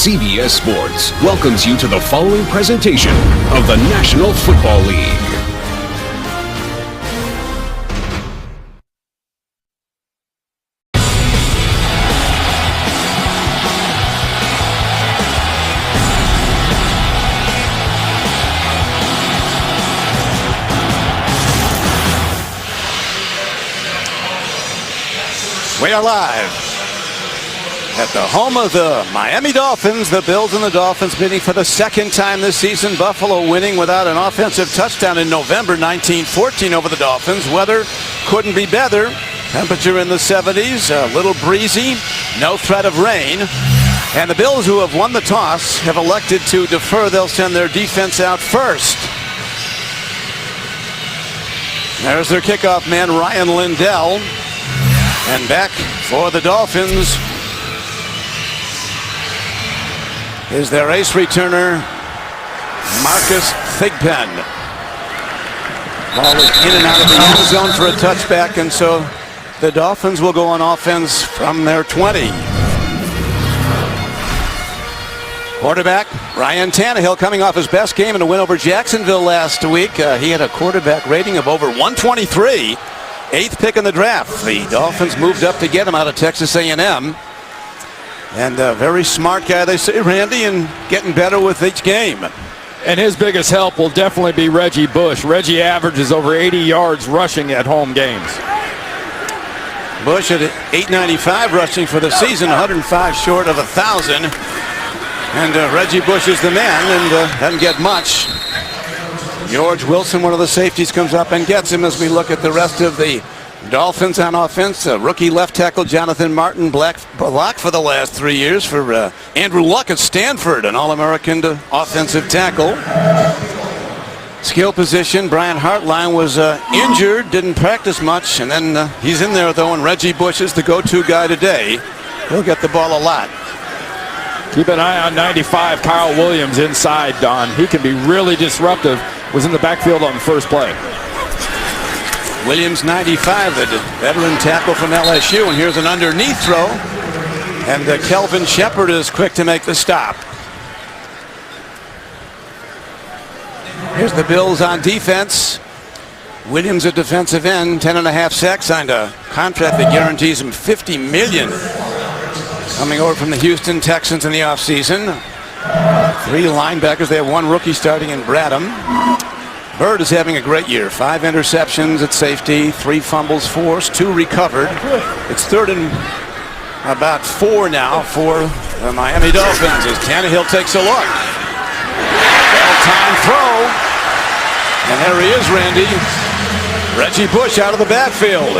CBS Sports welcomes you to the following presentation of the National Football League. We are live at the home of the Miami Dolphins. The Bills and the Dolphins meeting for the second time this season. Buffalo winning without an offensive touchdown in November 1914 over the Dolphins. Weather couldn't be better. Temperature in the 70s, a little breezy, no threat of rain. And the Bills, who have won the toss, have elected to defer. They'll send their defense out first. There's their kickoff man, Ryan Lindell. And back for the Dolphins is their ace returner, Marcus Thigpen. Ball is in and out of the end zone for a touchback, and so the Dolphins will go on offense from their 20. Quarterback Ryan Tannehill, coming off his best game in a win over Jacksonville last week. He had a quarterback rating of over 123. 8th pick in the draft. The Dolphins moved up to get him out of Texas A&M. And a very smart guy, they say, Randy, and getting better with each game. And his biggest help will definitely be Reggie Bush. Reggie averages over 80 yards rushing at home games. Bush at 895 rushing for the season, 105 short of 1,000. And Reggie Bush is the man and doesn't get much. George Wilson, one of the safeties, comes up and gets him as we look at the rest of the Dolphins on offense. Rookie left tackle Jonathan Martin, blocked for the last 3 years for Andrew Luck at Stanford, an All-American offensive tackle. Skill position, Brian Hartline was injured, didn't practice much, and then he's in there though, and Reggie Bush is the go-to guy today. He'll get the ball a lot. Keep an eye on 95, Kyle Williams inside, Don. He can be really disruptive. Was in the backfield on the first play. Williams, 95, the veteran tackle from LSU, and here's an underneath throw. And Kelvin Shepard is quick to make the stop. Here's the Bills on defense. Williams, a defensive end, 10.5 sacks, signed a contract that guarantees him $50 million. Coming over from the Houston Texans in the offseason. 3 linebackers. They have 1 rookie starting in Bradham. Bird is having a great year. 5 interceptions at safety, 3 fumbles forced, 2 recovered. It's 3rd and about 4 now for the Miami Dolphins as Tannehill takes a look. Well-timed throw. And there he is, Randy. Reggie Bush out of the backfield.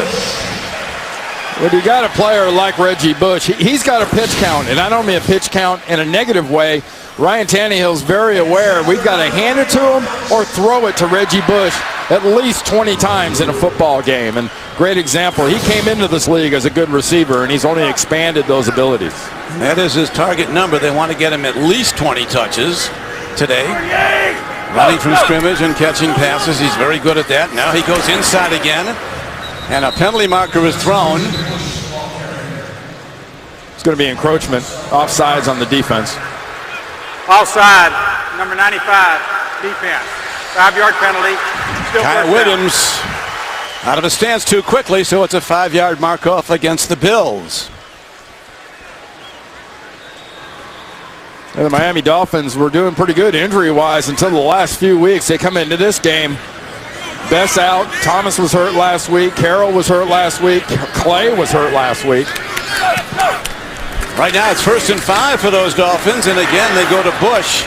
When you got a player like Reggie Bush, he's got a pitch count, and I don't mean a pitch count in a negative way. Ryan Tannehill's very aware we've got to hand it to him or throw it to Reggie Bush at least 20 times in a football game. And great example, he came into this league as a good receiver, and he's only expanded those abilities. That is his target number. They want to get him at least 20 touches today. Running from scrimmage and catching passes, he's very good at that. Now he goes inside again. And a penalty marker is thrown. It's going to be encroachment. Offsides on the defense. Offside, number 95, defense. 5-yard penalty. Still Kyle Williams out of his stance too quickly, so it's a 5-yard mark off against the Bills. And the Miami Dolphins were doing pretty good injury-wise until the last few weeks. They come into this game. Best out. Thomas was hurt last week. Carroll was hurt last week. Clay was hurt last week. Right now it's 1st and 5 for those Dolphins, and again they go to Bush.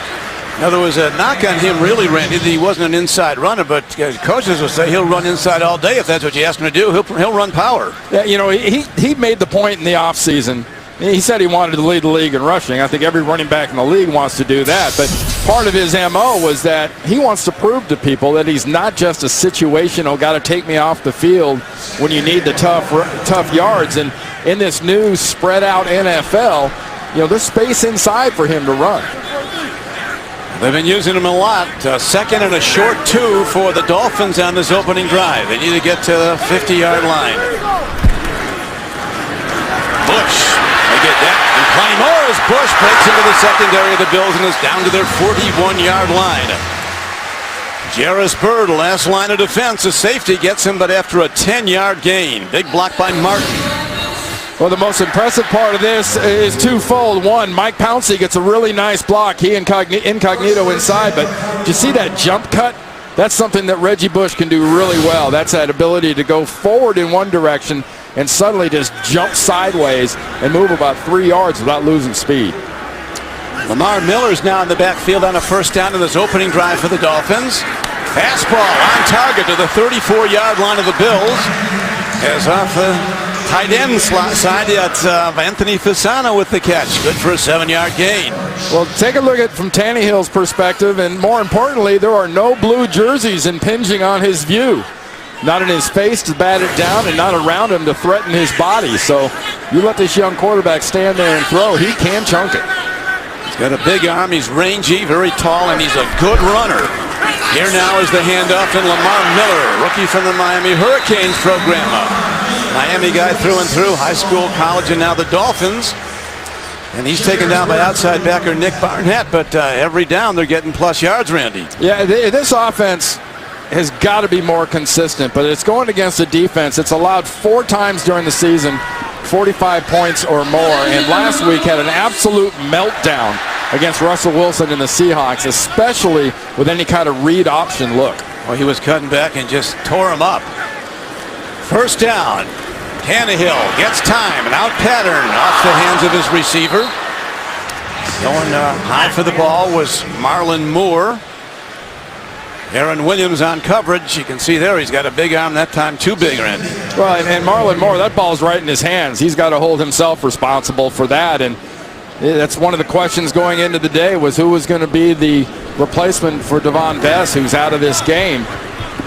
Now there was a knock on him, really, Randy, that he wasn't an inside runner, but coaches will say he'll run inside all day if that's what you ask him to do. He'll run power. Yeah, you know, he made the point in the offseason. He said he wanted to lead the league in rushing. I think every running back in the league wants to do that. But part of his MO was that he wants to prove to people that he's not just a situational, got to take me off the field when you need the tough yards. And in this new spread out NFL, you know, there's space inside for him to run. They've been using him a lot. 2nd and a short 2 for the Dolphins on this opening drive. They need to get to the 50-yard line. Bush, they get that. And Claymore is Bush breaks into the secondary of the Bills and is down to their 41-yard line. Jarris Bird, last line of defense. A safety gets him, but after a 10-yard gain. Big block by Martin. Well, the most impressive part of this is twofold. One, Mike Pouncey gets a really nice block. He incognito inside, but did you see that jump cut? That's something that Reggie Bush can do really well. That's that ability to go forward in one direction and suddenly just jump sideways and move about 3 yards without losing speed. Lamar Miller's now in the backfield on a first down in this opening drive for the Dolphins. Fastball on target to the 34-yard line of the Bills. As off the tight end slot side, that's Anthony Fasano with the catch. Good for a 7-yard gain. Well, take a look at it from Tannehill's perspective, and more importantly, there are no blue jerseys impinging on his view. Not in his face to bat it down and not around him to threaten his body. So you let this young quarterback stand there and throw, he can chunk it. He's got a big arm, he's rangy, very tall, and he's a good runner. Here now is the handoff to Lamar Miller, rookie from the Miami Hurricanes program. Miami guy through and through, high school, college, and now the Dolphins. And he's taken down by outside backer Nick Barnett, but every down they're getting plus yards, Randy. Yeah, this offense has got to be more consistent, but it's going against a defense. It's allowed 4 times during the season 45 points or more, and last week had an absolute meltdown against Russell Wilson and the Seahawks, especially with any kind of read option look. Well, he was cutting back and just tore him up. First down. Tannehill gets time, an out pattern off the hands of his receiver. Going high for the ball was Marlon Moore. Aaron Williams on coverage. You can see there he's got a big arm, that time too big, Randy. Well, and Marlon Moore, that ball's right in his hands. He's got to hold himself responsible for that. And that's one of the questions going into the day was who was going to be the replacement for Devon Bess, who's out of this game,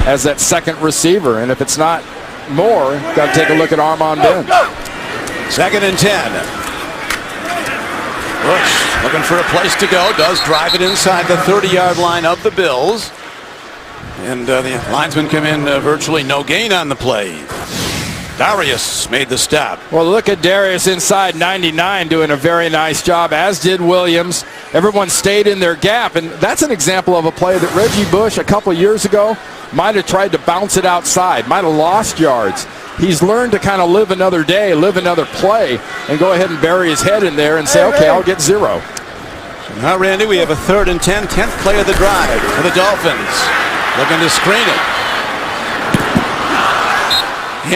as that second receiver. And if it's not Moore, got to take a look at Armand Ben. 2nd and 10. Bush looking for a place to go. Does drive it inside the 30-yard line of the Bills. And the linesmen come in virtually no gain on the play. Darius made the stop. Well, look at Darius inside 99 doing a very nice job, as did Williams. Everyone stayed in their gap, and that's an example of a play that Reggie Bush a couple years ago might have tried to bounce it outside, might have lost yards. He's learned to kind of live another day, live another play, and go ahead and bury his head in there and say, okay, I'll get 0. Now, Randy, we have a 3rd and 10, 10th play of the drive for the Dolphins. Looking to screen it.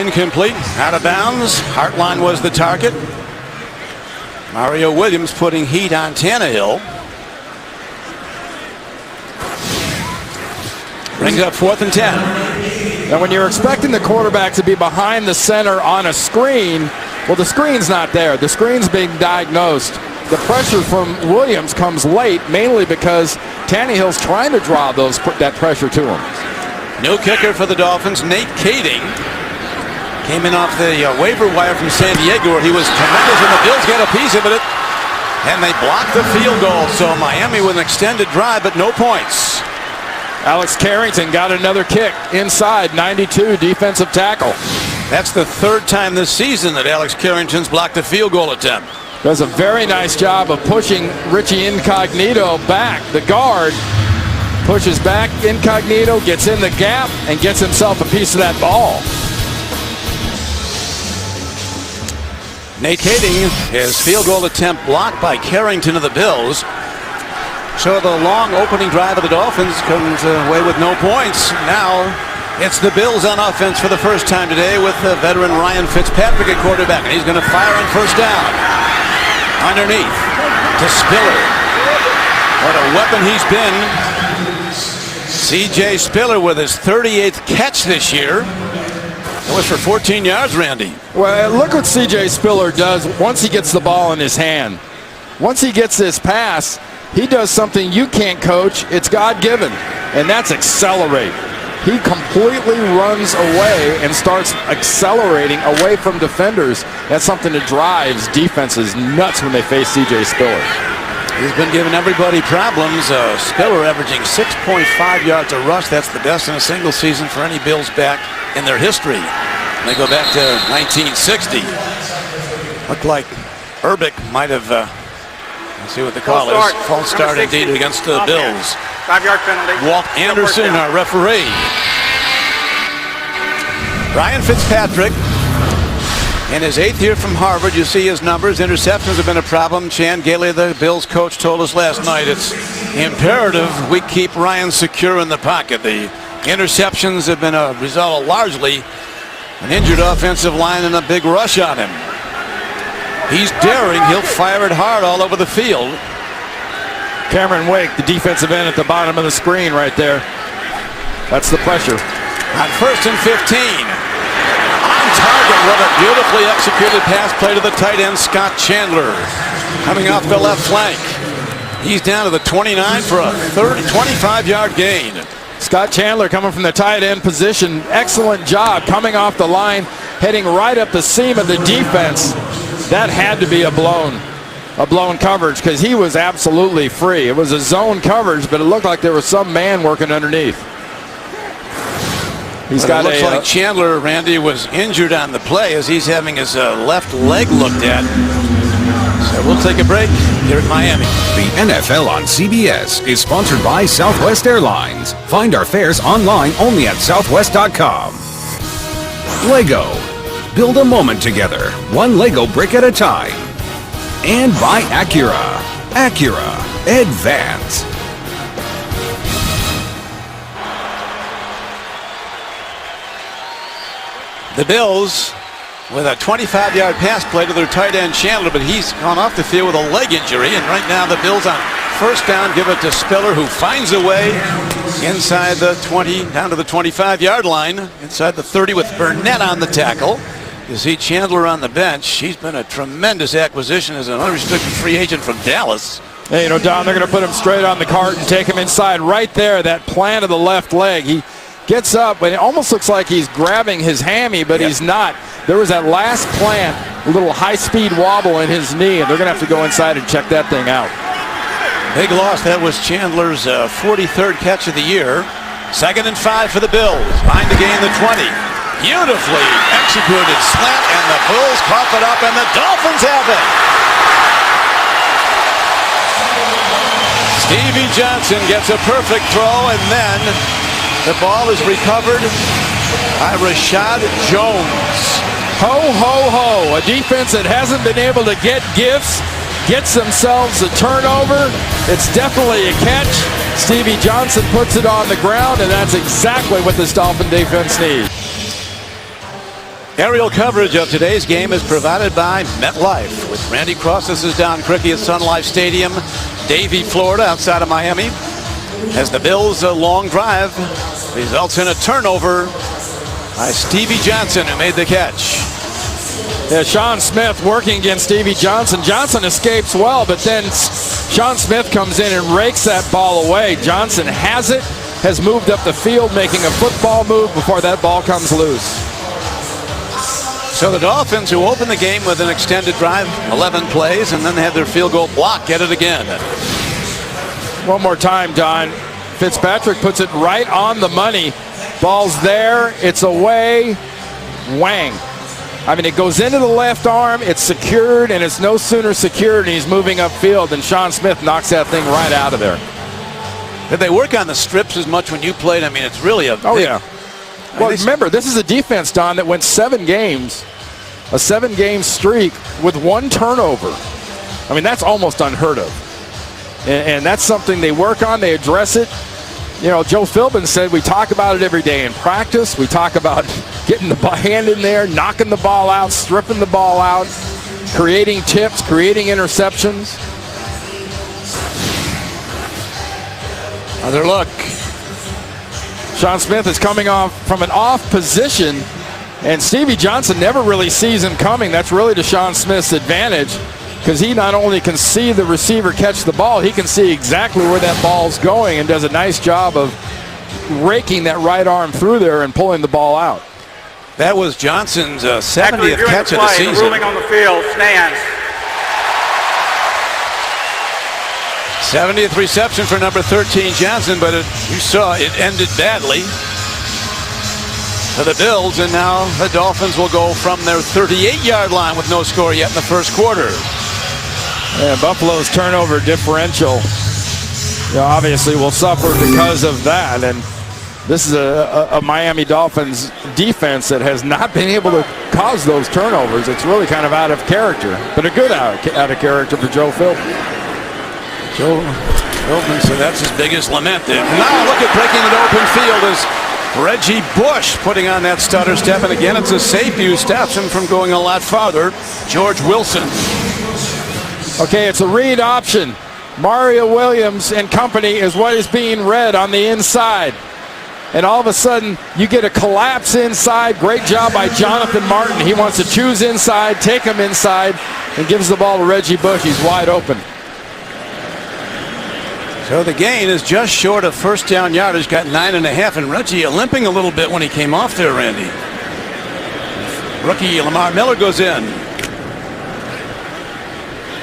Incomplete, out of bounds. Hartline was the target. Mario Williams putting heat on Tannehill. Brings up 4th and 10. Now, when you're expecting the quarterback to be behind the center on a screen, well, the screen's not there. The screen's being diagnosed. The pressure from Williams comes late, mainly because Tannehill's trying to draw that pressure to him. No kicker for the Dolphins. Nate Kading came in off the waiver wire from San Diego, where he was tremendous, and the Bills get a piece of it. And they blocked the field goal, so Miami with an extended drive, but no points. Alex Carrington got another kick inside, 92, defensive tackle. That's the 3rd time this season that Alex Carrington's blocked a field goal attempt. Does a very nice job of pushing Richie Incognito back. The guard pushes back Incognito, gets in the gap, and gets himself a piece of that ball. Nate Kading, his field goal attempt blocked by Carrington of the Bills. So the long opening drive of the Dolphins comes away with no points. Now it's the Bills on offense for the first time today with the veteran Ryan Fitzpatrick at quarterback. And he's going to fire on first down. Underneath to Spiller. What a weapon he's been. C.J. Spiller with his 38th catch this year. That was for 14 yards, Randy. Well, look what C.J. Spiller does once he gets the ball in his hand. Once he gets this pass, he does something you can't coach. It's God-given, and that's accelerate. He completely runs away and starts accelerating away from defenders. That's something that drives defenses nuts when they face C.J. Spiller. He's been giving everybody problems. Spiller averaging 6.5 yards a rush. That's the best in a single season for any Bills back in their history. They go back to 1960. Looked like Urbic might have Let's see what the call is. False start indeed against the Bills. 5-yard penalty. Walt Anderson, our referee. Ryan Fitzpatrick, in his 8th year from Harvard, you see his numbers. Interceptions have been a problem. Chan Gailey, the Bills coach, told us last night it's imperative we keep Ryan secure in the pocket. The interceptions have been a result of largely an injured offensive line and a big rush on him. He's daring. He'll fire it hard all over the field. Cameron Wake, the defensive end at the bottom of the screen right there. That's the pressure. On 1st and 15. On target. What a beautifully executed pass play to the tight end, Scott Chandler. Coming off the left flank. He's down to the 29 for a 25-yard gain. Scott Chandler coming from the tight end position. Excellent job coming off the line, heading right up the seam of the defense. That had to be a blown coverage because he was absolutely free. It was a zone coverage, but it looked like there was some man working underneath. It looks like Chandler, Randy, was injured on the play as he's having his left leg looked at. So we'll take a break here at Miami. The NFL on CBS is sponsored by Southwest Airlines. Find our fares online only at southwest.com. Lego. Build a moment together, one Lego brick at a time. And by Acura. Acura. Advance. The Bills with a 25-yard pass play to their tight end Chandler, but he's gone off the field with a leg injury. And right now the Bills on 1st down give it to Spiller, who finds a way inside the 20, down to the 25-yard line, inside the 30 with Burnett on the tackle. You see Chandler on the bench. He's been a tremendous acquisition as an unrestricted free agent from Dallas. Hey, you know, Don, they're going to put him straight on the cart and take him inside right there, that plant of the left leg. He gets up, but it almost looks like he's grabbing his hammy, but he's not. There was that last plant, a little high-speed wobble in his knee, and they're going to have to go inside and check that thing out. Big loss. That was Chandler's 43rd catch of the year. 2nd and 5 for the Bills. Behind the gain, the 20. Beautifully executed slant, and the Bulls cough it up, and the Dolphins have it. Stevie Johnson gets a perfect throw, and then the ball is recovered by Rashad Jones. Ho, ho, ho. A defense that hasn't been able to get gifts gets themselves a turnover. It's definitely a catch. Stevie Johnson puts it on the ground, and that's exactly what this Dolphin defense needs. Aerial coverage of today's game is provided by MetLife. With Randy Cross, this is Don Criqui at Sun Life Stadium, Davie, Florida, outside of Miami. As the Bills' long drive results in a turnover by Stevie Johnson, who made the catch. Yeah, Sean Smith working against Stevie Johnson. Johnson escapes well, but then Sean Smith comes in and rakes that ball away. Johnson has it, has moved up the field, making a football move before that ball comes loose. So the Dolphins, who opened the game with an extended drive, 11 plays, and then they had their field goal block, get it again. One more time, Don. Fitzpatrick puts it right on the money. Ball's there, it's away, whang. I mean, it goes into the left arm, it's secured, and it's no sooner secured and he's moving upfield than Sean Smith knocks that thing right out of there. Did they work on the strips as much when you played? I mean, it's really a big... Oh, yeah. Well, remember, this is a defense, Don, that went 7 games, a 7-game streak with 1 turnover. I mean, that's almost unheard of. And that's something they work on, they address it. You know, Joe Philbin said we talk about it every day in practice. We talk about getting the hand in there, knocking the ball out, stripping the ball out, creating tips, creating interceptions. Another look. Sean Smith is coming off from an off position, and Stevie Johnson never really sees him coming. That's really to Sean Smith's advantage, because he not only can see the receiver catch the ball, he can see exactly where that ball's going and does a nice job of raking that right arm through there and pulling the ball out. That was Johnson's 70th catch of the season. Ruling on the field, stands. 70th reception for number 13 Johnson, but you saw it ended badly for the Bills, and now the Dolphins will go from their 38-yard line with no score yet in the first quarter. And Buffalo's turnover differential, obviously will suffer because of that. And this is a Miami Dolphins defense that has not been able to cause those turnovers. It's really kind of out of character, but a good out of character for Joe Philbin. Joe Philbin, so that's his biggest lament there. Now look at breaking it open field as Reggie Bush putting on that stutter step. And again, it's a safety who stops him from going a lot farther. George Wilson. Okay, it's a read option. Mario Williams and company is what is being read on the inside. And all of a sudden, you get a collapse inside. Great job by Jonathan Martin. He wants to choose inside, take him inside, and gives the ball to Reggie Bush. He's wide open. So the gain is just short of first down yardage, got 9.5, and Reggie limping a little bit when he came off there, Randy. Rookie Lamar Miller goes in.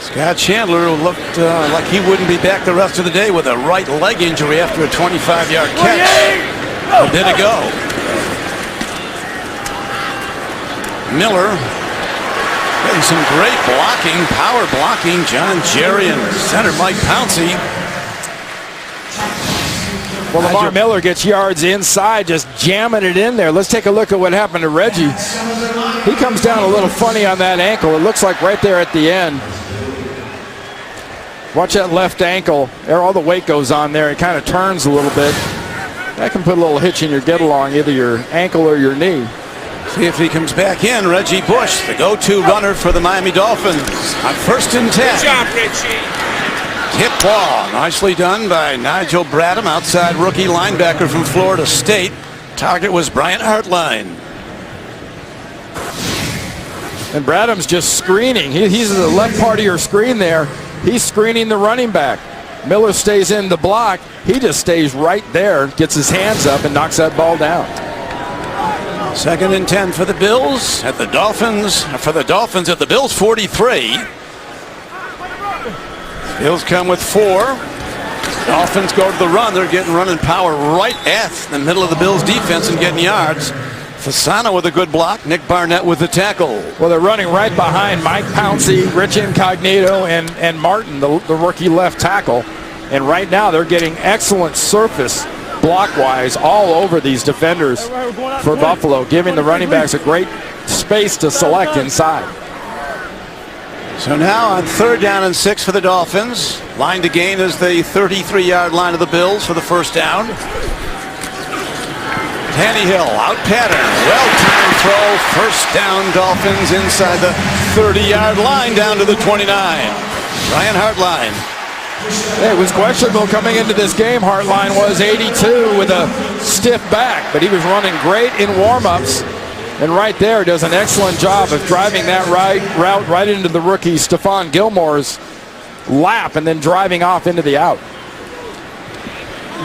Scott Chandler looked like he wouldn't be back the rest of the day with a right leg injury after a 25-yard catch a bit ago. Miller getting some great blocking, power blocking. John Jerry and center Mike Pouncey. Well, Lamar Miller gets yards inside, just jamming it in there. Let's take a look at what happened to Reggie. He comes down a little funny on that ankle. It looks like right there at the end. Watch that left ankle. All the weight goes on there. It kind of turns a little bit. That can put a little hitch in your get-along, either your ankle or your knee. See if he comes back in. Reggie Bush, the go-to runner for the Miami Dolphins on 1st and 10. Good job, Richie. Hit ball. Nicely done by Nigel Bradham, outside rookie linebacker from Florida State. Target was Bryant Hartline. And Bradham's just screening. He's in the left part of your screen there. He's screening the running back. Miller stays in the block. He just stays right there, gets his hands up, and knocks that ball down. 2nd and 10 for the Bills at the Dolphins. For the Dolphins at the Bills 43. Bills come with 4. Dolphins go to the run. They're getting running power right at the middle of the Bills defense and getting yards. Fasano with a good block. Nick Barnett with the tackle. Well, they're running right behind Mike Pouncey, Rich Incognito, and Martin, the rookie left tackle. And right now they're getting excellent surface block-wise all over these defenders for Buffalo, giving the running backs a great space to select inside. So now on 3rd down and 6 for the Dolphins. Line to gain is the 33-yard line of the Bills for the first down. Tannehill out pattern. Well-timed throw. First down Dolphins inside the 30-yard line down to the 29. Ryan Hartline. It was questionable coming into this game. Hartline was 82 with a stiff back, but he was running great in warm-ups. And right there does an excellent job of driving that route right into the rookie Stephon Gilmore's lap and then driving off into the out.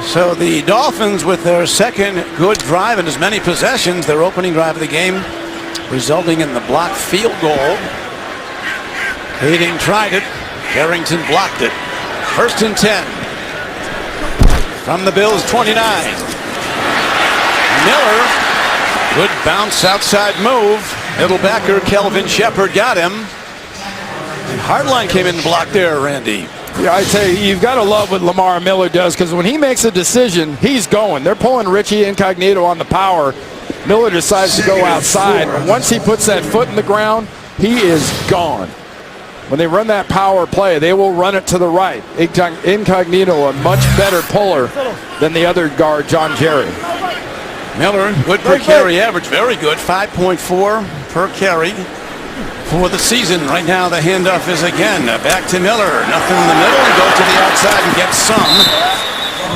So the Dolphins with their second good drive and as many possessions, their opening drive of the game, resulting in the blocked field goal. Hayden tried it. Carrington blocked it. 1st and 10 from the Bills 29. Miller, good bounce outside move. Middle backer Kelvin Shepard got him. And Hartline came in and blocked there, Randy. Yeah, I tell you, you've got to love what Lamar Miller does, because when he makes a decision, he's going. They're pulling Richie Incognito on the power. Miller decides to go outside. And once he puts that foot in the ground, he is gone. When they run that power play, they will run it to the right. Incognito, a much better puller than the other guard, John Jerry. Miller, good per carry average, very good, 5.4 per carry for the season. Right now the handoff is again back to Miller. Nothing in the middle, and goes to the outside and gets some.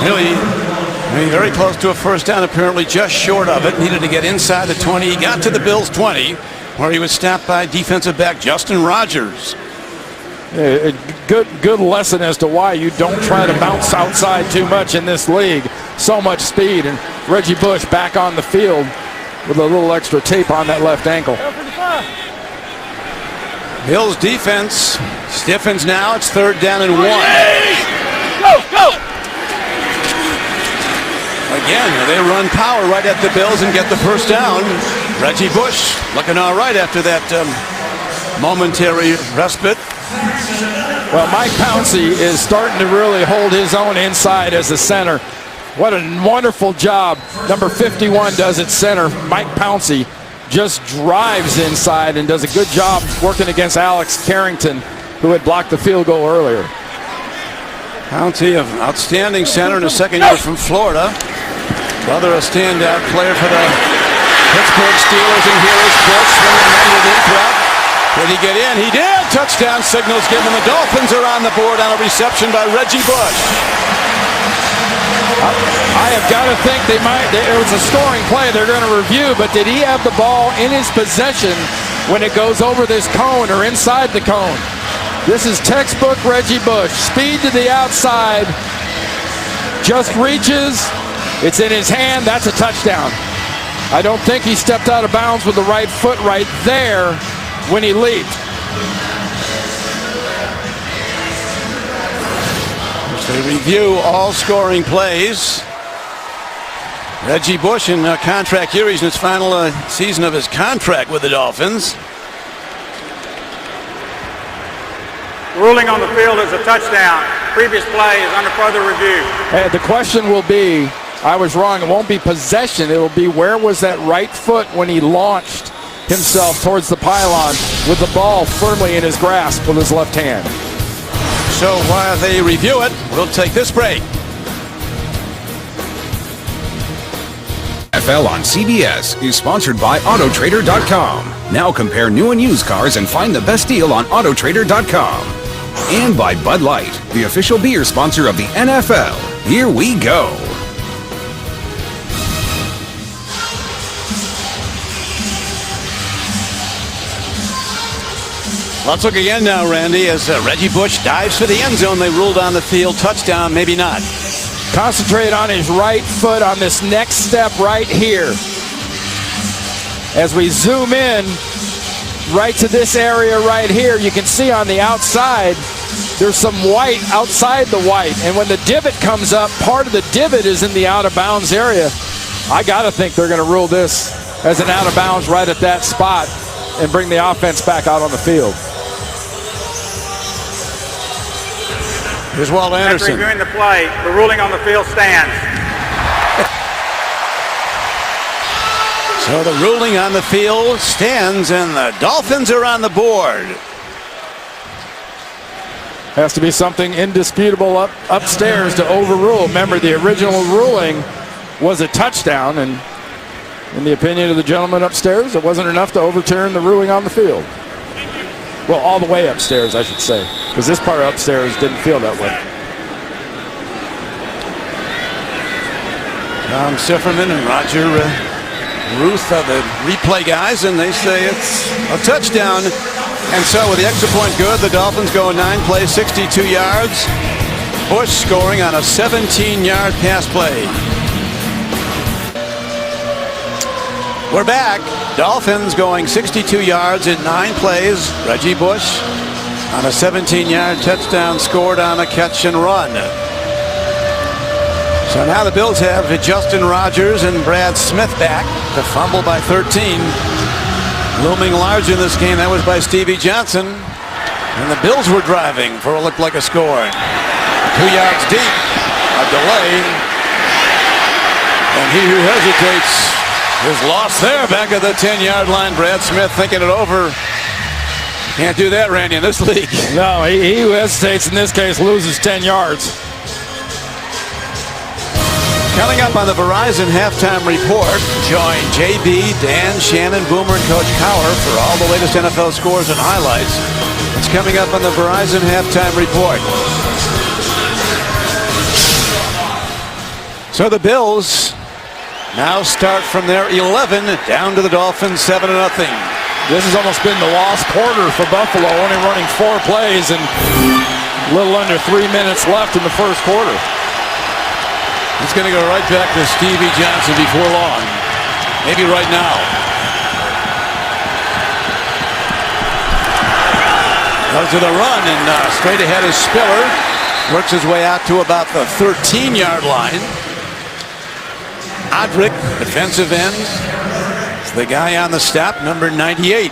Really very close to a first down, apparently just short of it. Needed to get inside the 20. He got to the Bills 20, where he was stopped by defensive back Justin Rogers. A good lesson as to why you don't try to bounce outside too much in this league. So much speed, and Reggie Bush back on the field with a little extra tape on that left ankle. Bills defense stiffens now. It's 3rd down and 1. Go! Again, they run power right at the Bills and get the first down. Reggie Bush looking all right after that momentary respite. Well, Mike Pouncey is starting to really hold his own inside as a center. What a wonderful job number 51 does at center. Mike Pouncey just drives inside and does a good job working against Alex Carrington, who had blocked the field goal earlier. Pouncey, an outstanding center in his second year from Florida. Brother, a standout player for the Pittsburgh Steelers, and here is Bush swinging in with in throughout. Did he get in? He did! Touchdown signals given. The Dolphins are on the board on a reception by Reggie Bush. I have got to think it was a scoring play they're going to review, but did he have the ball in his possession when it goes over this cone or inside the cone? This is textbook Reggie Bush. Speed to the outside. Just reaches. It's in his hand. That's a touchdown. I don't think he stepped out of bounds with the right foot right there when he leaped. They review all scoring plays. Reggie Bush in contract year. He's in his final season of his contract with the Dolphins. Ruling on the field is a touchdown. Previous play is under further review. The question will be, I was wrong, it won't be possession. It will be where was that right foot when he launched himself towards the pylon with the ball firmly in his grasp with his left hand. So while they review it, we'll take this break. NFL on CBS is sponsored by Autotrader.com. Now compare new and used cars and find the best deal on Autotrader.com. And by Bud Light, the official beer sponsor of the NFL. Here we go. Let's look again now, Randy, as Reggie Bush dives for the end zone. They ruled on the field. Touchdown, maybe not. Concentrate on his right foot on this next step right here. As we zoom in right to this area right here, you can see on the outside there's some white outside the white. And when the divot comes up, part of the divot is in the out of bounds area. I got to think they're going to rule this as an out of bounds right at that spot and bring the offense back out on the field. Here's Walt Anderson. After reviewing the play, the ruling on the field stands. So the ruling on the field stands, and the Dolphins are on the board. Has to be something indisputable upstairs to overrule. Remember, the original ruling was a touchdown, and in the opinion of the gentleman upstairs, it wasn't enough to overturn the ruling on the field. Well, all the way upstairs, I should say, because this part upstairs didn't feel that way. Tom Sifferman and Roger Ruth are the replay guys, and they say it's a touchdown. And so with the extra point good, the Dolphins go 9 plays, 62 yards. Bush scoring on a 17-yard pass play. We're back. Dolphins going 62 yards in 9 plays. Reggie Bush on a 17-yard touchdown scored on a catch and run. So now the Bills have Justin Rogers and Brad Smith back to fumble by 13. Looming large in this game, that was by Stevie Johnson. And the Bills were driving for what looked like a score. 2 yards deep, a delay. And he who hesitates is lost there back at the 10-yard line. Brad Smith thinking it over. Can't do that, Randy, in this league. No, he who hesitates in this case loses 10 yards. Coming up on the Verizon Halftime Report, join JB, Dan, Shannon, Boomer, and Coach Cowher for all the latest NFL scores and highlights. It's coming up on the Verizon Halftime Report. So the Bills now start from their 11 down to the Dolphins 7-0. This has almost been the lost quarter for Buffalo, only running 4 plays and a little under 3 minutes left in the first quarter. It's going to go right back to Stevie Johnson before long. Maybe right now. Goes to the run, and straight ahead is Spiller. Works his way out to about the 13-yard line. Odrick, defensive end. It's the guy on the stop, number 98.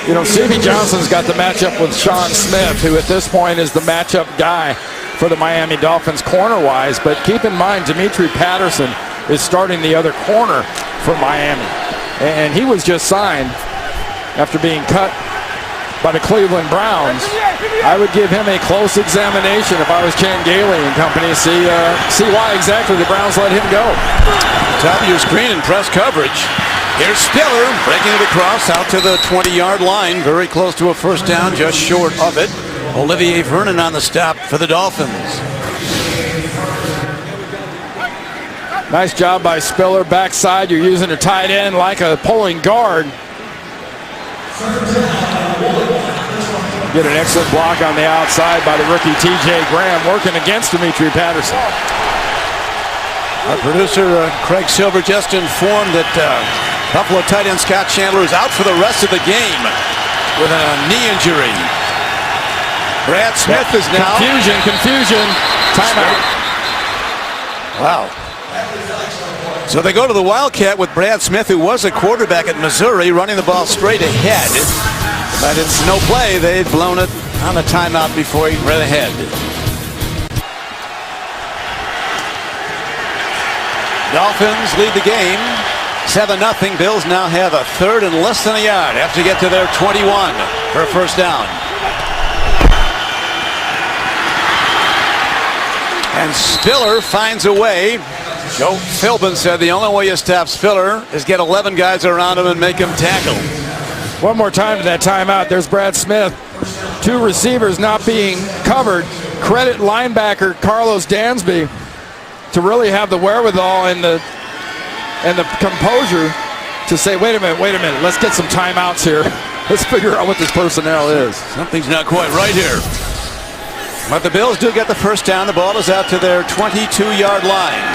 You know, Stevie Johnson's got the matchup with Sean Smith, who at this point is the matchup guy for the Miami Dolphins corner-wise. But keep in mind, Dimitri Patterson is starting the other corner for Miami. And he was just signed after being cut by the Cleveland Browns. I would give him a close examination if I was Chan Gailey and company, see why exactly the Browns let him go. Top of your screen in press coverage. Here's Spiller breaking it across out to the 20-yard line. Very close to a first down, just short of it. Olivier Vernon on the stop for the Dolphins. Nice job by Spiller. Backside, you're using a tight end like a pulling guard. Get an excellent block on the outside by the rookie T.J. Graham, working against Dimitri Patterson. Our producer, Craig Silver, just informed that Buffalo tight end Scott Chandler is out for the rest of the game with a knee injury. Brad Smith is now... Confusion. Timeout. Wow. So they go to the Wildcat with Brad Smith, who was a quarterback at Missouri, running the ball straight ahead. But it's no play. They'd blown it on a timeout before he ran ahead. Dolphins lead the game 7-0. Bills now have a third and less than a yard. Have to get to their 21 for a first down. And Spiller finds a way. Joe Philbin said the only way you stop Spiller is get 11 guys around him and make him tackle. One more time to that timeout. There's Brad Smith. Two receivers not being covered. Credit linebacker Carlos Dansby to really have the wherewithal and the composure to say, wait a minute, let's get some timeouts here. Let's figure out what this personnel is. Something's not quite right here. But the Bills do get the first down. The ball is out to their 22-yard line.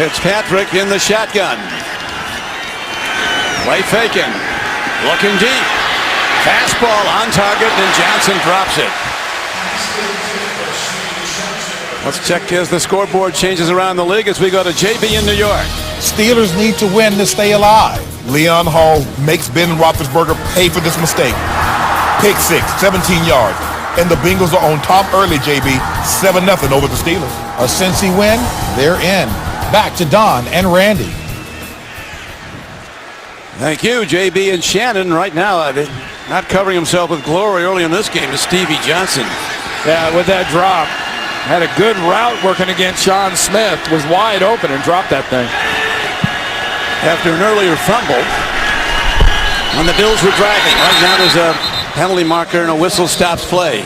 Fitzpatrick in the shotgun. Play faking. Looking deep. Fastball on target, and Johnson drops it. Let's check as the scoreboard changes around the league as we go to JB in New York. Steelers need to win to stay alive. Leon Hall makes Ben Roethlisberger pay for this mistake. Pick six, 17 yards. And the Bengals are on top early, JB. 7-0 over the Steelers. A Cincy win, they're in. Back to Don and Randy. Thank you, JB and Shannon. Right now, not covering himself with glory early in this game is Stevie Johnson. Yeah, with that drop. Had a good route working against Sean Smith. Was wide open and dropped that thing. After an earlier fumble, when the Bills were driving. Right now there's a penalty marker and a whistle stops play.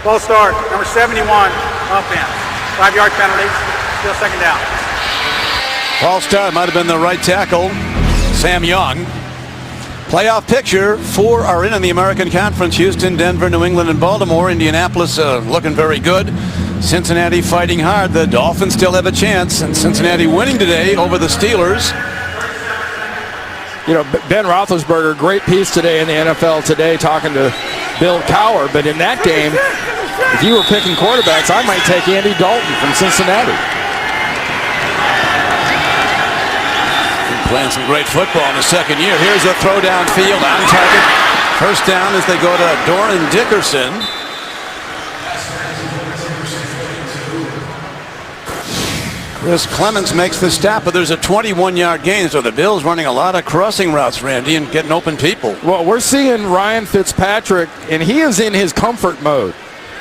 False start, number 71, offense. 5-yard penalty, still second down. False start might have been the right tackle, Sam Young. Playoff picture, 4 are in the American Conference. Houston, Denver, New England, and Baltimore. Indianapolis looking very good. Cincinnati fighting hard. The Dolphins still have a chance, and Cincinnati winning today over the Steelers. You know, Ben Roethlisberger, great piece today in the NFL Today talking to Bill Cowher. But in that game, if you were picking quarterbacks, I might take Andy Dalton from Cincinnati. Playing some great football in the second year. Here's a throw downfield on target. First down as they go to Doran Dickerson. Chris Clemens makes the stop, but there's a 21-yard gain, so the Bills running a lot of crossing routes, Randy, and getting open people. Well, we're seeing Ryan Fitzpatrick, and he is in his comfort mode.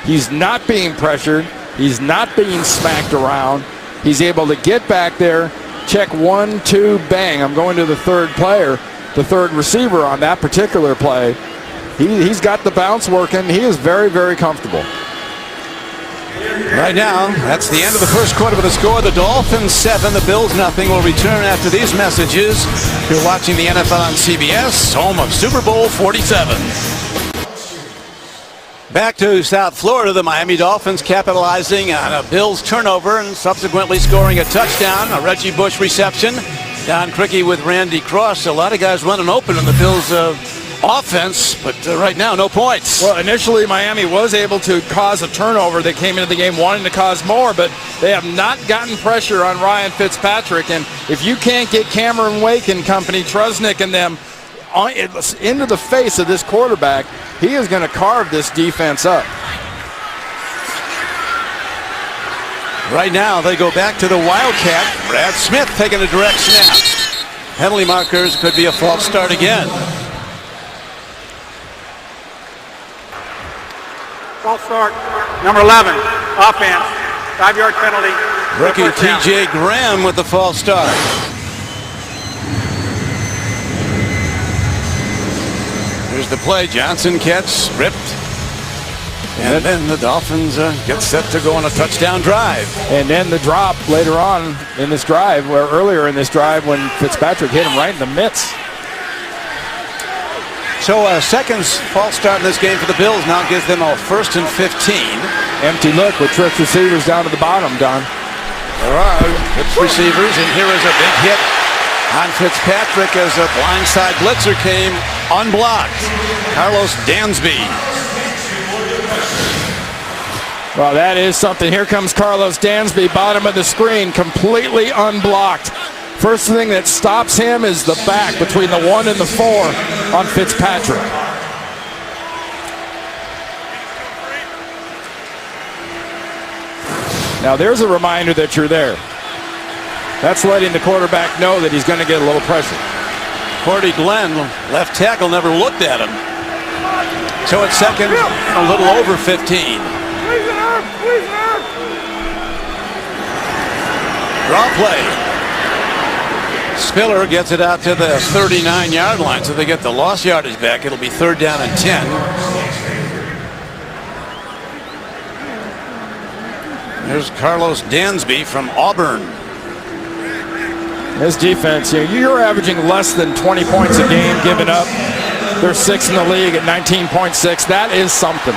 He's not being pressured. He's not being smacked around. He's able to get back there, check 1, 2, bang. I'm going to the third player, the third receiver on that particular play. He's got the bounce working. He is very, very comfortable. Right now, that's the end of the first quarter with the score. The Dolphins 7, the Bills nothing. We'll return after these messages. You're watching the NFL on CBS, home of Super Bowl 47. Back to South Florida, the Miami Dolphins capitalizing on a Bills turnover and subsequently scoring a touchdown, a Reggie Bush reception. Don Criqui with Randy Cross. A lot of guys running open, and the Bills offense, but right now, no points. Well, initially, Miami was able to cause a turnover. They came into the game wanting to cause more, but they have not gotten pressure on Ryan Fitzpatrick. And if you can't get Cameron Wake and company, Trusnick and them into the face of this quarterback, he is going to carve this defense up. Right now, they go back to the Wildcat. Brad Smith taking a direct snap. Penalty markers, could be a false start again. False start. Number 11, offense. 5-yard penalty. Rookie First down. T.J. Graham with the false start. Here's the play. Johnson catch, ripped. And then the Dolphins get set to go on a touchdown drive. And then the drop later on in this drive, where earlier in this drive when Fitzpatrick hit him right in the mitts. So second false start in this game for the Bills now gives them a 1st and 15. Empty look with trick receivers down to the bottom, Don. There are trick receivers, and here is a big hit on Fitzpatrick as a blindside blitzer came unblocked. Carlos Dansby. Well, that is something. Here comes Carlos Dansby, bottom of the screen, completely unblocked. First thing that stops him is the back between the 1 and the 4 on Fitzpatrick. Now there's a reminder that you're there. That's letting the quarterback know that he's going to get a little pressure. Cordy Glenn, left tackle, never looked at him. So it's second, a little over 15. Draw play. Spiller gets it out to the 39-yard line, so they get the lost yardage back. It'll be 3rd down and 10. There's Carlos Dansby from Auburn. His defense, you're averaging less than 20 points a game given up. They're 6th in the league at 19.6. That is something.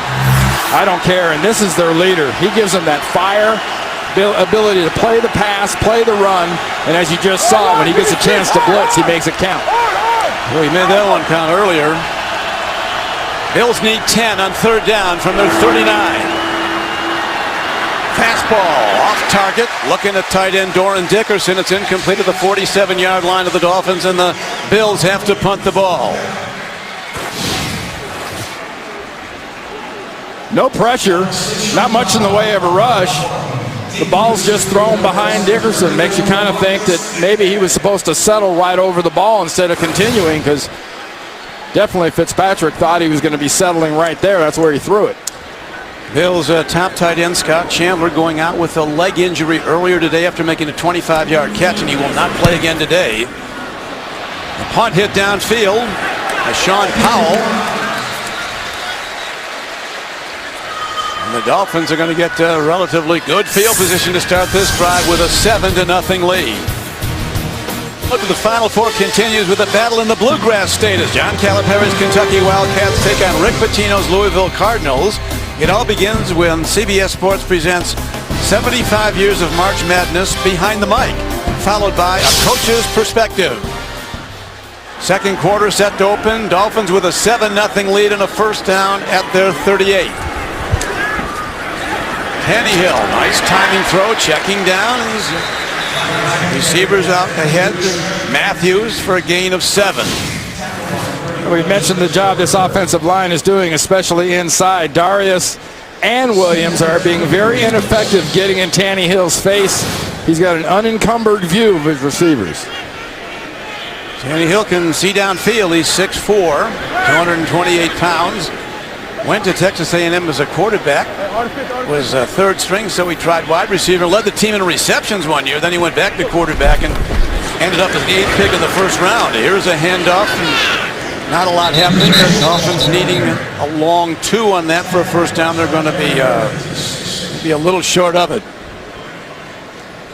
I don't care, and this is their leader. He gives them that fire, ability to play the pass, play the run, and as you just saw, when he gets a chance to blitz, he makes it count. Well, he made that one count earlier. Bills need 10 on 3rd down from their 39. Fastball off target, looking at tight end Doran Dickerson. It's incomplete at the 47-yard line of the Dolphins, and the Bills have to punt the ball. No pressure, not much in the way of a rush. The ball's just thrown behind Dickerson. Makes you kind of think that maybe he was supposed to settle right over the ball instead of continuing, because definitely Fitzpatrick thought he was going to be settling right there. That's where he threw it. Bills top tight end Scott Chandler going out with a leg injury earlier today after making a 25-yard catch, and he will not play again today. The punt hit downfield by Sean Powell. And the Dolphins are going to get a relatively good field position to start this drive with a 7-0 lead. Look at the Final Four continues with a battle in the Bluegrass State as John Calipari's Kentucky Wildcats take on Rick Pitino's Louisville Cardinals. It all begins when CBS Sports presents 75 years of March Madness behind the mic, followed by a coach's perspective. Second quarter set to open. Dolphins with a 7-0 lead and a 1st down at their 38. Tannehill, nice timing throw, checking down. Receivers out ahead. Matthews for a gain of 7. We mentioned the job this offensive line is doing, especially inside. Darius and Williams are being very ineffective getting in Tannehill's face. He's got an unencumbered view of his receivers. Tannehill can see downfield. He's 6'4", 228 pounds. Went to Texas A&M as a quarterback. Was 3rd string, so he tried wide receiver. Led the team in receptions one year. Then he went back to quarterback and ended up as the 8th pick in the 1st round. Here's a handoff. Not a lot happening. The Dolphins needing a long 2 on that for a 1st down. They're going to be a little short of it.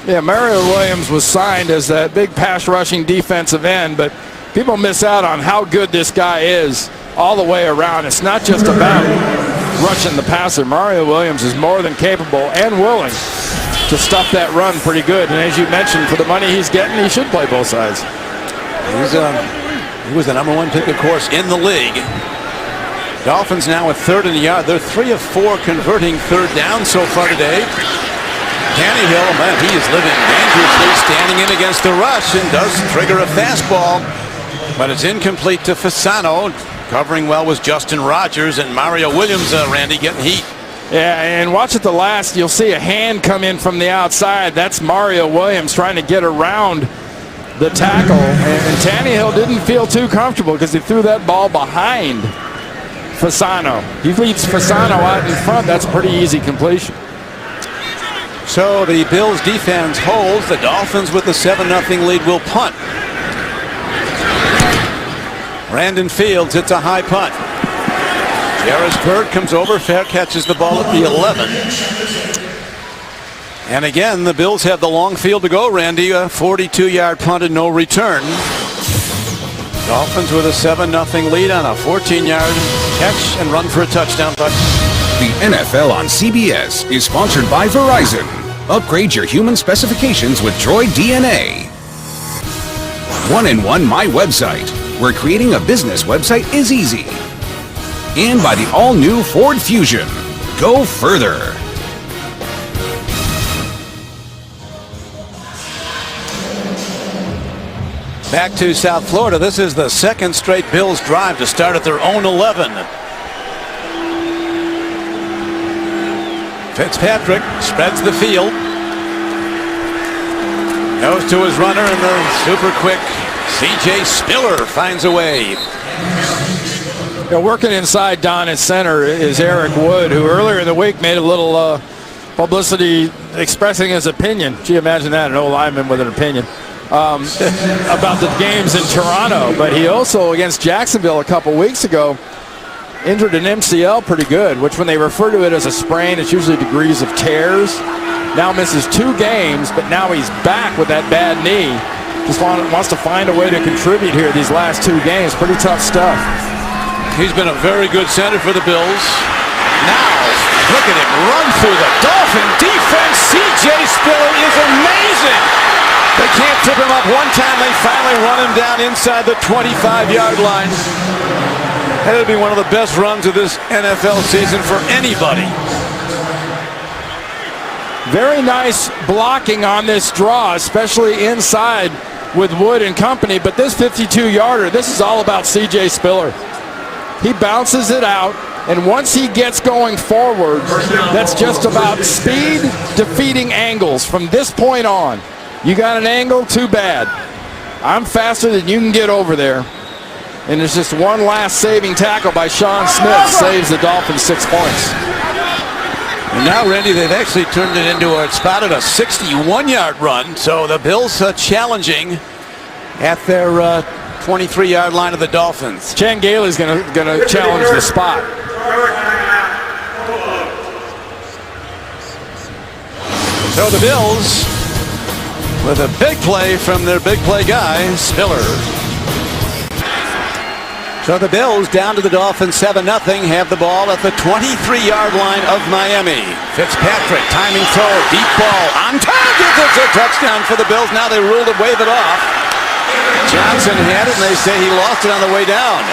Yeah, Mario Williams was signed as that big pass rushing defensive end, but people miss out on how good this guy is all the way around. It's not just about rushing the passer. Mario Williams is more than capable and willing to stuff that run pretty good. And as you mentioned, for the money he's getting, he should play both sides. He was the #1 pick, of course, in the league. Dolphins now with 3rd in the yard. They're 3 of 4 converting 3rd down so far today. Tannehill, man, he is living dangerously, standing in against the rush and does trigger a fastball. But it's incomplete to Fasano. Covering well was Justin Rogers, and Mario Williams, Randy, getting heat. Yeah, and watch at the last, you'll see a hand come in from the outside. That's Mario Williams trying to get around the tackle. And Tannehill didn't feel too comfortable because he threw that ball behind Fasano. He leads Fasano out in front. That's a pretty easy completion. So the Bills defense holds. The Dolphins with the 7-0 lead will punt. Brandon Fields hits a high punt. Jarris Burt comes over. Fair catches the ball at the 11. And again, the Bills have the long field to go, Randy. A 42-yard punt and no return. Dolphins with a 7-0 lead on a 14-yard catch and run for a touchdown. The NFL on CBS is sponsored by Verizon. Upgrade your human specifications with Droid DNA. 1-in-1 My Website, where creating a business website is easy. And by the all-new Ford Fusion. Go further. Back to South Florida. This is the second straight Bills drive to start at their own 11. Fitzpatrick spreads the field. Goes to his runner, and the super quick C.J. Spiller finds a way. Working inside Don at center is Eric Wood, who earlier in the week made a little publicity expressing his opinion. Gee, imagine that, an O-lineman with an opinion about the games in Toronto. But he also, against Jacksonville a couple weeks ago, injured an MCL pretty good, which when they refer to it as a sprain, it's usually degrees of tears. Now misses 2 games, but now he's back with that bad knee. Just wants to find a way to contribute here these last 2 games. Pretty tough stuff. He's been a very good center for the Bills. Now, look at him run through the Dolphin defense. C.J. Spiller is amazing. They can't tip him up one time. They finally run him down inside the 25-yard line. That'll be one of the best runs of this NFL season for anybody. Very nice blocking on this draw, especially inside with Wood and company. But this 52-yarder, this is all about C.J. Spiller. He bounces it out, and once he gets going forward, that's just about speed defeating angles from this point on. You got an angle, too bad. I'm faster than you can get over there. And there's just one last saving tackle by Sean Smith, saves the Dolphins 6 points. And now, Randy, they've actually turned it into a 61-yard run. So the Bills challenging at their 23-yard line of the Dolphins. Chan Gailey's going to challenge the spot. So the Bills with a big play from their big play guy, Spiller. So the Bills down to the Dolphins 7-0, have the ball at the 23-yard line of Miami. Fitzpatrick timing throw, deep ball on target. It's a touchdown for the Bills. Now they ruled it, wave it off. Johnson had it, and they say he lost it on the way down.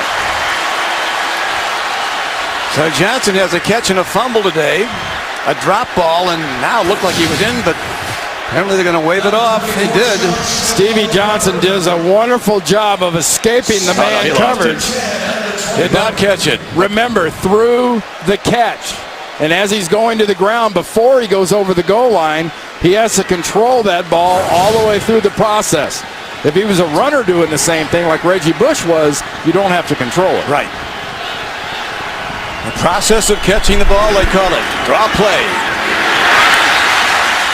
So Johnson has a catch and a fumble today. A drop ball, and now looked like he was in, but apparently they're going to wave it off. He did. Stevie Johnson does a wonderful job of escaping the man coverage. Did not catch it. Remember, through the catch. And as he's going to the ground, before he goes over the goal line, he has to control that ball all the way through the process. If he was a runner doing the same thing like Reggie Bush was, you don't have to control it. Right. The process of catching the ball, they call it. Draw play.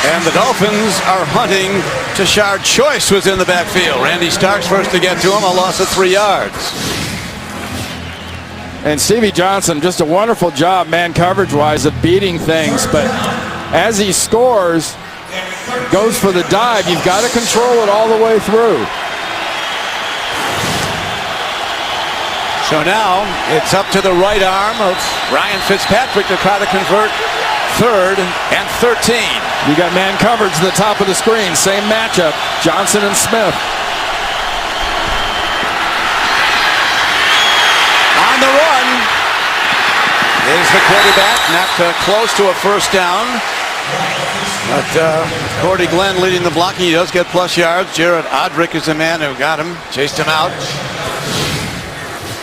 And the Dolphins are hunting. Tashard Choice was in the backfield. Randy Starks first to get to him, a loss of 3 yards. And Stevie Johnson, just a wonderful job, man coverage-wise, of beating things. But as he scores, goes for the dive, you've got to control it all the way through. So now it's up to the right arm of Ryan Fitzpatrick to try to convert 3rd and 13. You got man coverage at the top of the screen. Same matchup, Johnson and Smith. is the quarterback, not close to a first down. But Cordy Glenn leading the blocking. He does get plus yards. Jared Odrick is the man who got him, chased him out.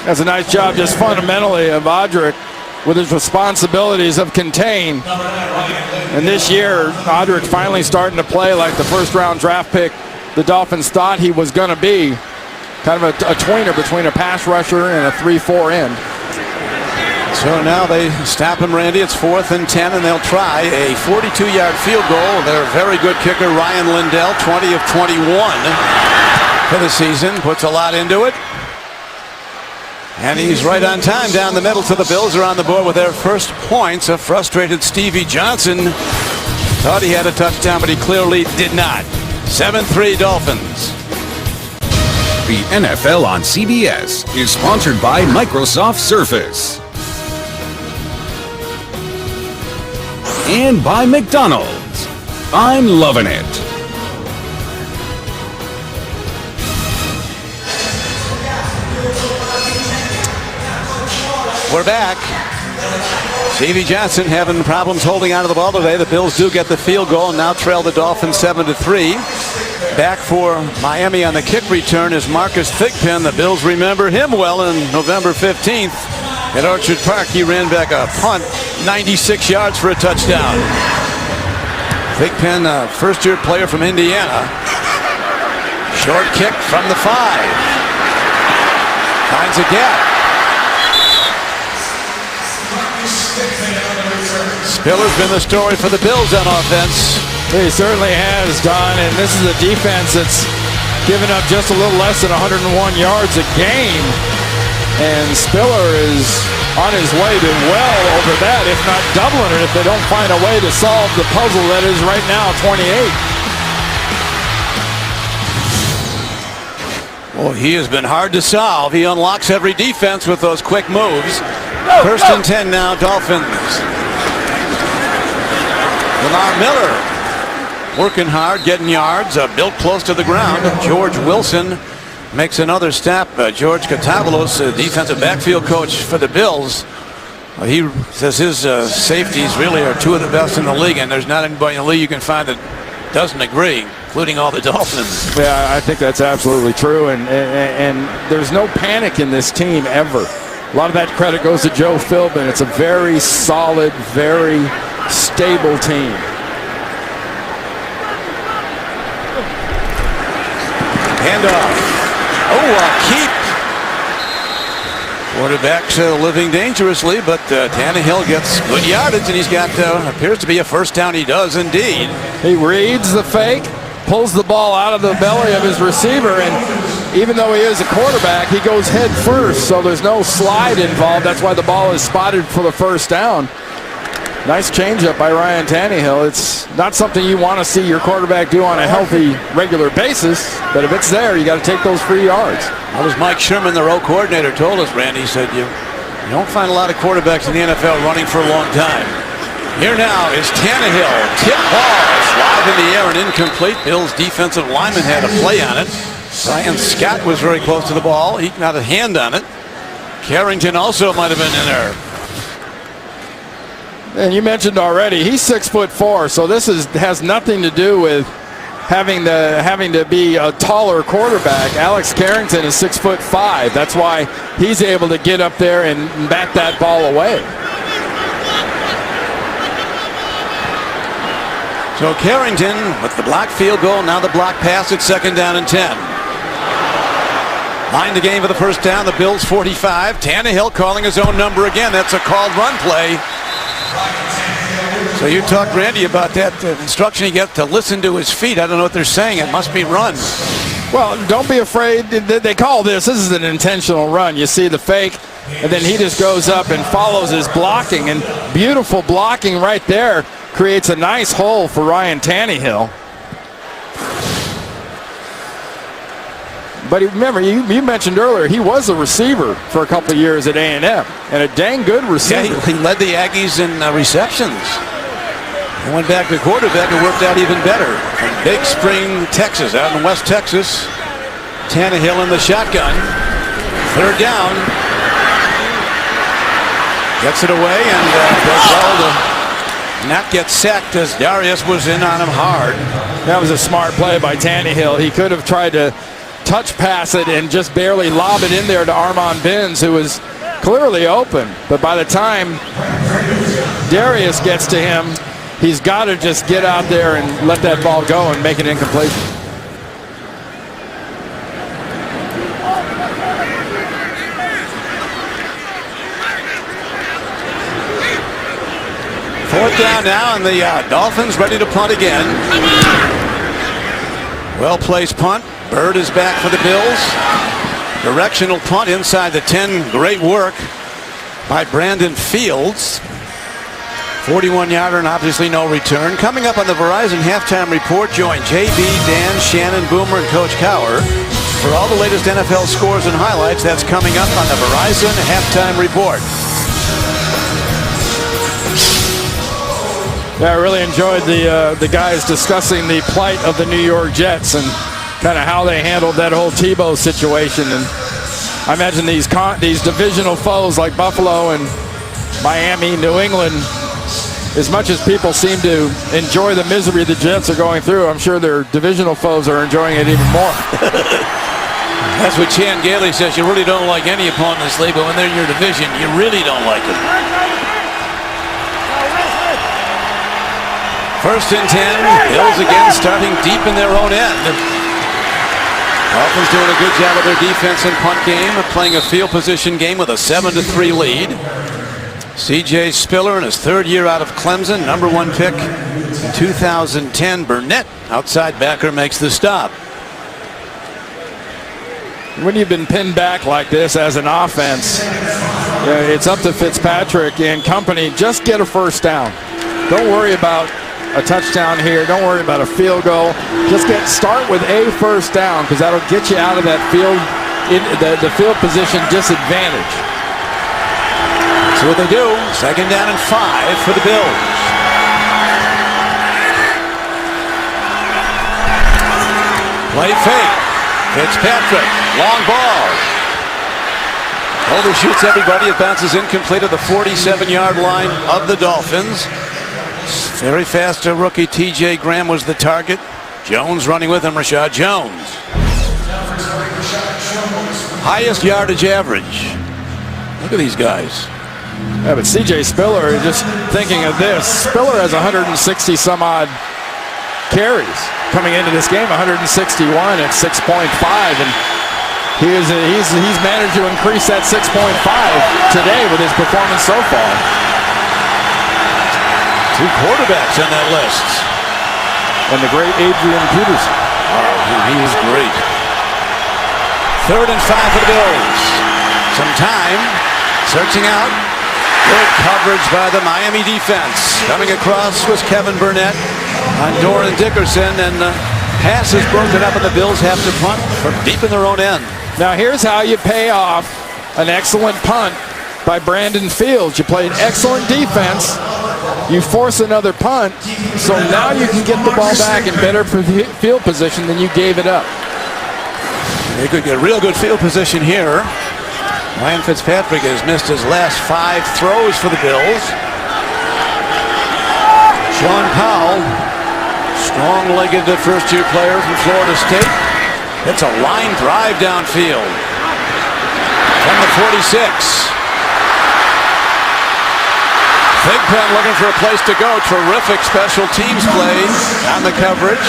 That's a nice job just fundamentally of Odrick with his responsibilities of contain. And this year, Odrick finally starting to play like the first-round draft pick the Dolphins thought he was going to be. Kind of a tweener between a pass rusher and a 3-4 end. So now they stop him, Randy. It's 4th and 10, and they'll try a 42-yard field goal. Their very good kicker, Ryan Lindell, 20 of 21 for the season. Puts a lot into it. And he's right on time down the middle. So the Bills are on the board with their first points. A frustrated Stevie Johnson thought he had a touchdown, but he clearly did not. 7-3 Dolphins. The NFL on CBS is sponsored by Microsoft Surface. And by McDonald's. I'm loving it. We're back. Stevie Johnson having problems holding onto the ball today. The Bills do get the field goal and now trail the Dolphins 7-3. Back for Miami on the kick return is Marcus Thigpen. The Bills remember him well on November 15th at Orchard Park. He ran back a punt, 96 yards for a touchdown. Thigpen, a first-year player from Indiana. Short kick from the 5. Finds a gap. Spiller's been the story for the Bills on offense. He certainly has, Don, and this is a defense that's given up just a little less than 101 yards a game. And Spiller is on his way to well over that, if not doubling it, if they don't find a way to solve the puzzle that is right now 28. Well, he has been hard to solve. He unlocks every defense with those quick moves. First and 10 now, Dolphins. Lamar Miller working hard, getting yards, built close to the ground. George Wilson makes another step. George Katavalos, defensive backfield coach for the Bills. He says his safeties really are two of the best in the league, and there's not anybody in the league you can find that doesn't agree, including all the Dolphins. Yeah, I think that's absolutely true, and there's no panic in this team ever. A lot of that credit goes to Joe Philbin. It's a very solid, very stable team. Handoff. Oh, keep. Quarterback's living dangerously, but Tannehill gets good yardage, and he's got, appears to be a first down. He does indeed. He reads the fake, pulls the ball out of the belly of his receiver, and even though he is a quarterback, he goes head first, so there's no slide involved. That's why the ball is spotted for the first down. Nice changeup by Ryan Tannehill. It's not something you want to see your quarterback do on a healthy, regular basis, but if it's there, you got to take those free yards. Well, as Mike Sherman, the row coordinator, told us, Randy, he said you don't find a lot of quarterbacks in the NFL running for a long time. Here now is Tannehill. Tip ball, slide in the air and incomplete. Bills defensive lineman had a play on it. Ryan Scott was very close to the ball. He got a hand on it. Carrington also might have been in there. And you mentioned already, he's 6'4", so this has nothing to do with having to be a taller quarterback. Alex Carrington is 6'5". That's why he's able to get up there and bat that ball away. So Carrington with the block field goal, now the block pass at 2nd down and 10. Line the game for the first down, the Bills 45. Tannehill calling his own number again. That's a called run play. So you talked, Randy, about that instruction he gets to listen to his feet. I don't know what they're saying. It must be run. Well, don't be afraid. They call this is an intentional run. You see the fake, and then he just goes up and follows his blocking. And beautiful blocking right there creates a nice hole for Ryan Tannehill. But remember, you mentioned earlier, he was a receiver for a couple of years at A&M, and a dang good receiver. Yeah, he led the Aggies in receptions. He went back to quarterback and worked out even better. From Big Spring, Texas, out in West Texas. Tannehill in the shotgun. 3rd down. Gets it away and does well to not get sacked as Darius was in on him hard. That was a smart play by Tannehill. He could have tried to touch pass it and just barely lob it in there to Armon Binns, who was clearly open. But by the time Darius gets to him, he's got to just get out there and let that ball go and make it incomplete. Fourth down now, and the Dolphins ready to punt again. Well-placed punt. Bird is back for the Bills. Directional punt inside the 10. Great work by Brandon Fields. 41-yarder and obviously no return. Coming up on the Verizon Halftime Report, join JB, Dan, Shannon, Boomer, and Coach Cowher for all the latest NFL scores and highlights. That's coming up on the Verizon Halftime Report. Yeah, I really enjoyed the guys discussing the plight of the New York Jets and kind of how they handled that whole Tebow situation. And I imagine these divisional foes like Buffalo and Miami, New England, as much as people seem to enjoy the misery the Jets are going through, I'm sure their divisional foes are enjoying it even more. That's what Chan Gailey says. You really don't like any opponent in this league, but when they're in your division, you really don't like them. First and 10. Bills again starting deep in their own end. Dolphins doing a good job of their defense and punt game, playing a field position game with a 7-3 lead. C.J. Spiller in his third year out of Clemson, number 1 pick in 2010. Burnett, outside backer, makes the stop. When you've been pinned back like this as an offense, it's up to Fitzpatrick and company. Just get a first down. Don't worry about a touchdown here. Don't worry about a field goal. Just start with a first down, because that'll get you out of that field, the field position disadvantage. That's what they do. Second down and 5 for the Bills. Play fake. Fitzpatrick, long ball. Overshoots everybody. It bounces incomplete at the 47-yard line of the Dolphins. Very fast rookie T.J. Graham was the target. Jones running with him, Rashad Jones. Highest yardage average. Look at these guys. Yeah, but C.J. Spiller, just thinking of this, Spiller has 160 some odd carries coming into this game, 161 at 6.5, and he's managed to increase that 6.5 today with his performance so far. 2 quarterbacks on that list. And the great Adrian Peterson. Oh, he is great. Third and 5 for the Bills. Some time. Searching out. Good coverage by the Miami defense. Coming across was Kevin Burnett on Doran Dickerson, and the pass is broken up, and the Bills have to punt from deep in their own end. Now here's how you pay off an excellent punt by Brandon Fields. You played excellent defense. You force another punt, so now you can get the ball back in better field position than you gave it up. They could get real good field position here. Ryan Fitzpatrick has missed his last 5 throws for the Bills. Sean Powell, strong-legged first-year player from Florida State. It's a line drive downfield from the 46. Thigpen looking for a place to go. Terrific special teams play on the coverage.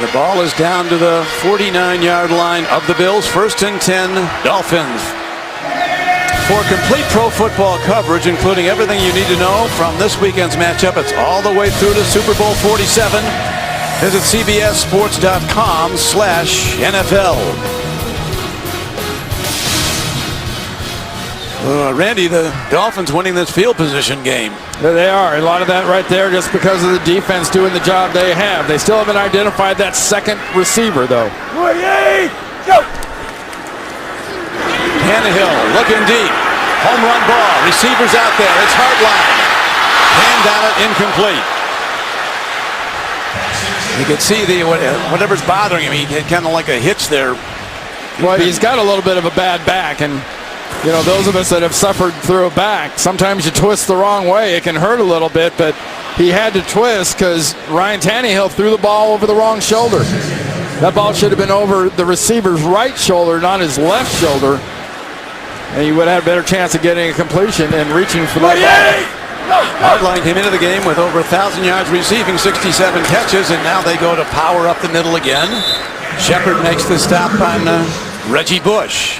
The ball is down to the 49-yard line of the Bills. First and 10, Dolphins. For complete pro football coverage, including everything you need to know from this weekend's matchup, it's all the way through to Super Bowl 47. Visit CBSSports.com/NFL. Randy, the Dolphins winning this field position game. There they are. A lot of that right there just because of the defense doing the job they have. They still haven't identified that second receiver, though. Tannehill looking deep. Home run ball. Receivers out there. It's hardline. Hand on it, incomplete. You can see whatever's bothering him. He had kind of like a hitch there. Well, he's got a little bit of a bad back, and You know, those of us that have suffered through a back, sometimes you twist the wrong way. It can hurt a little bit, but he had to twist because Ryan Tannehill threw the ball over the wrong shoulder. That ball should have been over the receiver's right shoulder, not his left shoulder. And you would have a better chance of getting a completion and reaching for that ball. Hardline came into the game with over 1,000 yards receiving, 67 catches, and now they go to power up the middle again. Shepard makes the stop on Reggie Bush.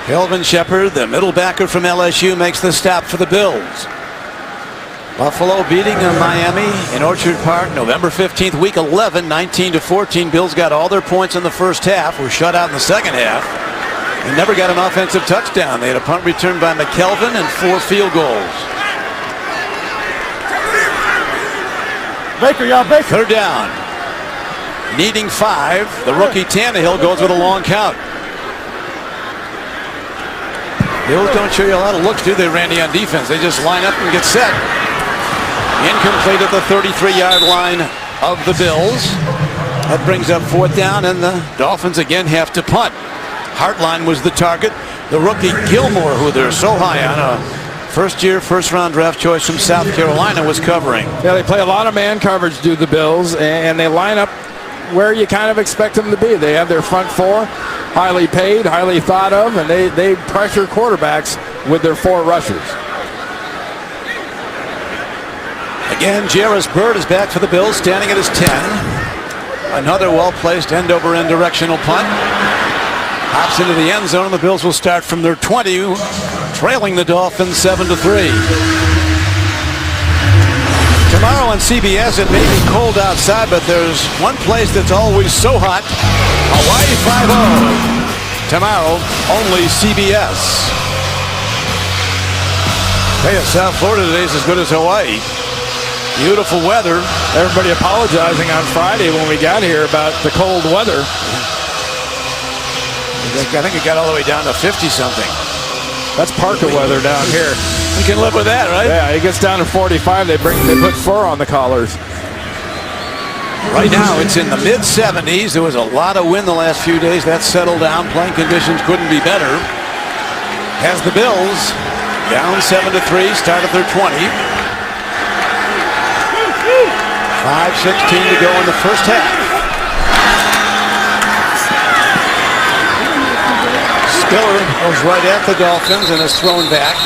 Kelvin Shepard, the middle backer from LSU, makes the stop for the Bills. Buffalo beating Miami in Orchard Park November 15th, week 11, 19-14. Bills got all their points in the first half, were shut out in the second half, and never got an offensive touchdown. They had a punt return by McKelvin and 4 field goals. Baker. Third down. Needing 5, the rookie Tannehill goes with a long count. Bills don't show you a lot of looks, do they, Randy, on defense? They just line up and get set. Incomplete at the 33-yard line of the Bills. That brings up 4th down, and the Dolphins again have to punt. Hartline was the target. The rookie Gilmore, who they're so high on, a first-year, first-round draft choice from South Carolina, was covering. Yeah, they play a lot of man coverage, do the Bills, and they line up where you kind of expect them to be. They have their front 4, highly paid, highly thought of, and they pressure quarterbacks with their 4 rushers. Again, Jarris Byrd is back for the Bills, standing at his 10. Another well-placed end-over-end directional punt. Hops into the end zone, and the Bills will start from their 20, trailing the Dolphins 7-3. Tomorrow on CBS, it may be cold outside, but there's one place that's always so hot. Hawaii 5-0. Tomorrow, only CBS. Hey, South Florida today is as good as Hawaii. Beautiful weather. Everybody apologizing on Friday when we got here about the cold weather. I think it got all the way down to 50-something. That's parka weather down here. You can live with that, right? Yeah, it gets down to 45. They put fur on the collars. Right now, it's in the mid-70s. There was a lot of wind the last few days. That settled down. Playing conditions couldn't be better. Has the Bills down 7-3, start at their 20. 5:16 to go in the first half. Spiller goes right at the Dolphins and is thrown back.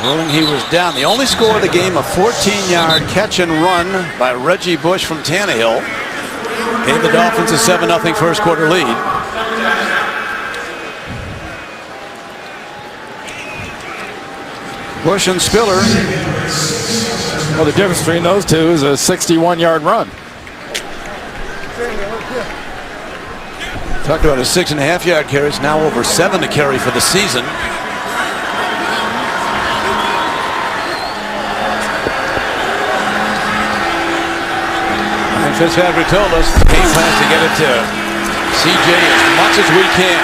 Rolling, he was down. The only score of the game, a 14-yard catch and run by Reggie Bush from Tannehill, gave the Dolphins a 7-0 first quarter lead. Bush and Spiller. Well, the difference between those two is a 61-yard run. Talked about a 6.5-yard carry. It's now over 7 to carry for the season. And Fitzpatrick told us the game plans to get it to CJ as much as we can.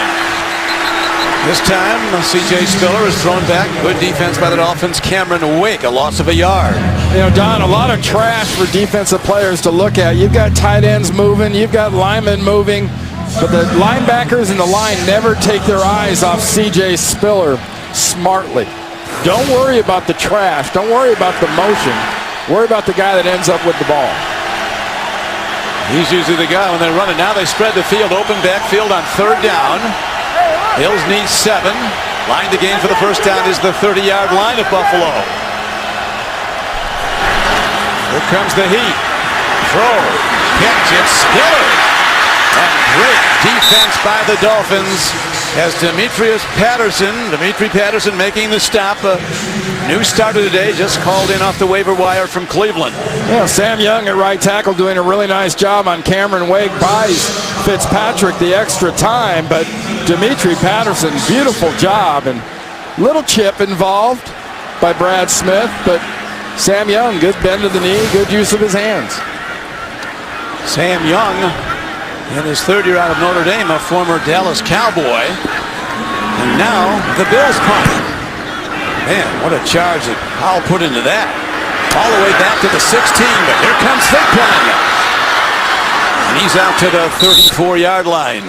This time, C.J. Spiller is thrown back. Good defense by the Dolphins. Cameron Wake, a loss of a yard. You know, Don, a lot of trash for defensive players to look at. You've got tight ends moving. You've got linemen moving. But the linebackers in the line never take their eyes off C.J. Spiller smartly. Don't worry about the trash. Don't worry about the motion. Worry about the guy that ends up with the ball. He's usually the guy when they run it. Now they spread the field, open backfield on 3rd down. Bills need 7. Line to gain for the first down is the 30-yard line of Buffalo. Here comes the heat. Throw. Catch. It's Spiller. And great defense by the Dolphins as Dimitri Patterson making the stop. A new starter today, just called in off the waiver wire from Cleveland. Yeah, Sam Young at right tackle doing a really nice job on Cameron Wake. Buys Fitzpatrick the extra time, but Dimitri Patterson, beautiful job, and little chip involved by Brad Smith, but Sam Young, good bend to the knee, good use of his hands. Sam Young, in his 3rd year out of Notre Dame, a former Dallas Cowboy, and now the Bills punt. Man, what a charge that Howell put into that. All the way back to the 16, but here comes Thigpen. And he's out to the 34-yard line.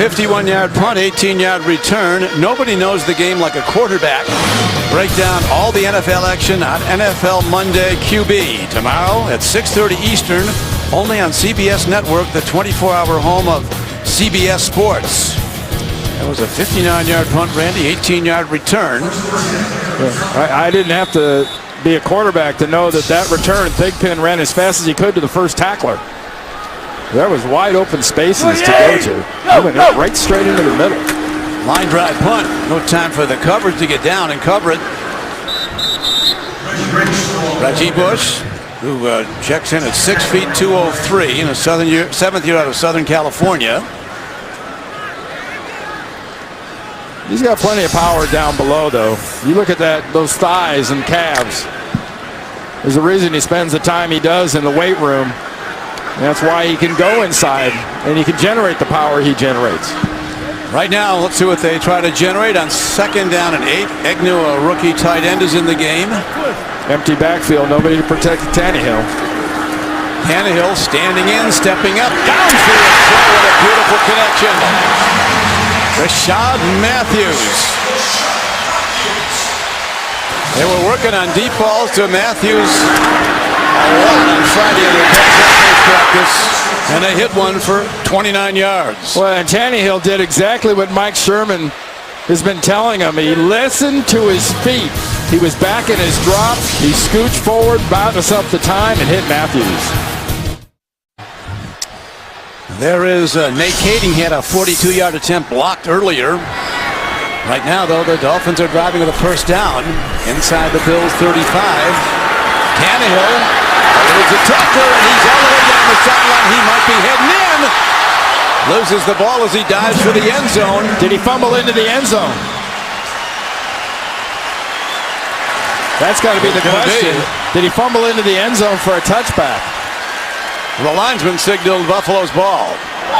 51-yard punt, 18-yard return. Nobody knows the game like a quarterback. Break down all the NFL action on NFL Monday QB tomorrow at 6:30 Eastern, only on CBS Network, the 24-hour home of CBS Sports. That was a 59-yard punt, Randy, 18-yard return. I didn't have to be a quarterback to know that return, Thigpen ran as fast as he could to the first tackler. There was wide open spaces to go to. He went right straight into the middle. Line drive punt. No time for the coverage to get down and cover it. Reggie Bush, who checks in at 6 feet 203 in a seventh year out of Southern California. He's got plenty of power down below, though. You look at those thighs and calves. There's a reason he spends the time he does in the weight room. And that's why he can go inside and he can generate the power he generates. Right now, let's see what they try to generate on 2nd down and 8. Agnew, a rookie tight end, is in the game. Empty backfield, nobody to protect Tannehill. Tannehill standing in, stepping up, downfield throw, what a beautiful connection. Rashad Matthews. They were working on deep balls to Matthews a lot on Friday in their practice, and they hit one for 29 yards. Well, and Tannehill did exactly what Mike Sherman has been telling him. He listened to his feet. He was back in his drop. He scooched forward, bought himself the time, and hit Matthews. There is Nate Kading. He had a 42-yard attempt blocked earlier. Right now, though, the Dolphins are driving with a first down inside the Bills' 35. Tannehill eludes a tackler, and he's all the way down the sideline. He might be heading in. Loses the ball as he dives for the end zone. Did he fumble into the end zone? That's got to be the question. Did he fumble into the end zone for a touchback? The linesman signaled Buffalo's ball.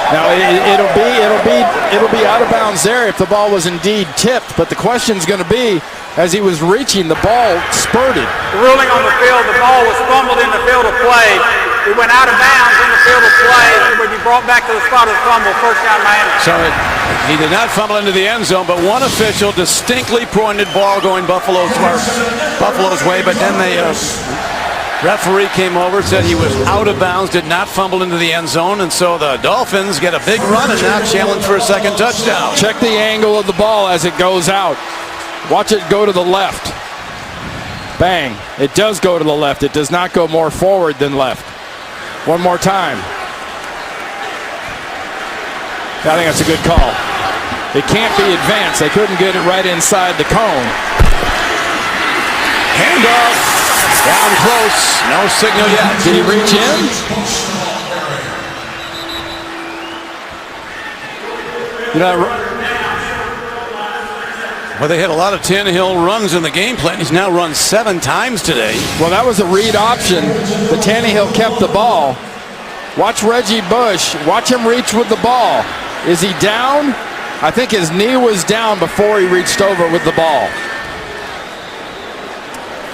Now it'll be out of bounds there if the ball was indeed tipped. But the question's going to be, as he was reaching, the ball spurted. The ruling on the field, the ball was fumbled in the field of play. It went out of bounds in the field of play. It would be brought back to the spot of the fumble, first down Miami. So he did not fumble into the end zone, but one official distinctly pointed ball going Buffalo's way. But then the referee came over, said he was out of bounds, did not fumble into the end zone, and so the Dolphins get a big run and now challenge for a second touchdown. Check the angle of the ball as it goes out. Watch it go to the left. Bang. It does go to the left. It does not go more forward than left. One more time. I think that's a good call. It can't be advanced. They couldn't get it right inside the cone. Handoff. Down close. No signal yet. Did he reach in? You know, well, they had a lot of Tannehill runs in the game plan. He's now run 7 times today. Well, that was a read option. The Tannehill kept the ball. Watch Reggie Bush. Watch him reach with the ball. Is he down? I think his knee was down before he reached over with the ball.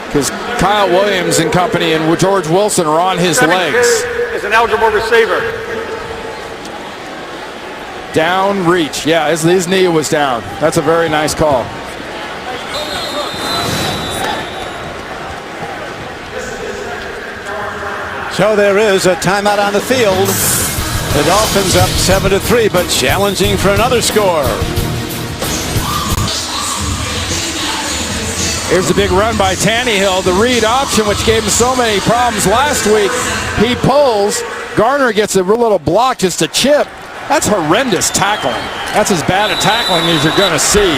Because Kyle Williams and company and George Wilson are on his legs. Is an eligible receiver. Down, reach. Yeah, his knee was down. That's a very nice call. So there is a timeout on the field. The Dolphins up 7-3, but challenging for another score. Here's a big run by Tannehill. The read option, which gave him so many problems last week. He pulls. Garner gets a real little block, just a chip. That's horrendous tackling. That's as bad a tackling as you're going to see.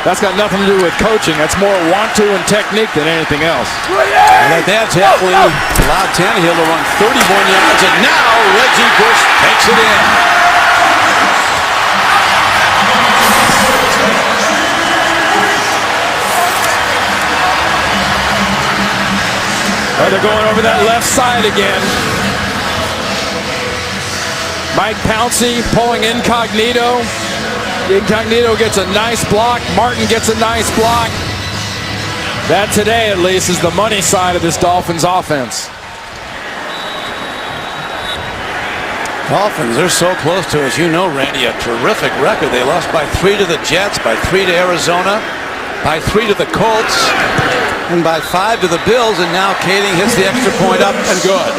That's got nothing to do with coaching. That's more want-to and technique than anything else. And that tackling allowed Tannehill to run 31 yards, and now Reggie Bush takes it in. Oh, they're going over that left side again. Mike Pouncey pulling incognito. Incognito gets a nice block. Martin gets a nice block. That today, at least, is the money side of this Dolphins offense. Dolphins, they're so close to, as you know, Randy, a terrific record. They lost by 3 to the Jets, by 3 to Arizona, by 3 to the Colts, and by 5 to the Bills, and now Kading hits the extra point up and good.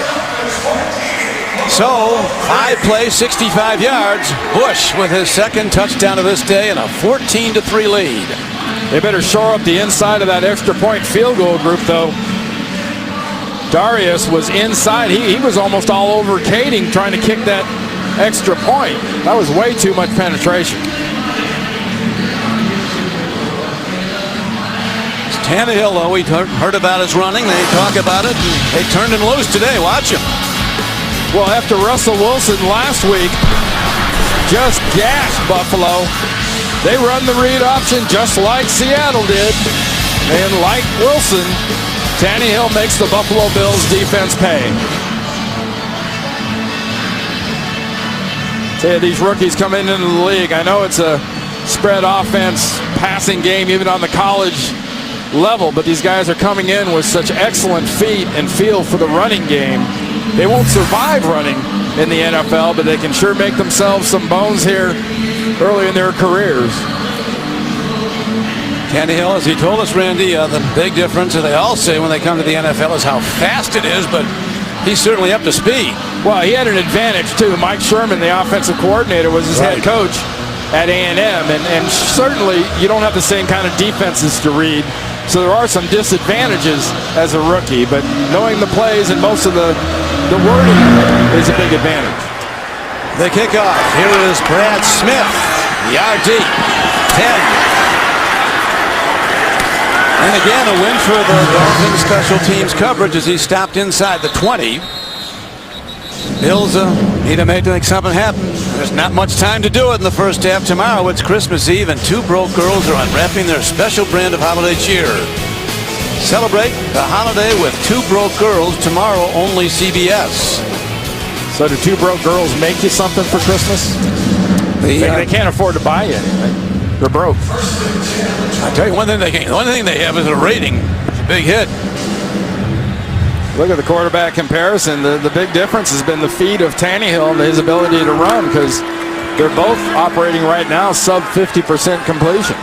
So, 5 plays, 65 yards. Bush with his second touchdown of this day and a 14-3 lead. They better shore up the inside of that extra point field goal group, though. Darius was inside. He was almost all over Kading trying to kick that extra point. That was way too much penetration. Tannehill, though, we heard about his running. They talk about it. And they turned him loose today. Watch him. Well, after Russell Wilson last week just gashed Buffalo, they run the read option just like Seattle did. And like Wilson, Tannehill makes the Buffalo Bills defense pay. Say these rookies coming into the league. I know it's a spread offense, passing game, even on the college level, but these guys are coming in with such excellent feet and feel for the running game. They won't survive running in the NFL, but they can sure make themselves some bones here early in their careers. Tannehill, as he told us, Randy, the big difference, and they all say when they come to the NFL, is how fast it is, but he's certainly up to speed. Well, he had an advantage, too. Mike Sherman, the offensive coordinator, was his head coach at A&M, and certainly you don't have the same kind of defenses to read, so there are some disadvantages as a rookie, but knowing the plays and most of the wording is a big advantage. The kickoff. Here is Brad Smith. Yard deep. 10. And again, a win for the Dolphins special teams coverage as he stopped inside the 20. Bills need to make something happen. There's not much time to do it in the first half. Tomorrow it's Christmas Eve, and 2 broke girls are unwrapping their special brand of holiday cheer. Celebrate the holiday with 2 broke girls tomorrow, only CBS. So do 2 broke girls make you something for Christmas? They can't afford to buy you anything. They're broke. I tell you one thing they have is a rating. It's a big hit. Look at the quarterback comparison. The big difference has been the feet of Tannehill and his ability to run, because they're both operating right now sub 50% completion.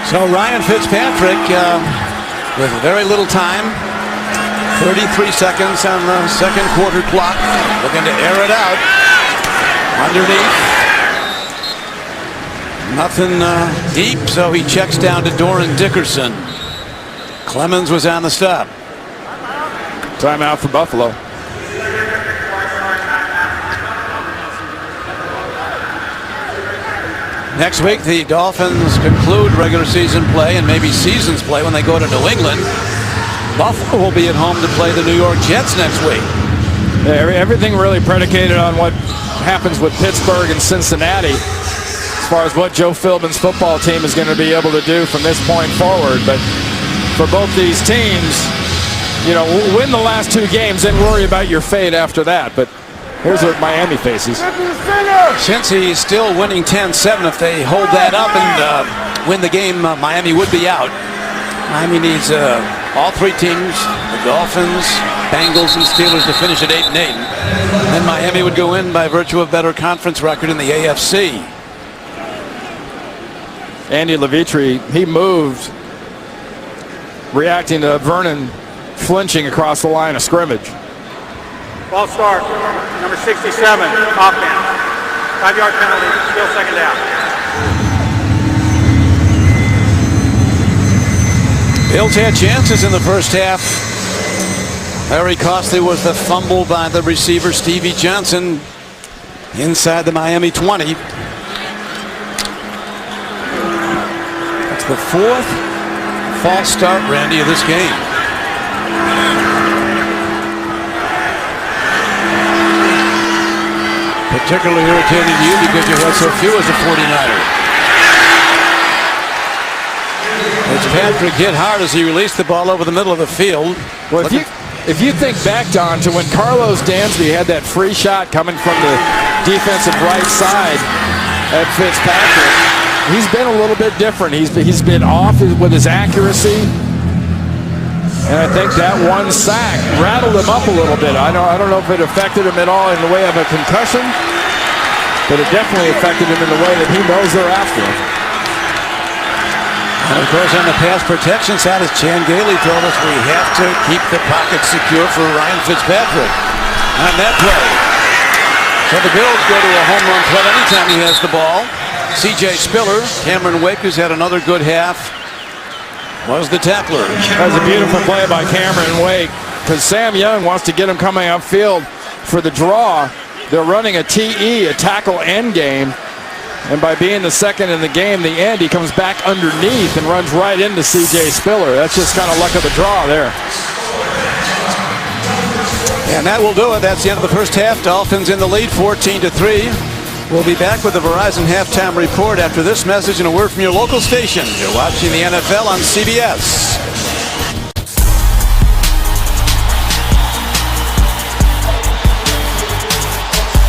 So Ryan Fitzpatrick with very little time, 33 seconds on the second quarter clock, looking to air it out. Underneath. Nothing deep, so he checks down to Doran Dickerson. Clemens was on the stop. Timeout for Buffalo. Next week, the Dolphins conclude regular season play and maybe seasons play when they go to New England. Buffalo will be at home to play the New York Jets next week. Yeah, everything really predicated on what happens with Pittsburgh and Cincinnati as far as what Joe Philbin's football team is going to be able to do from this point forward. But for both these teams, you know, win the last 2 games and worry about your fate after that. But here's what Miami faces. Since he's still winning 10-7, if they hold that up and win the game, Miami would be out. Miami needs all 3 teams, the Dolphins, Bengals, and Steelers, to finish at 8-8. And Miami would go in by virtue of better conference record in the AFC. Andy Levitre, he moved, reacting to Vernon flinching across the line of scrimmage. Ball start, number 67, offense. 5-yard penalty, still second down. Bills had chances in the first half. Very costly was the fumble by the receiver, Stevie Johnson, inside the Miami 20. That's the 4th false start, Randy, of this game. Particularly irritating to you because you had so few as a 49er. Fitzpatrick hit hard as he released the ball over the middle of the field. Well, if you think back, Don, to when Carlos Dansby had that free shot coming from the defensive right side at Fitzpatrick, he's been a little bit different. He's been off with his accuracy. And I think that one sack rattled him up a little bit. I don't know if it affected him at all in the way of a concussion, but it definitely affected him in the way that he knows they're after him. And of course, on the pass protection side, as Chan Gailey told us, we have to keep the pocket secure for Ryan Fitzpatrick on that play. So the Bills go to a home run play anytime he has the ball. C.J. Spiller, Cameron Wake, who's had another good half, was the tackler. That was a beautiful play by Cameron Wake, because Sam Young wants to get him coming upfield for the draw. They're running a TE, a tackle end game, and by being the second in the game, the end, he comes back underneath and runs right into C.J. Spiller. That's just kind of luck of the draw there. And that will do it. That's the end of the first half. Dolphins in the lead, 14-3. We'll be back with the Verizon Halftime Report after this message and a word from your local station. You're watching the NFL on CBS.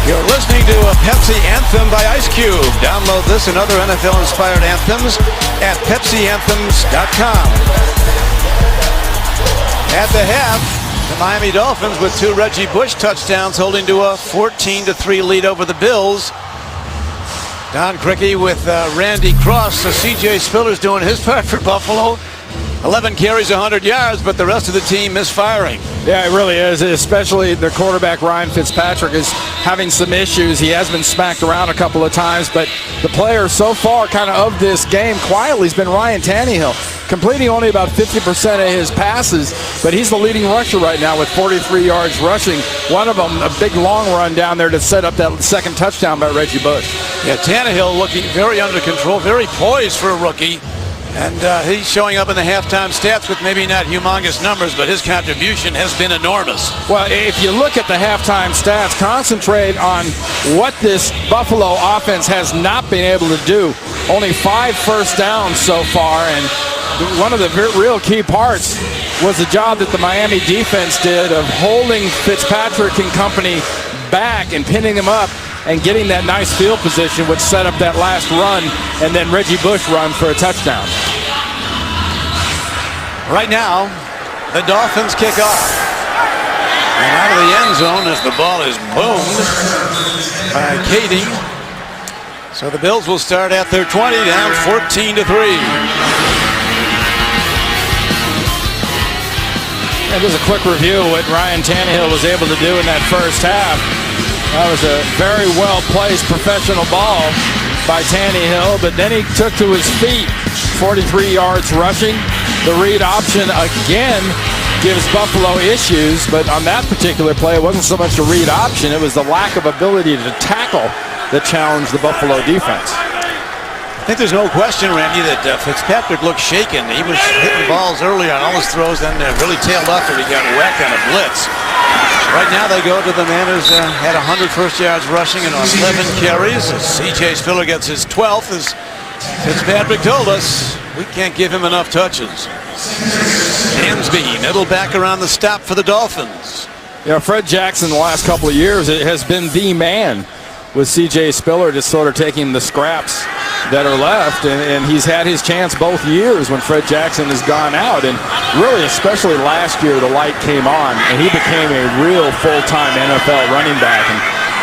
You're listening to a Pepsi Anthem by Ice Cube. Download this and other NFL-inspired anthems at PepsiAnthems.com. At the half, the Miami Dolphins with 2 Reggie Bush touchdowns holding to a 14-3 lead over the Bills. Don Criqui with Randy Cross. So C.J. Spiller's doing his part for Buffalo. 11 carries, 100 yards, but the rest of the team misfiring. Yeah, it really is, especially the quarterback Ryan Fitzpatrick is having some issues. He has been smacked around a couple of times, but the player so far kind of this game quietly has been Ryan Tannehill, completing only about 50% of his passes, but he's the leading rusher right now with 43 yards rushing. One of them, a big long run down there to set up that second touchdown by Reggie Bush. Yeah, Tannehill looking very under control, very poised for a rookie. And he's showing up in the halftime stats with maybe not humongous numbers, but his contribution has been enormous. Well, if you look at the halftime stats, concentrate on what this Buffalo offense has not been able to do. Only 5 first downs so far, and one of the real key parts was the job that the Miami defense did of holding Fitzpatrick and company back and pinning him up and getting that nice field position, which set up that last run, and then Reggie Bush run for a touchdown. Right now, the Dolphins kick off. And out of the end zone as the ball is boomed by Kading. So the Bills will start at their 20, down 14-3. And just a quick review of what Ryan Tannehill was able to do in that first half. That was a very well-placed professional ball by Tannehill, but then he took to his feet, 43 yards rushing. The read option again gives Buffalo issues, but on that particular play, it wasn't so much a read option, it was the lack of ability to tackle that challenged the Buffalo defense. I think there's no question, Randy, that Fitzpatrick looked shaken. He was hitting balls earlier on all his throws, then really tailed off after he got whacked on a blitz. Right now they go to the man who's had 100 first yards rushing and on 11 carries. C.J. Spiller gets his 12th. As Fitzpatrick told us, we can't give him enough touches. Dansby, middle back around the stop for the Dolphins. You know, Fred Jackson the last couple of years has been the man with C.J. Spiller just sort of taking the scraps that are left, and he's had his chance both years when Fred Jackson has gone out, and really especially last year the light came on and he became a real full-time NFL running back, and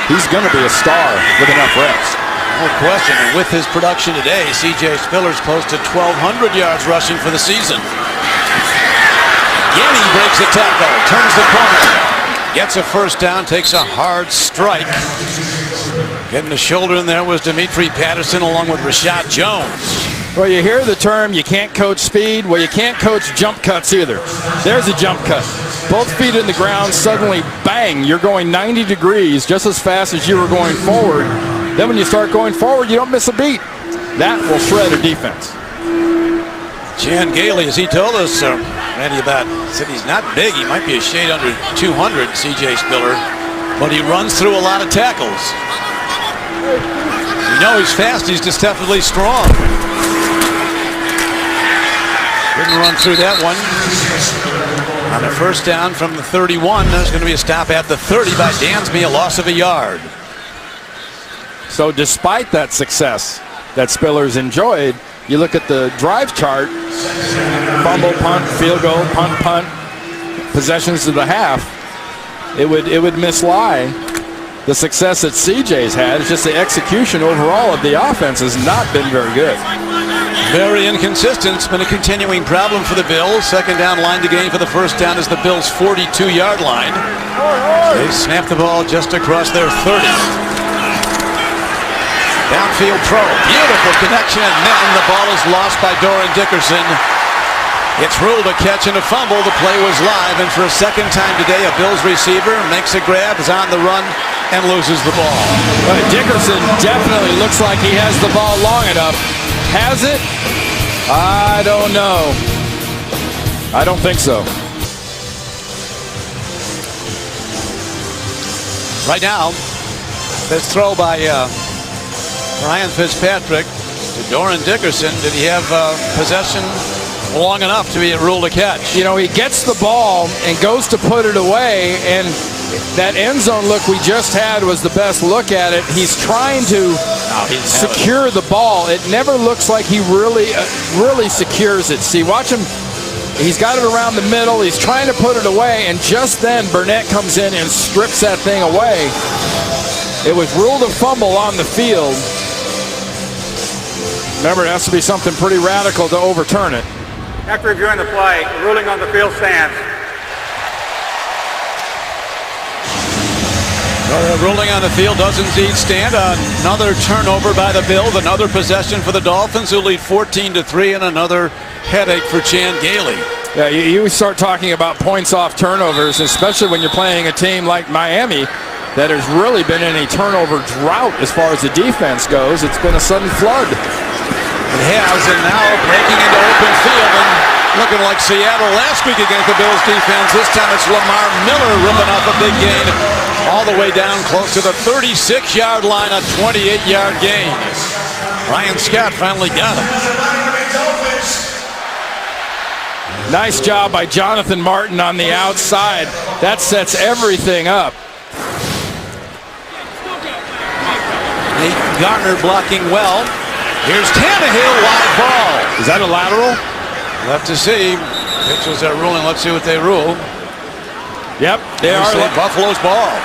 he's going to be a star with enough reps. No question, and with his production today, C.J. Spiller's close to 1,200 yards rushing for the season. Again, he breaks a tackle, turns the corner, gets a first down, takes a hard strike. Getting the shoulder in there was Demetri Patterson along with Rashad Jones. Well, you hear the term, you can't coach speed. Well, you can't coach jump cuts either. There's a jump cut. Both feet in the ground, suddenly, bang, you're going 90 degrees just as fast as you were going forward. Then when you start going forward, you don't miss a beat. That will shred a defense. Chan Gailey, as he told us, Randy, said he's not big. He might be a shade under 200, C.J. Spiller, but he runs through a lot of tackles. You know he's fast, he's just definitely strong. Didn't run through that one. On the first down from the 31, there's going to be a stop at the 30 by Dansby, a loss of a yard. So despite that success that Spiller's enjoyed, you look at the drive chart, fumble, punt, field goal, punt, possessions to the half, it would mislie the success that CJ's had. It's just the execution overall of the offense has not been very good. Very inconsistent. It's been a continuing problem for the Bills. Second down line to gain for the first down is the Bills' 42-yard line. They snap the ball just across their 30. Downfield throw. Beautiful connection and then the ball is lost by Doran Dickerson. It's ruled a catch and a fumble. The play was live, and for a second time today, a Bills receiver makes a grab, is on the run, and loses the ball. But Dickerson definitely looks like he has the ball long enough. Has it? I don't know. I don't think so. Right now, this throw by Ryan Fitzpatrick to Doran Dickerson. Did he have possession long enough to be ruled a catch? You know, he gets the ball and goes to put it away, and that end zone look we just had was the best look at it. He's trying to secure the ball. It never looks like he really secures it. See, watch him. He's got it around the middle. He's trying to put it away, and just then Burnett comes in and strips that thing away. It was ruled a fumble on the field. Remember, it has to be something pretty radical to overturn it. After reviewing the play, the ruling on the field stands. Well, the ruling on the field does indeed stand. Another turnover by the Bills, another possession for the Dolphins, who lead 14-3, and another headache for Chan Gailey. Yeah, you start talking about points off turnovers, especially when you're playing a team like Miami that has really been in a turnover drought as far as the defense goes. It's been a sudden flood. It has, and now breaking into open field and looking like Seattle last week against the Bills defense. This time it's Lamar Miller ripping off a big gain all the way down close to the 36-yard line, a 28-yard gain. Ryan Scott finally got him. Nice job by Jonathan Martin on the outside. That sets everything up. Nate Garner blocking well. Here's Tannehill, wide ball. Is that a lateral? We'll have to see. Officials are ruling. Let's see what they rule. Yep, they are. Buffalo's ball.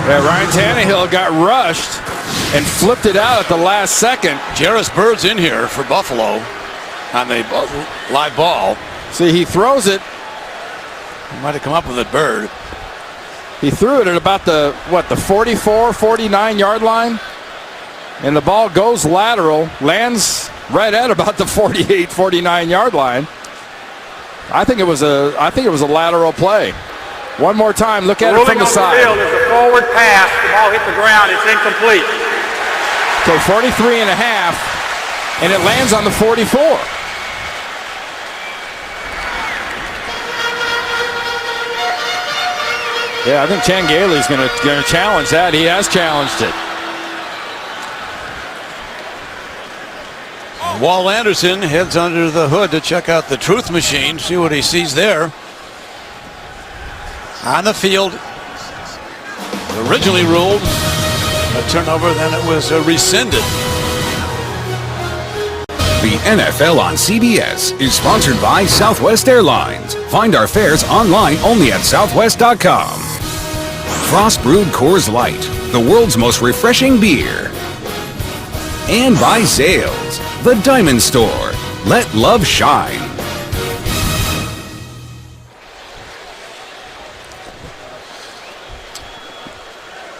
Yeah, Ryan Tannehill got rushed and flipped it out at the last second. Jarris Bird's in here for Buffalo on the live ball. See, he throws it. He might have come up with it, Bird. He threw it at about the 44, 49-yard line. And the ball goes lateral, lands right at about the 48, 49-yard line. I think it was a lateral play. One more time, look at it from the side. The ruling on the field is a forward pass. The ball hit the ground. It's incomplete. Okay, 43 and a half, and it lands on the 44. Yeah, I think Chan Gailey's going to challenge that. He has challenged it. Walt Anderson heads under the hood to check out the truth machine, see what he sees there. On the field, originally ruled a turnover, then it was rescinded. The NFL on CBS is sponsored by Southwest Airlines. Find our fares online only at southwest.com. Frost Brewed Coors Light, the world's most refreshing beer. And by Zales, the Diamond Store. Let love shine.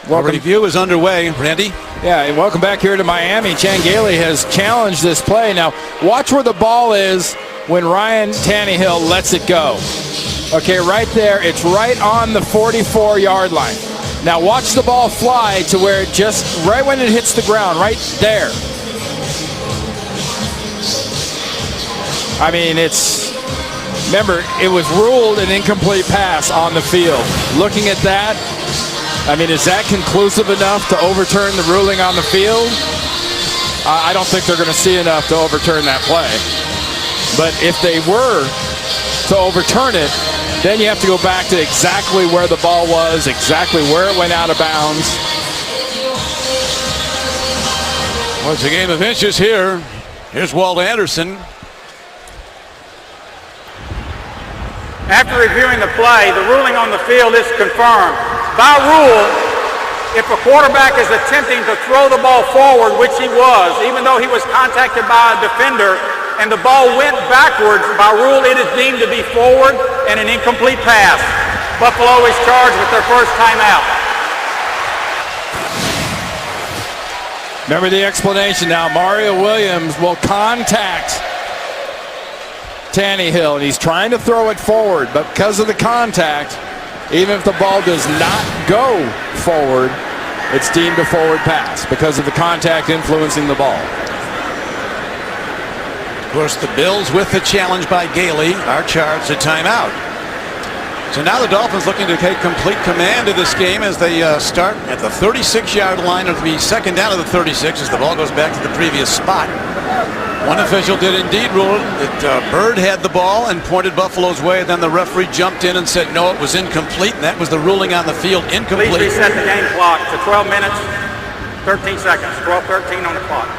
Welcome. Review is underway, Randy. Yeah, and welcome back here to Miami. Chan Gailey has challenged this play. Now, watch where the ball is when Ryan Tannehill lets it go. Okay, right there. It's right on the 44-yard line. Now, watch the ball fly to where it just, right when it hits the ground, right there. I mean, remember, it was ruled an incomplete pass on the field. Looking at that, I mean, is that conclusive enough to overturn the ruling on the field? I don't think they're going to see enough to overturn that play. But if they were to overturn it, then you have to go back to exactly where the ball was, exactly where it went out of bounds. Well, it's a game of inches here. Here's Walt Anderson. After reviewing the play, the ruling on the field is confirmed. By rule, if a quarterback is attempting to throw the ball forward, which he was, even though he was contacted by a defender and the ball went backwards, by rule it is deemed to be forward and an incomplete pass. Buffalo is charged with their first timeout. Remember the explanation now. Mario Williams will contact Tannehill, and he's trying to throw it forward, but because of the contact, even if the ball does not go forward, it's deemed a forward pass because of the contact influencing the ball. Of course, the Bills, with the challenge by Gailey, are charged a timeout. So now the Dolphins looking to take complete command of this game as they start at the 36-yard line. It'll be second down to the 36 as the ball goes back to the previous spot. One official did indeed rule that Bird had the ball and pointed Buffalo's way. Then the referee jumped in and said, no, it was incomplete. And that was the ruling on the field, incomplete. Please reset the game clock to 12 minutes, 13 seconds, 12:13 on the clock.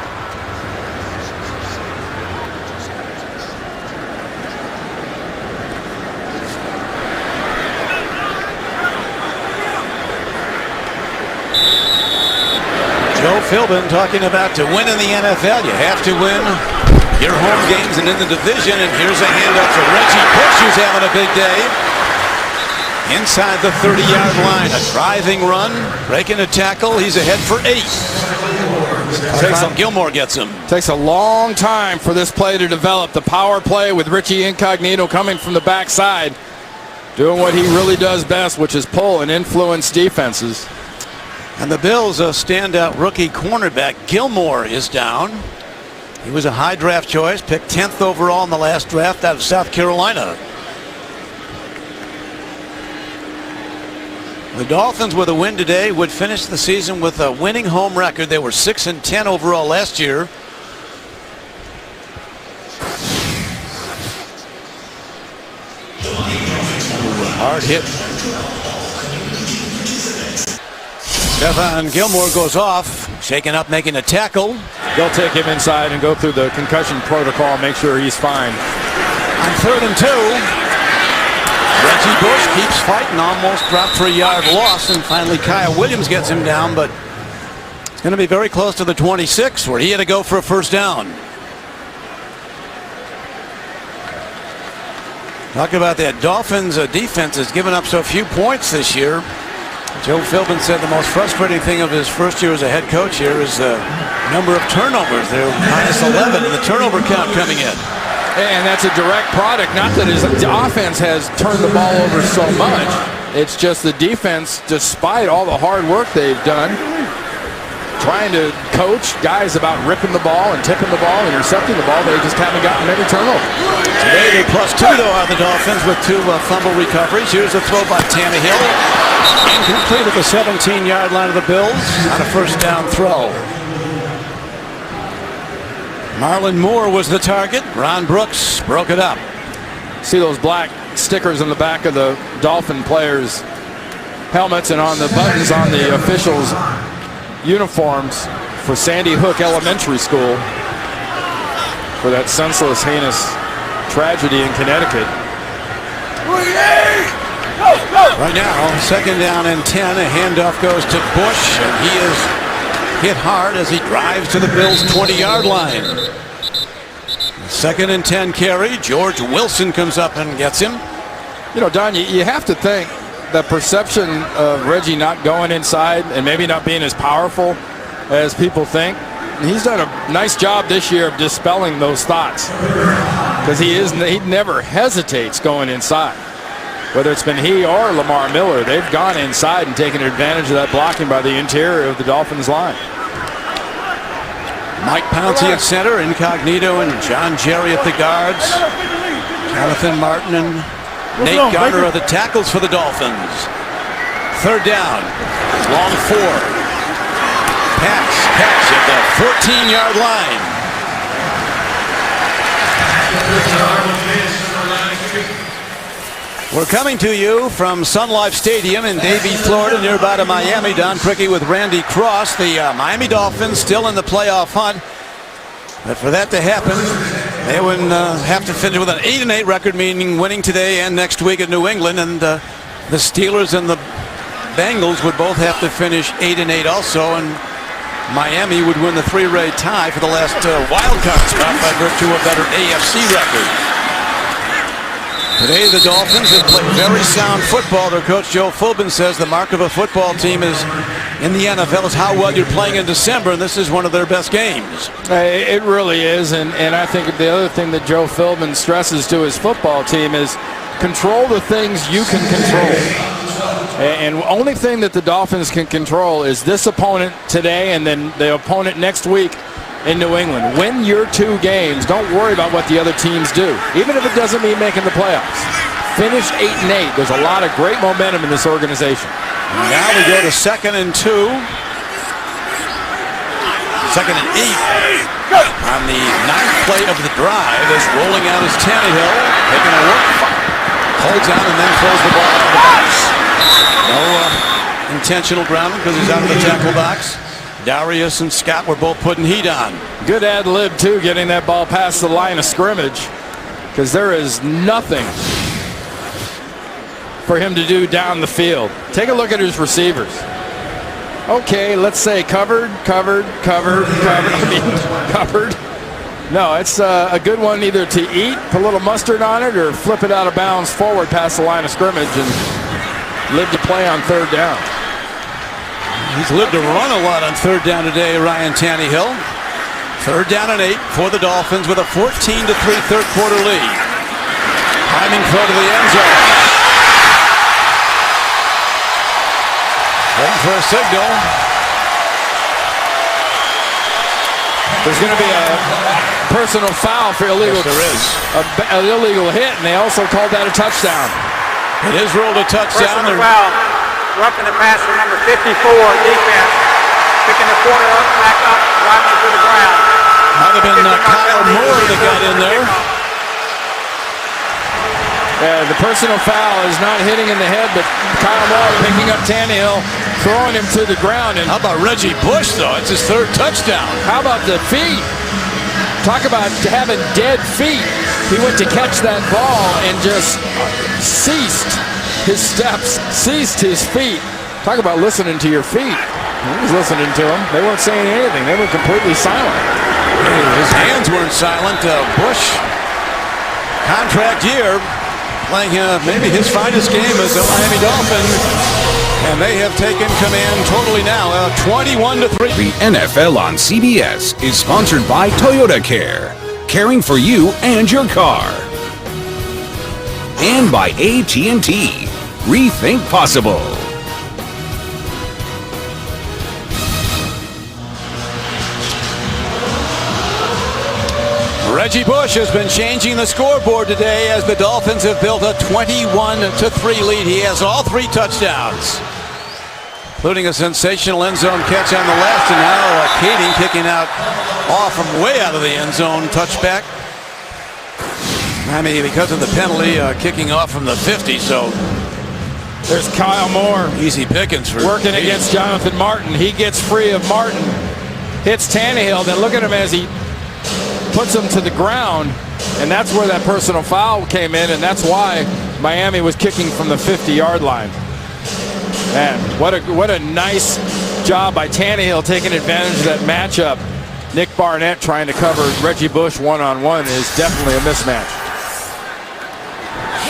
Joe Philbin talking about to win in the NFL, you have to win your home games and in the division. And here's a handoff to Reggie Bush, who's having a big day. Inside the 30-yard line, a driving run, breaking a tackle. He's ahead for 8. Gilmore gets him. Takes a long time for this play to develop. The power play with Richie Incognito coming from the backside, doing what he really does best, which is pull and influence defenses. And the Bills' standout rookie cornerback Gilmore is down. He was a high draft choice, picked 10th overall in the last draft out of South Carolina. The Dolphins, with a win today, would finish the season with a winning home record. They were 6-10 overall last year. Hard hit. Stephon Gilmore goes off, shaken up, making a tackle. They'll take him inside and go through the concussion protocol, make sure he's fine. On 3rd and 2, Reggie Bush keeps fighting, almost dropped for a yard loss, and finally Kyle Williams gets him down, but it's going to be very close to the 26 where he had to go for a first down. Talk about that. Dolphins defense has given up so few points this year. Joe Philbin said the most frustrating thing of his first year as a head coach here is the number of turnovers. They're -11 in the turnover count coming in. And that's a direct product. Not that his offense has turned the ball over so much. It's just the defense, despite all the hard work they've done, trying to coach guys about ripping the ball and tipping the ball, intercepting the ball. They just haven't gotten many turnovers. Today they're +2 though on the Dolphins with 2 fumble recoveries. Here's a throw by Tannehill. Incomplete at the 17-yard line of the Bills on a first down throw. Marlon Moore was the target. Ron Brooks broke it up. See those black stickers on the back of the Dolphin players' helmets and on the buttons on the officials' uniforms for Sandy Hook Elementary School for that senseless, heinous tragedy in Connecticut. Right now, second down and 10. A handoff goes to Bush, and he is hit hard as he drives to the Bills' 20-yard line. Second and 10 carry. George Wilson comes up and gets him. You know, Don, you have to think the perception of Reggie not going inside and maybe not being as powerful as people think. He's done a nice job this year of dispelling those thoughts because he never hesitates going inside. Whether it's been he or Lamar Miller, they've gone inside and taken advantage of that blocking by the interior of the Dolphins line. Mike Pouncey at center, Incognito and John Jerry at the guards. Jonathan Martin and Nate Garner are the tackles for the Dolphins. Third down, long 4. Pass at the 14-yard line. We're coming to you from Sun Life Stadium in Davie, Florida, nearby to Miami. Don Criqui with Randy Cross. The Miami Dolphins still in the playoff hunt. But for that to happen, They would have to finish with an 8-8 record, meaning winning today and next week at New England. And the Steelers and the Bengals would both have to finish 8-8 also. And Miami would win the three-way tie for the last wild card spot by virtue of better AFC record. Today the Dolphins have played very sound football. Their coach Joe Philbin says the mark of a football team is in the NFL is how well you're playing in December, and this is one of their best games. It really is, and I think the other thing that Joe Philbin stresses to his football team is control the things you can control. And the only thing that the Dolphins can control is this opponent today and then the opponent next week in New England. Win your 2 games. Don't worry about what the other teams do, even if it doesn't mean making the playoffs. Finish 8-8. There's a lot of great momentum in this organization. Now we go to 2nd and 2. 2nd and 8. On the 9th play of the drive is rolling out is Tannehill, taking a look, holds on and then throws the ball out of the box. No intentional grounding because he's out of the tackle box. Darius and Scott were both putting heat on. Good ad lib too, getting that ball past the line of scrimmage, because there is nothing for him to do down the field. Take a look at his receivers. Okay, let's say covered. I mean, covered. No, it's a good one either to eat, put a little mustard on it, or flip it out of bounds forward past the line of scrimmage and live to play on 3rd down. He's lived to run a lot on 3rd down today, Ryan Tannehill. 3rd down and 8 for the Dolphins with a 14-3 third quarter lead. Timing throw to the end zone. Waiting for a signal. There's going to be a personal foul for illegal. Yes, there is. An illegal hit, and they also called that a touchdown. It is ruled a touchdown. Personal foul. Roughing the passer, number 54, defense. Picking the quarterback up, driving it to the ground. Might have been Kyle Moore that got in there. The personal foul is not hitting in the head, but Kyle Moore picking up Tannehill, throwing him to the ground. And how about Reggie Bush, though? It's his 3rd touchdown. How about the feet? Talk about having dead feet. He went to catch that ball and just ceased his steps, ceased his feet. Talk about listening to your feet. He was listening to them. They weren't saying anything. They were completely silent. His hands weren't silent. Bush, contract year, playing maybe his finest game as a Miami Dolphin. And they have taken command totally now, 21-3. The NFL on CBS is sponsored by Toyota Care, caring for you and your car. And by AT&T, rethink possible. Reggie Bush has been changing the scoreboard today as the Dolphins have built a 21-3 lead. He has all 3 touchdowns, including a sensational end zone catch on the left, and now Kading kicking out off from way out of the end zone, touchback. I mean, because of the penalty, kicking off from the 50, so there's Kyle Moore. Easy pickings for working against Jonathan Martin. He gets free of Martin, hits Tannehill, then look at him as he puts him to the ground, and that's where that personal foul came in, and that's why Miami was kicking from the 50-yard line. Man, what a nice job by Tannehill taking advantage of that matchup. Nick Barnett trying to cover Reggie Bush one-on-one is definitely a mismatch.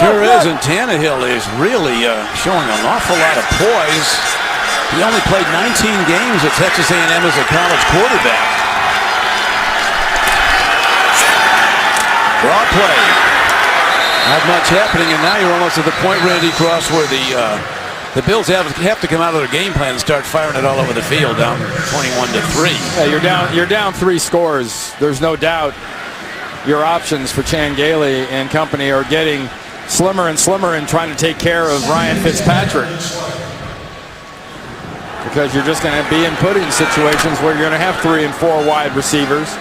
Sure is, and Tannehill is really showing an awful lot of poise. He only played 19 games at Texas A&M as a college quarterback. Draw play. Not much happening, and now you're almost at the point, Randy Cross, where the Bills have to come out of their game plan and start firing it all over the field, down 21-3. Yeah, you're down 3 scores. There's no doubt your options for Chan Gailey and company are getting slimmer and slimmer in trying to take care of Ryan Fitzpatrick, because you're just going to be in putting situations where you're going to have 3 and 4 wide receivers,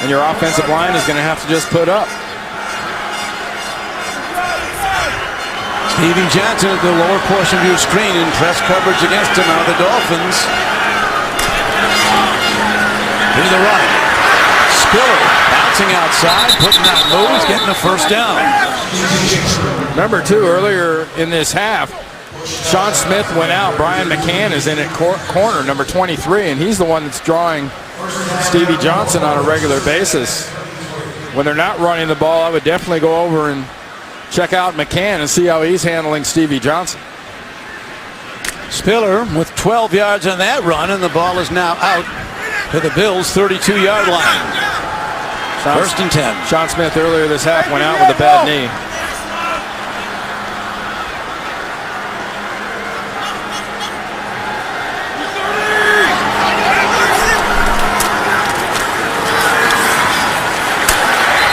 and your offensive line is going to have to just put up. Stevie Johnson at the lower portion of your screen in press coverage against him now, the Dolphins. To the right. Spiller blitzing outside, putting out moves, getting a first down. Remember, too, earlier in this half, Sean Smith went out. Brian McCann is in at corner, number 23, and he's the one that's drawing Stevie Johnson on a regular basis. When they're not running the ball, I would definitely go over and check out McCann and see how he's handling Stevie Johnson. Spiller with 12 yards on that run, and the ball is now out to the Bills' 32-yard line. First and 10. Sean Smith earlier this half went out with a bad knee.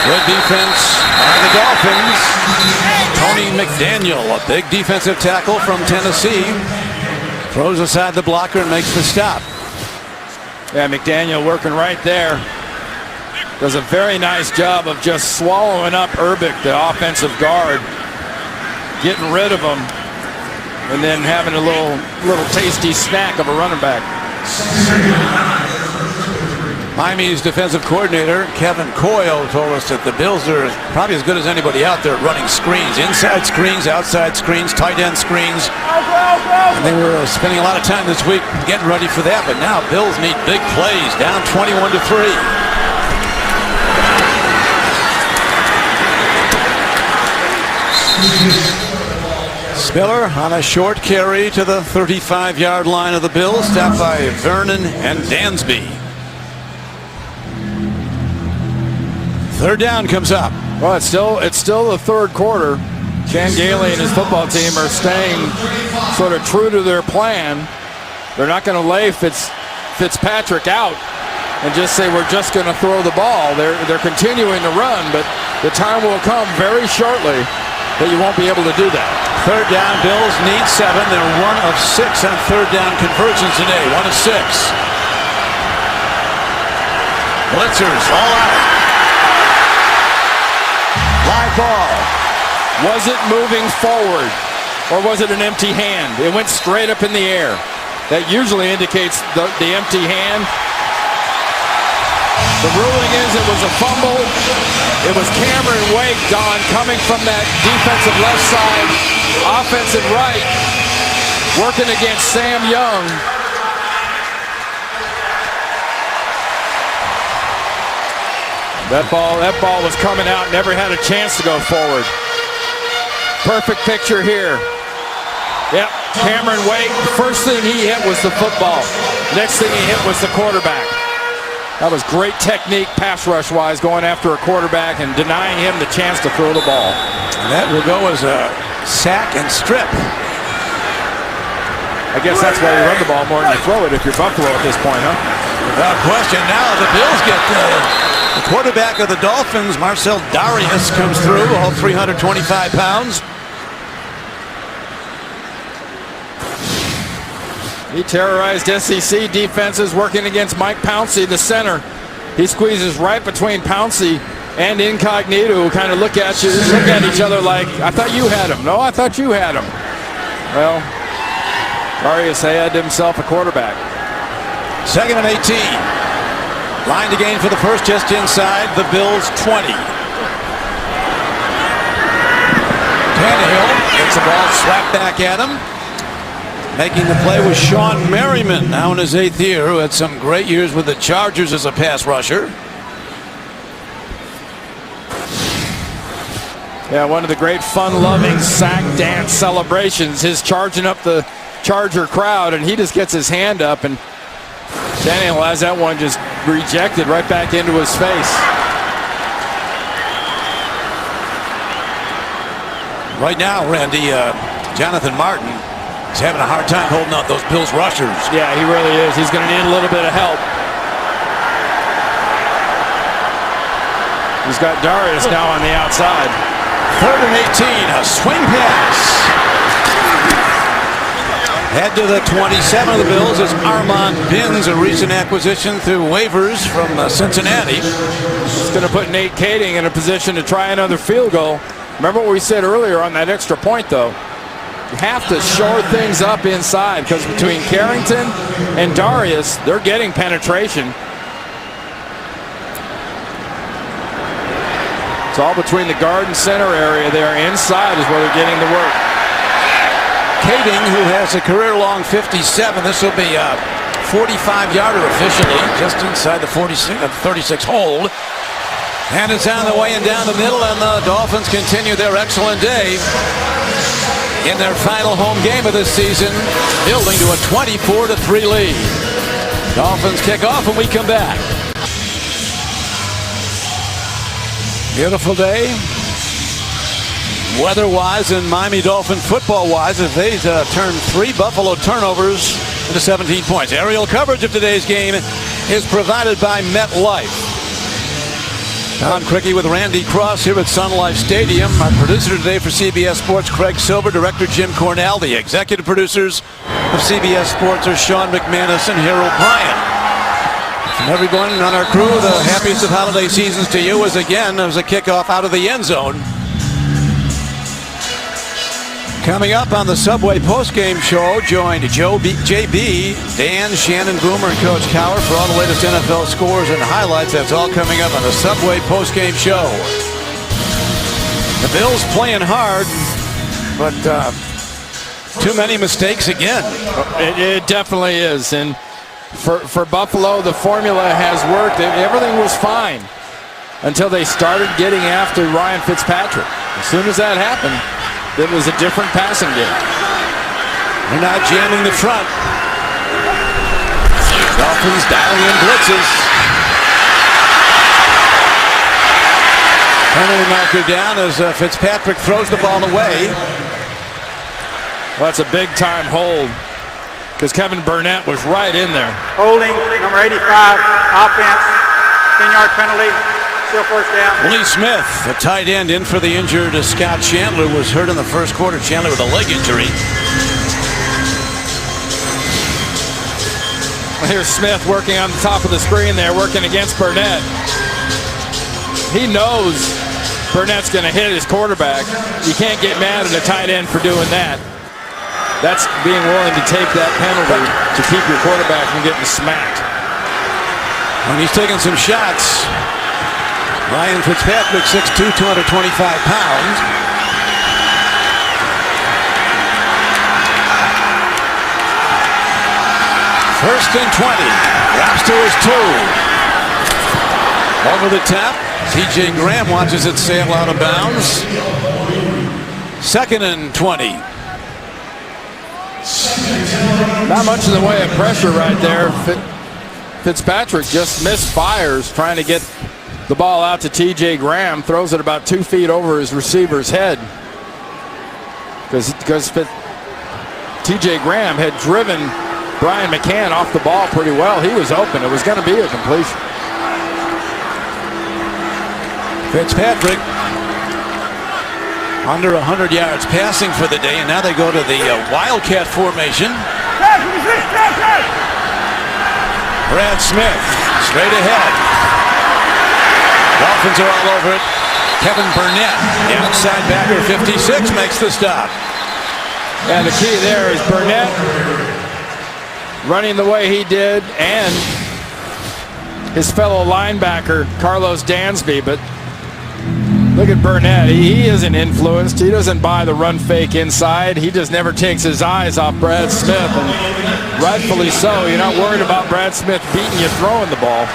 Good defense by the Dolphins. Tony McDaniel, a big defensive tackle from Tennessee, throws aside the blocker and makes the stop. Yeah, McDaniel working right there. Does a very nice job of just swallowing up Urbic, the offensive guard, getting rid of him, and then having a little tasty snack of a running back. Miami's defensive coordinator, Kevin Coyle, told us that the Bills are probably as good as anybody out there running screens. Inside screens, outside screens, tight end screens. And they were spending a lot of time this week getting ready for that, but now Bills need big plays, down 21-3. Spiller on a short carry to the 35-yard line of the Bills, stopped by Vernon and Dansby. Third down comes up. Well, it's still the third quarter. Chan Gailey and his football team are staying sort of true to their plan. They're not going to lay Fitzpatrick out and just say we're just going to throw the ball. They're continuing to run, but the time will come very shortly that you won't be able to do that. Third down, Bills need 7. They're 1 of 6 on third down conversions today. 1 of 6. Blitzers all out. Live ball. Was it moving forward, or was it an empty hand? It went straight up in the air. That usually indicates the empty hand. The ruling is it was a fumble. It was Cameron Wake, Don, coming from that defensive left side, offensive right, working against Sam Young. That ball was coming out, never had a chance to go forward. Perfect picture here. Yep, Cameron Wake, first thing he hit was the football. Next thing he hit was the quarterback. That was great technique, pass rush-wise, going after a quarterback and denying him the chance to throw the ball. And that will go as a sack and strip. I guess that's why you run the ball more than you throw it if you're Buffalo at this point, huh? Without question. Now the Bills get the quarterback of the Dolphins, Marcel Darius, comes through, all 325 pounds. He terrorized SEC defenses working against Mike Pouncey, the center. He squeezes right between Pouncey and Incognito, who kind of look at each other like, I thought you had him. No, I thought you had him. Well, Darius had himself a quarterback. 2nd and 18. Line to gain for the first, just inside the Bills' 20. Tannehill gets the ball slapped back at him. Making the play was Sean Merriman, now in his 8th year, who had some great years with the Chargers as a pass rusher. Yeah, one of the great fun-loving sack dance celebrations. His charging up the Charger crowd, and he just gets his hand up, and Tannehill has that one just rejected right back into his face. Right now, Randy, Jonathan Martin is having a hard time holding out those Bills rushers. Yeah, he really is. He's going to need a little bit of help. He's got Darius now on the outside. 3rd and 18, a swing pass. Head to the 27 of the Bills is Armand Binns, a recent acquisition through waivers from Cincinnati. It's going to put Nate Kading in a position to try another field goal. Remember what we said earlier on that extra point, though. You have to shore things up inside, because between Carrington and Darius, they're getting penetration. It's all between the guard and center area there. Inside is where they're getting the work. Kading, who has a career-long 57. This will be a 45-yarder officially, just inside the 36 hold. And it's on the way and down the middle, and the Dolphins continue their excellent day in their final home game of this season, building to a 24-3 lead. Dolphins kick off when we come back. Beautiful day, weather-wise and Miami Dolphin football-wise, as they turn 3 Buffalo turnovers into 17 points. Aerial coverage of today's game is provided by MetLife. Don Criqui with Randy Cross here at Sun Life Stadium. Our producer today for CBS Sports, Craig Silver. Director Jim Cornell. The executive producers of CBS Sports are Sean McManus and Harold Bryant. From everyone on our crew, the happiest of holiday seasons to you as again as a kickoff out of the end zone. Coming up on the Subway postgame show, joined JB, Dan, Shannon Boomer, and Coach Cowher for all the latest NFL scores and highlights. That's all coming up on the Subway postgame show. The Bills playing hard, but too many mistakes again. It definitely is. And for Buffalo, the formula has worked. Everything was fine until they started getting after Ryan Fitzpatrick. As soon as that happened, it was a different passing game. They're not jamming the front. Dolphins dialing in blitzes. Penalty marker down as Fitzpatrick throws the ball away. Well, that's a big-time hold because Kevin Burnett was right in there. Holding, number 85, offense, 10-yard penalty. Still first down. Lee Smith, the tight end, in for the injured Scott Chandler, was hurt in the first quarter. Chandler with a leg injury. Here's Smith working on the top of the screen there, working against Burnett. He knows Burnett's going to hit his quarterback. You can't get mad at a tight end for doing that. That's being willing to take that penalty to keep your quarterback from getting smacked. And he's taking some shots. Ryan Fitzpatrick, 6'2", 225 pounds. First and 20. Drops to his 2. Over the top. T.J. Graham watches it sail out of bounds. Second and 20. Not much in the way of pressure right there. Fitzpatrick just misfires trying to get the ball out to T.J. Graham, throws it about 2 feet over his receiver's head because T.J. Graham had driven Brian McCann off the ball pretty well. He was open. It was going to be a completion. Fitzpatrick under 100 yards passing for the day, and now they go to the Wildcat formation. Brad Smith straight ahead. Dolphins are all over it. Kevin Burnett, the outside backer, 56, makes the stop. And the key there is Burnett running the way he did, and his fellow linebacker, Carlos Dansby. But look at Burnett. He isn't influenced. He doesn't buy the run fake inside. He just never takes his eyes off Brad Smith, and rightfully so. You're not worried about Brad Smith beating you throwing the ball.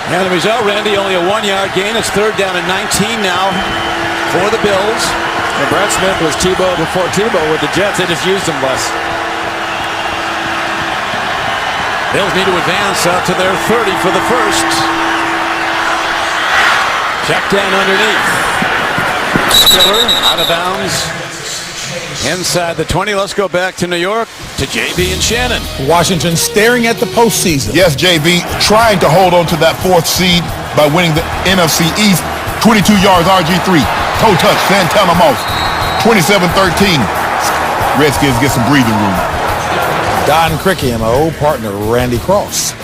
And the result, Randy, only a 1-yard gain. It's third down and 19 now for the Bills. And Brad Smith was Tebow before Tebow with the Jets. They just used him less. Bills need to advance out to their 30 for the first. Check down underneath. Spiller out of bounds. Inside the 20. Let's go back to New York to JB and Shannon. Washington staring at the postseason. Yes, JB, trying to hold on to that 4th seed by winning the NFC East. 22 yards, RG3. Toe touch, Santana Moss. 27-13. Redskins get some breathing room. Don Criqui and my old partner, Randy Cross.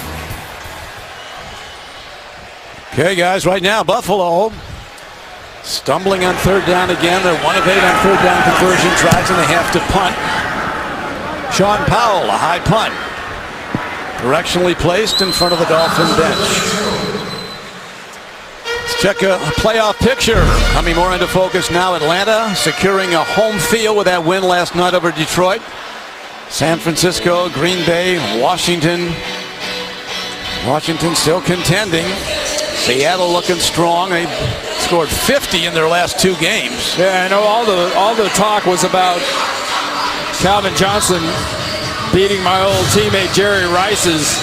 Okay, guys, right now, Buffalo stumbling on third down again. They're 1 of 8 on third down conversion tries, and they have to punt. Sean Powell, a high punt. Directionally placed in front of the Dolphin bench. It's Check a playoff picture. Coming more into focus now. Atlanta securing a home field with that win last night over Detroit. San Francisco, Green Bay, Washington. Washington still contending. Seattle looking strong. They scored 50 in their last 2 games. Yeah, I know all the talk was about Calvin Johnson beating my old teammate Jerry Rice's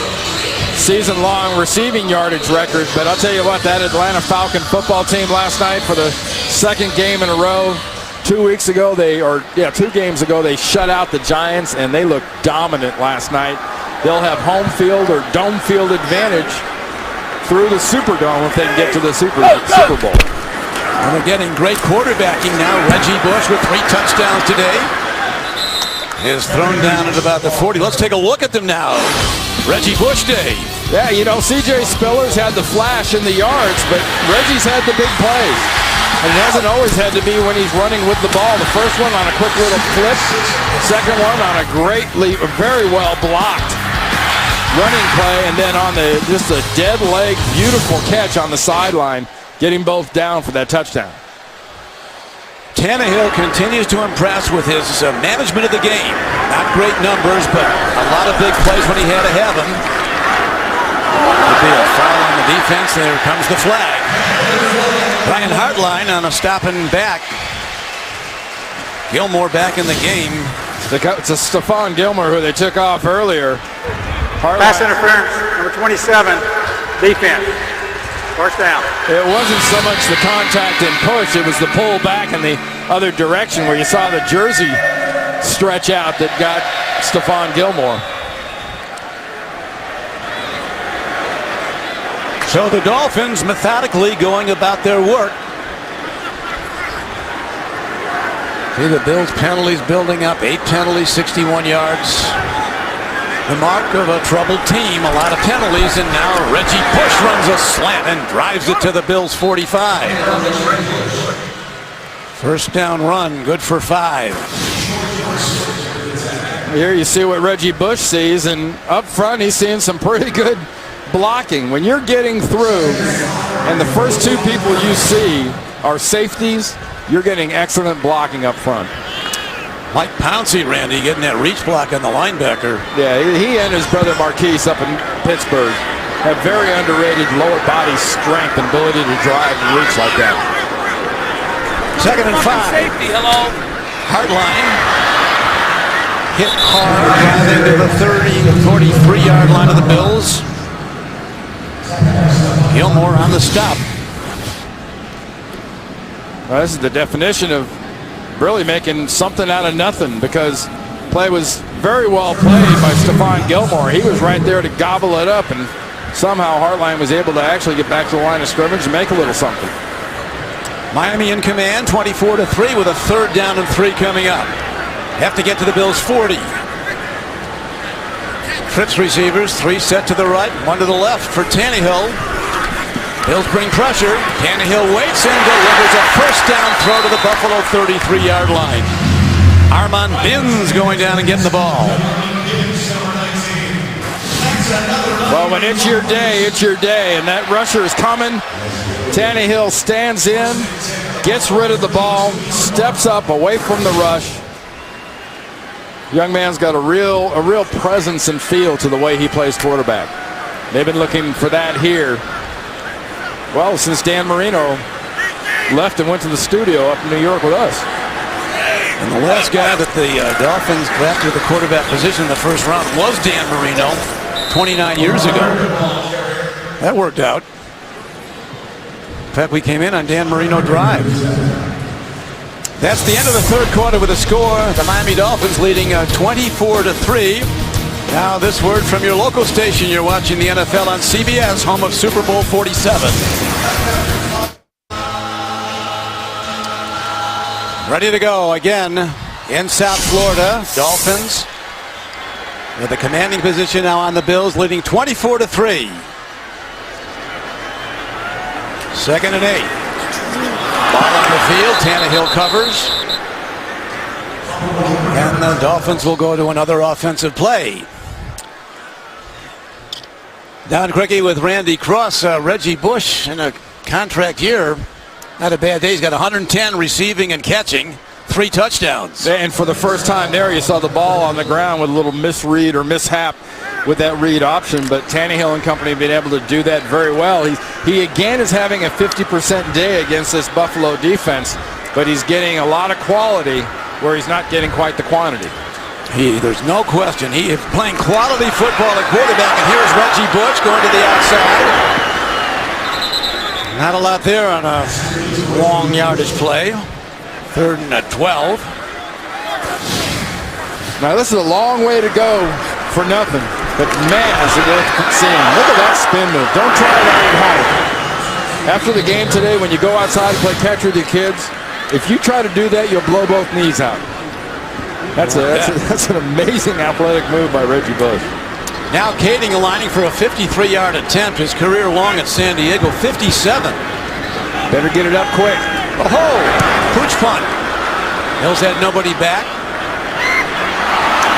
season-long receiving yardage record. But I'll tell you what, that Atlanta Falcon football team last night for the second game in a row. 2 games ago, they shut out the Giants, and they looked dominant last night. They'll have home field or dome field advantage through the Superdome if they can get to the Super Bowl. And they're getting great quarterbacking now. Reggie Bush with 3 touchdowns today is thrown down at about the 40. Let's take a look at them now. Reggie Bush Day. Yeah, you know, C.J. Spiller's had the flash in the yards, but Reggie's had the big plays. And it hasn't always had to be when he's running with the ball. The first one on a quick little flip. Second one on a very well blocked running play. And then on just a dead leg, beautiful catch on the sideline, getting both down for that touchdown. Tannehill continues to impress with his management of the game. Not great numbers, but a lot of big plays when he had to have them. Could be a foul on the defense. There comes the flag. Brian Hartline on a stopping back. Gilmore back in the game. It's a Stephon Gilmore who they took off earlier. Pass interference, number 27, defense. First down. It wasn't so much the contact and push, it was the pull back in the other direction where you saw the jersey stretch out that got Stephon Gilmore. So the Dolphins methodically going about their work. See the Bills penalties building up. 8 penalties, 61 yards. The mark of a troubled team. A lot of penalties, and now Reggie Bush runs a slant and drives it to the Bills' 45. First down run, good for 5. Here you see what Reggie Bush sees, and up front he's seeing some pretty good blocking. When you're getting through and the first 2 people you see are safeties, you're getting excellent blocking up front. Mike Pouncey, Randy, getting that reach block on the linebacker. Yeah, he and his brother Marquise up in Pittsburgh have very underrated lower body strength and ability to drive and reach like that. 2nd and 5. Safety, hello. Hartline hit hard, driving to the 30 to 43-yard line of the Bills. Gilmore on the stop. Well, this is the definition of really making something out of nothing, because play was very well played by Stephon Gilmore. He was right there to gobble it up, and somehow Hartline was able to actually get back to the line of scrimmage and make a little something. Miami in command, 24-3 with a 3rd down and 3 coming up. Have to get to the Bills' 40. Trips receivers, 3 set to the right, 1 to the left for Tannehill. Bills bring pressure. Tannehill waits and delivers a first down throw to the Buffalo 33-yard line. Armand Binns going down and getting the ball. Well, when it's your day, it's your day, and that rusher is coming. Tannehill stands in, gets rid of the ball, steps up away from the rush. Young man's got a real presence and feel to the way he plays quarterback. They've been looking for that here. Well, since Dan Marino left and went to the studio up in New York with us. And the last guy that the Dolphins drafted the quarterback position in the first round was Dan Marino 29 years ago. That worked out. In fact, we came in on Dan Marino Drive. That's the end of the 3rd quarter with a score. The Miami Dolphins leading 24-3. Now this word from your local station. You're watching the NFL on CBS, home of Super Bowl 47. Ready to go again in South Florida. Dolphins with the commanding position now on the Bills, leading 24-3. 2nd and 8. Ball on the field. Tannehill covers. And the Dolphins will go to another offensive play. Don Criqui with Randy Cross. Reggie Bush in a contract year. Not a bad day. He's got 110 receiving and catching, 3 touchdowns. And for the first time there, you saw the ball on the ground with a little misread or mishap with that read option. But Tannehill and company have been able to do that very well. He again is having a 50% day against this Buffalo defense, but he's getting a lot of quality where he's not getting quite the quantity. There's no question. He is playing quality football at quarterback, and here's Reggie Bush going to the outside. Not a lot there on a long yardage play. 3rd and 12. Now this is a long way to go for nothing, but man, is it worth seeing. Look at that spin move. Don't try that at home. After the game today, when you go outside and play catch with your kids, if you try to do that, you'll blow both knees out. That's an amazing athletic move by Reggie Bush. Now Kading aligning for a 53-yard attempt. His career long at San Diego, 57. Better get it up quick. Oh, pooch punt. Bills had nobody back.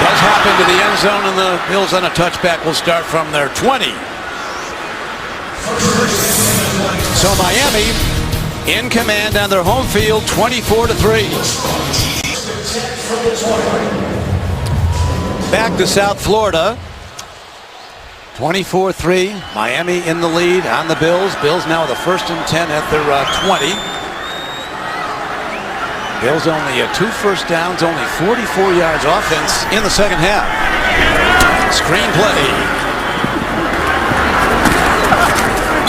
Does hop into the end zone, and the Bills on a touchback will start from their 20. So Miami in command on their home field, 24-3. Back to South Florida. 24-3. Miami in the lead on the Bills. Bills now with a 1st and 10 at their 20. Bills only 2 first downs, only 44 yards offense in the second half. Screen play.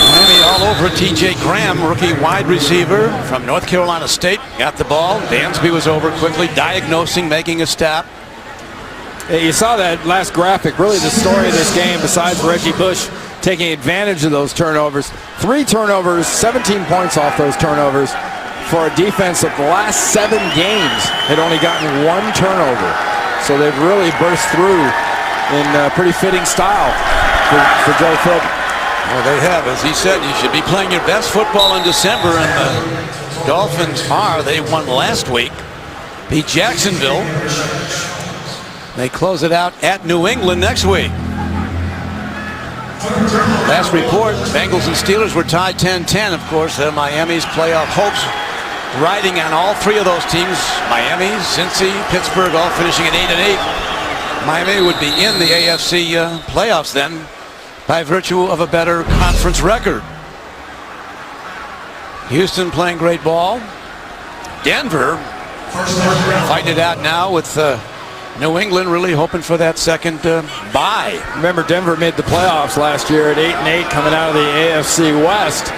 Miami all over TJ Graham, rookie wide receiver from North Carolina State. Got the ball. Dansby was over quickly, diagnosing, making a stop. You saw that last graphic. Really the story of this game, besides Reggie Bush taking advantage of those turnovers. 3 turnovers, 17 points off those turnovers for a defense that the last 7 games had only gotten 1 turnover. So they've really burst through in pretty fitting style for Joe Philbin. Well, they have. As he said, you should be playing your best football in December, and the Dolphins are. They won last week, beat Jacksonville. They close it out at New England next week. Last report, Bengals and Steelers were tied 10-10. Of course, Miami's playoff hopes riding on all 3 of those teams. Miami, Cincy, Pittsburgh all finishing at 8-8. Miami would be in the AFC playoffs then by virtue of a better conference record. Houston playing great ball. Denver fighting it out now with New England really hoping for that second bye. Remember, Denver made the playoffs last year at 8-8 coming out of the AFC West.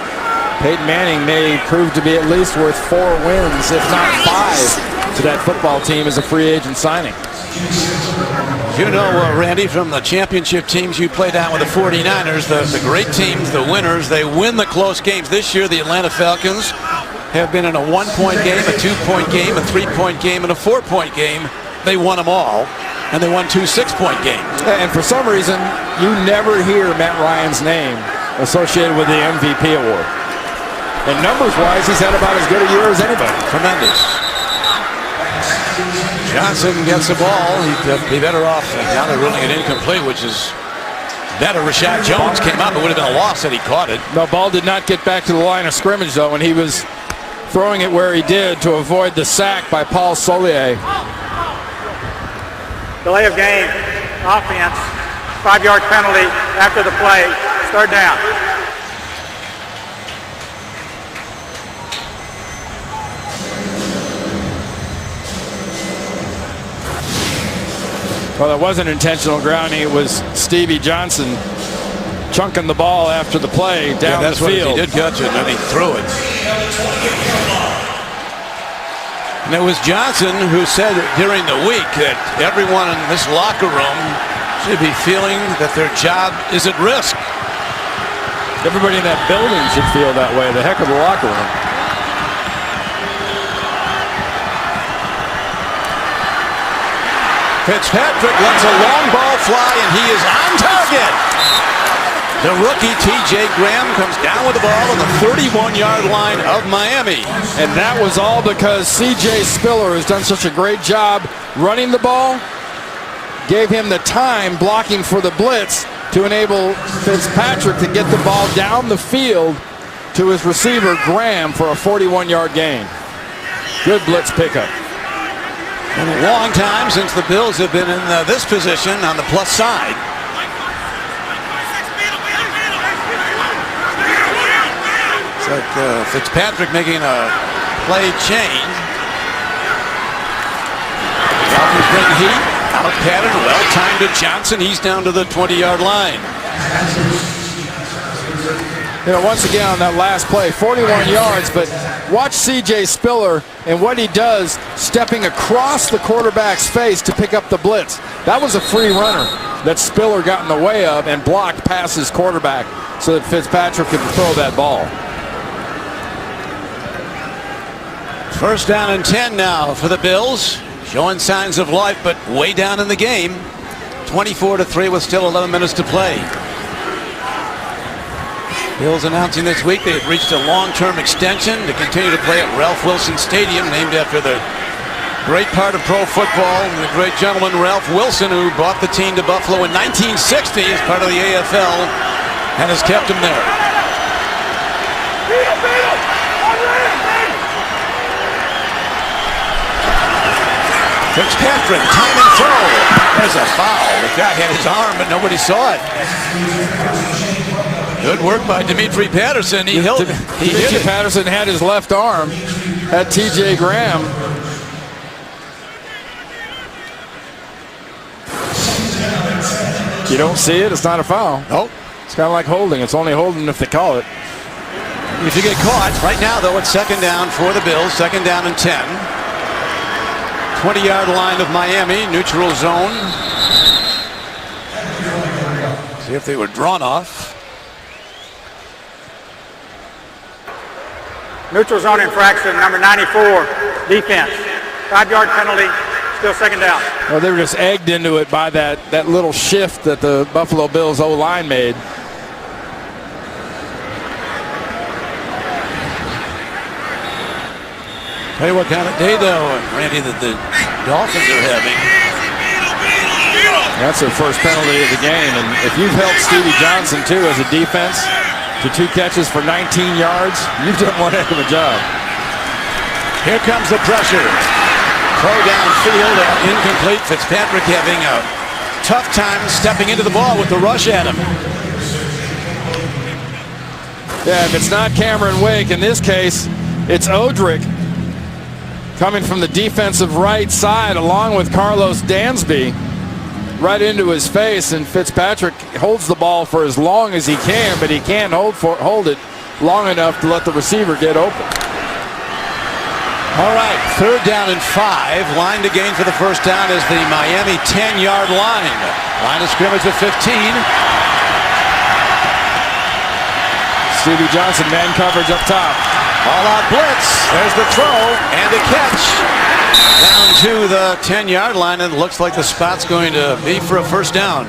Peyton Manning may prove to be at least worth 4 wins, if not 5, to that football team as a free agent signing. You know, Randy, from the championship teams you played out with the 49ers, the great teams, the winners, they win the close games. This year, the Atlanta Falcons have been in a 1-point game, a 2-point game, a 3-point game, and a 4-point game. They won them all, and they won 2 6-point games. And for some reason, you never hear Matt Ryan's name associated with the MVP award. And numbers-wise, he's had about as good a year as anybody. Tremendous. Johnson gets the ball. He'd be better off. Now they're ruling it incomplete, which is better. Rashad Jones came up. It would have been a loss had he caught it. The ball did not get back to the line of scrimmage, though, and he was throwing it where he did to avoid the sack by Paul Solier. Delay of game, offense, 5-yard penalty after the play, 3rd down. Well, it wasn't intentional grounding. It was Stevie Johnson chunking the ball after the play down the field. He did catch it, and he threw it. And it was Johnson who said during the week that everyone in this locker room should be feeling that their job is at risk. Everybody in that building should feel that way. The heck of the locker room. Fitzpatrick lets a long ball fly, and he is on target. The rookie TJ Graham comes down with the ball on the 31-yard line of Miami. And that was all because C.J. Spiller has done such a great job running the ball, gave him the time blocking for the blitz to enable Fitzpatrick to get the ball down the field to his receiver, Graham, for a 41-yard gain. Good blitz pickup. In a long time since the Bills have been in this position on the plus side. It's like Fitzpatrick making a play change. Dolphins bring heat. Out pattern. Well timed to Johnson. He's down to the 20-yard line. You know, once again on that last play, 41 yards, but watch C.J. Spiller and what he does stepping across the quarterback's face to pick up the blitz. That was a free runner that Spiller got in the way of and blocked past his quarterback so that Fitzpatrick could throw that ball. First down and 10 now for the Bills. Showing signs of life, but way down in the game. 24-3 with still 11 minutes to play. Bills announcing this week they had reached a long-term extension to continue to play at Ralph Wilson Stadium, named after the great part of pro football, and the great gentleman Ralph Wilson, who brought the team to Buffalo in 1960 as part of the AFL and has kept him there. Fitzpatrick, time and throw. There's a foul. The guy had his arm, but nobody saw it. Good work by Dimitri Patterson. He hit it. Patterson had his left arm at T.J. Graham. You don't see it, it's not a foul. Nope. It's kind of like holding. It's only holding if they call it. If you get caught, right now though, it's second down for the Bills. Second down and 10. 20-yard line of Miami, neutral zone. See if they were drawn off. Neutral zone infraction, number 94, defense. 5-yard penalty, still second down. Well, they were just egged into it by that little shift that the Buffalo Bills O-line made. Tell you what kind of day, though, Randy, that the Dolphins are having. That's their first penalty of the game. And if you've helped Stevie Johnson, too, as a defense to 2 catches for 19 yards, you've done one heck of a job. Here comes the pressure. Throw downfield, incomplete. Fitzpatrick having a tough time stepping into the ball with the rush at him. Yeah, if it's not Cameron Wake, in this case, it's Odrick coming from the defensive right side along with Carlos Dansby right into his face, and Fitzpatrick holds the ball for as long as he can, but he can't hold it long enough to let the receiver get open. All right, third down and 5. Line to gain for the first down is the Miami 10-yard line. Line of scrimmage at 15. Stevie Johnson, man coverage up top. All-out blitz. There's the throw and a catch. Down to the 10-yard line, and it looks like the spot's going to be for a first down.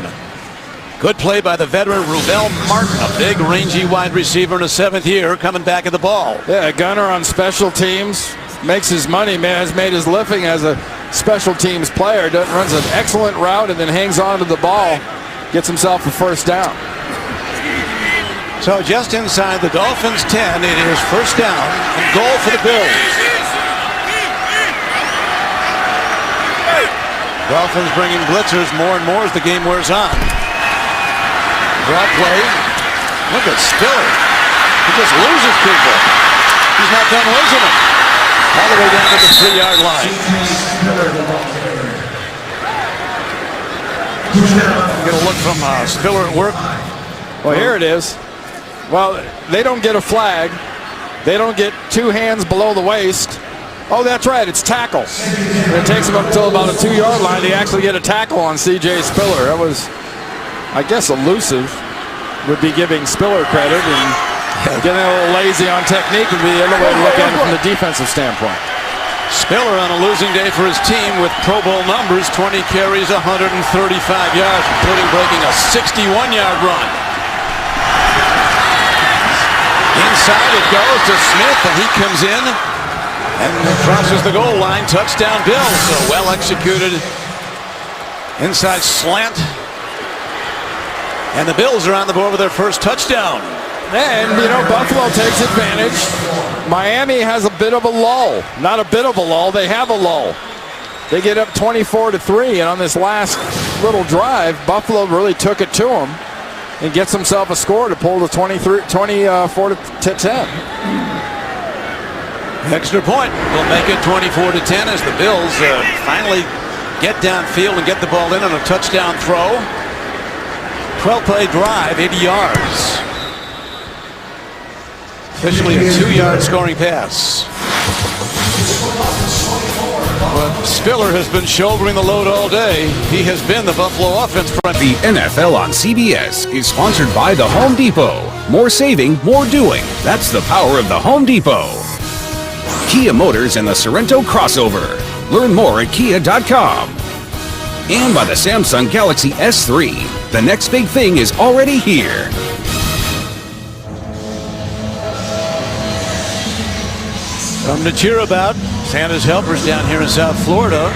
Good play by the veteran Rubel Martin, a big, rangy wide receiver in his 7th year, coming back at the ball. Yeah, a gunner on special teams. Makes his money, man, has made his living as a special teams player. Runs an excellent route and then hangs on to the ball. Gets himself a first down. So just inside the Dolphins' 10, it is first down and goal for the Bills. Dolphins bringing blitzers more and more as the game wears on. Draw play. Look at Spiller. He just loses people. He's not done losing them. All the way down to the 3-yard line. Get a look from Spiller at work. Well, here it is. Well, they don't get a flag. They don't get 2 hands below the waist. Oh, that's right, it's tackle. And it takes them up until about a 2-yard line to actually get a tackle on C.J. Spiller. That was, I guess, elusive. Would be giving Spiller credit, and getting a little lazy on technique would be the other way to look at it from the defensive standpoint. Spiller on a losing day for his team with Pro Bowl numbers, 20 carries, 135 yards, including breaking a 61-yard run. Inside it goes to Smith, and he comes in and crosses the goal line. Touchdown Bills. So well executed inside slant. And the Bills are on the board with their first touchdown. And, Buffalo takes advantage. Miami has a bit of a lull. Not a bit of a lull, they have a lull. They get up 24-3, and on this last little drive, Buffalo really took it to them and gets himself a score to pull the 24-10. Extra point will make it 24-10 as the Bills finally get downfield and get the ball in on a touchdown throw. 12-play drive, 80 yards. Officially a 2-yard scoring pass. But Spiller has been shouldering the load all day. He has been the Buffalo offense front. The NFL on CBS is sponsored by the Home Depot. More saving, more doing. That's the power of the Home Depot. Kia Motors and the Sorrento crossover. Learn more at kia.com. And by the Samsung Galaxy S3. The next big thing is already here. Something to cheer about. Santa's helpers down here in South Florida,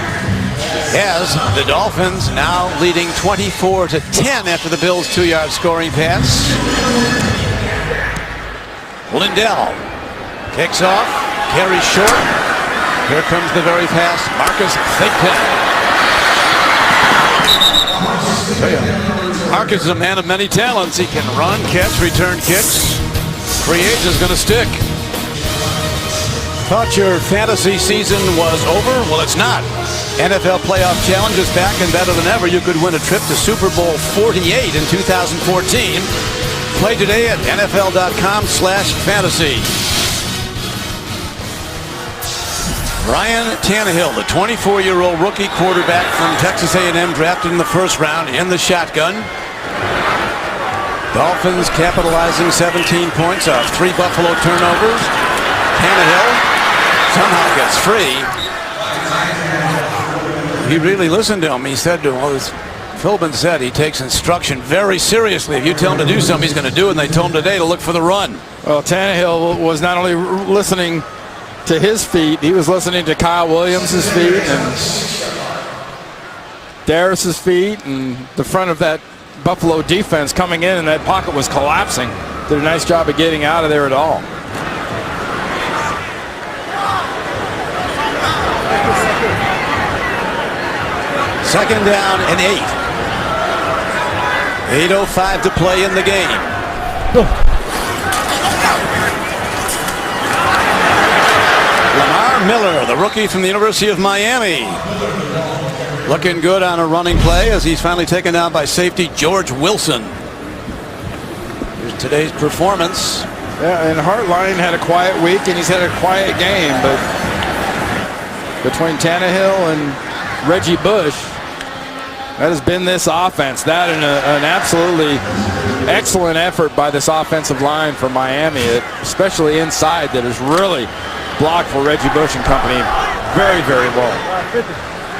as the Dolphins now leading 24-10 after the Bills' 2-yard scoring pass. Lindell kicks off, carries short. Here comes the very fast Marcus Thigpen. Marcus is a man of many talents. He can run, catch, return kicks. Free agent is going to stick. Thought your fantasy season was over? Well, it's not. NFL Playoff Challenge is back and better than ever. You could win a trip to Super Bowl 48 in 2014. Play today at NFL.com/fantasy. Ryan Tannehill, the 24-year-old rookie quarterback from Texas A&M, drafted in the first round in the shotgun. Dolphins capitalizing 17 points off 3 Buffalo turnovers. Tannehill somehow gets free. He really listened to him. He said to him, well, as Philbin said, he takes instruction very seriously. If you tell him to do something, he's going to do it. And they told him today to look for the run. Well, Tannehill was not only listening to his feet, he was listening to Kyle Williams' feet and Darius's feet, and the front of that Buffalo defense coming in, and that pocket was collapsing. Did a nice job of getting out of there at all. Second down and 8. 8:05 to play in the game. Lamar Miller, the rookie from the University of Miami, looking good on a running play as he's finally taken down by safety George Wilson. Here's today's performance. Yeah, and Hartline had a quiet week, and he's had a quiet game, but between Tannehill and Reggie Bush, that has been this offense. That and an absolutely excellent effort by this offensive line for Miami, especially inside, that has really blocked for Reggie Bush and company very, very well.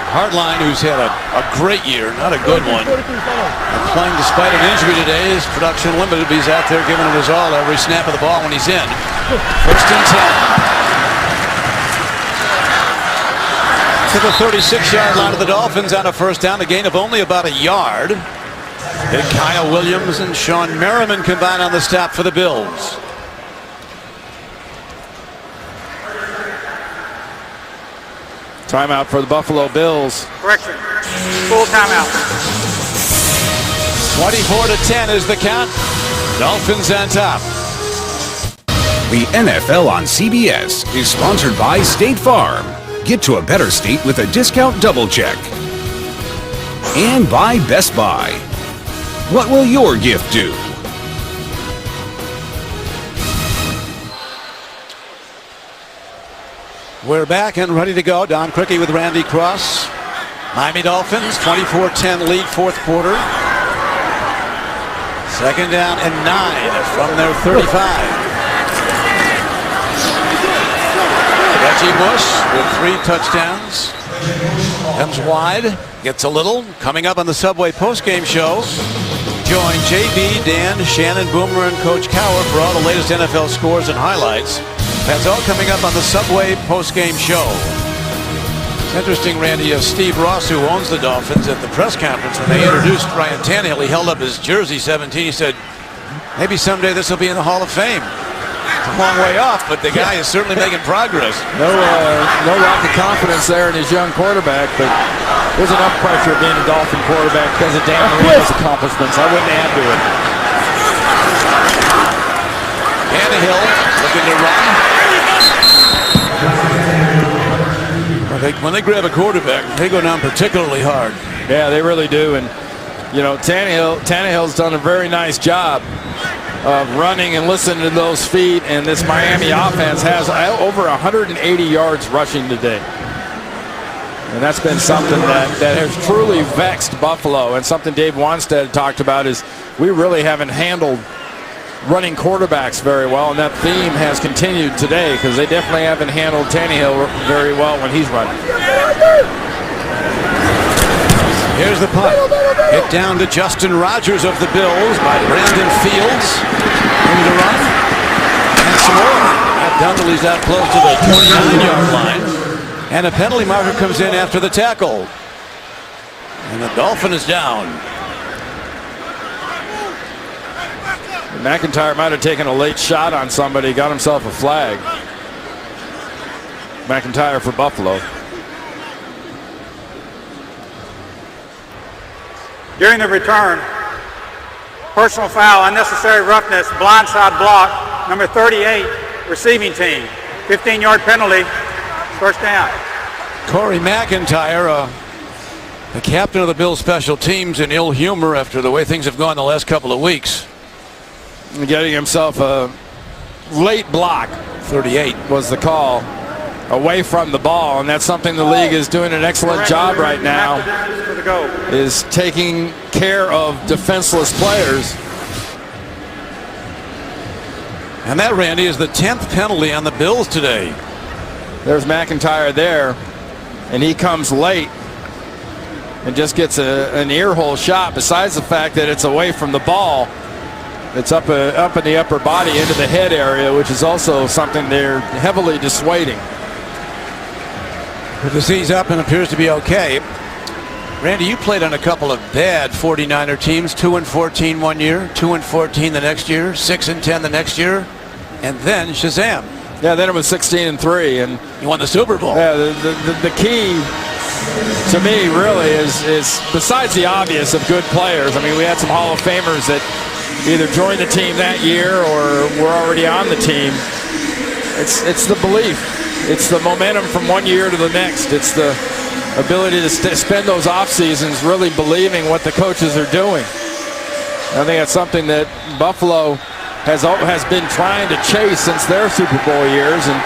Hartline, who's had a great year, not a good one, and playing despite an injury today. His production limited, but he's out there giving it his all every snap of the ball when he's in. First and 10. To the 36-yard line of the Dolphins on a first down, a gain of only about a yard. And Kyle Williams and Sean Merriman combine on the stop for the Bills. Timeout for the Buffalo Bills. Correction. Full timeout. 24-10 is the count. Dolphins on top. The NFL on CBS is sponsored by State Farm. Get to a better state with a discount double check. And by Best Buy. What will your gift do? We're back and ready to go. Don Criqui with Randy Cross. Miami Dolphins, 24-10 lead, fourth quarter. Second down and 9 from their 35. Reggie Bush with 3 touchdowns. Comes wide, gets a little. Coming up on the Subway postgame show, join JB, Dan, Shannon, Boomer, and Coach Cowher for all the latest NFL scores and highlights. That's all coming up on the Subway postgame show. It's interesting, Randy, Steve Ross, who owns the Dolphins, at the press conference when they introduced Ryan Tannehill, he held up his jersey 17. He said, Maybe someday this will be in the Hall of Fame. It's a long way off, but the guy is certainly making progress. No lack of confidence there in his young quarterback, but there's enough pressure being a Dolphin quarterback because of Dan Marino's accomplishments. I wouldn't add to it. Tannehill looking to run. When they grab a quarterback, they go down particularly hard. Yeah, they really do. And, you know, Tannehill's done a very nice job of running and listening to those feet. And this Miami offense has over 180 yards rushing today. And that's been something that has truly vexed Buffalo. And something Dave Wanstead talked about is we really haven't handled running quarterbacks very well, and that theme has continued today because they definitely haven't handled Tannehill very well when he's running. Here's the punt. Hit down to Justin Rogers of the Bills by Brandon Fields. Into the run. And some more. Matt Dundally's out close to the 29-yard line. And a penalty marker comes in after the tackle. And the Dolphin is down. McIntyre might have taken a late shot on somebody, got himself a flag. McIntyre for Buffalo. During the return, personal foul, unnecessary roughness, blindside block, number 38, receiving team. 15-yard penalty, first down. Corey McIntyre, the captain of the Bills special teams, in ill humor after the way things have gone the last couple of weeks. Getting himself a late block. 38 was the call away from the ball, and that's something the league is doing an excellent job right now, is taking care of defenseless players. And that, Randy, is the 10th penalty on the Bills today. There's McIntyre there, and he comes late and just gets an earhole shot. Besides the fact that it's away from the ball, it's up in the upper body into the head area, which is also something they're heavily dissuading. The disease up and appears to be okay. Randy, you played on a couple of bad 49er teams, 2-14 one year, 2-14 the next year, 6-10 the next year, and then Shazam. Yeah, then it was 16-3, and you won the Super Bowl. Yeah, the key to me really is besides the obvious of good players. I mean, we had some Hall of Famers that either joined the team that year or were already on the team. It's the belief. It's the momentum from one year to the next. It's the ability to spend those off seasons really believing what the coaches are doing. I think that's something that Buffalo has been trying to chase since their Super Bowl years, and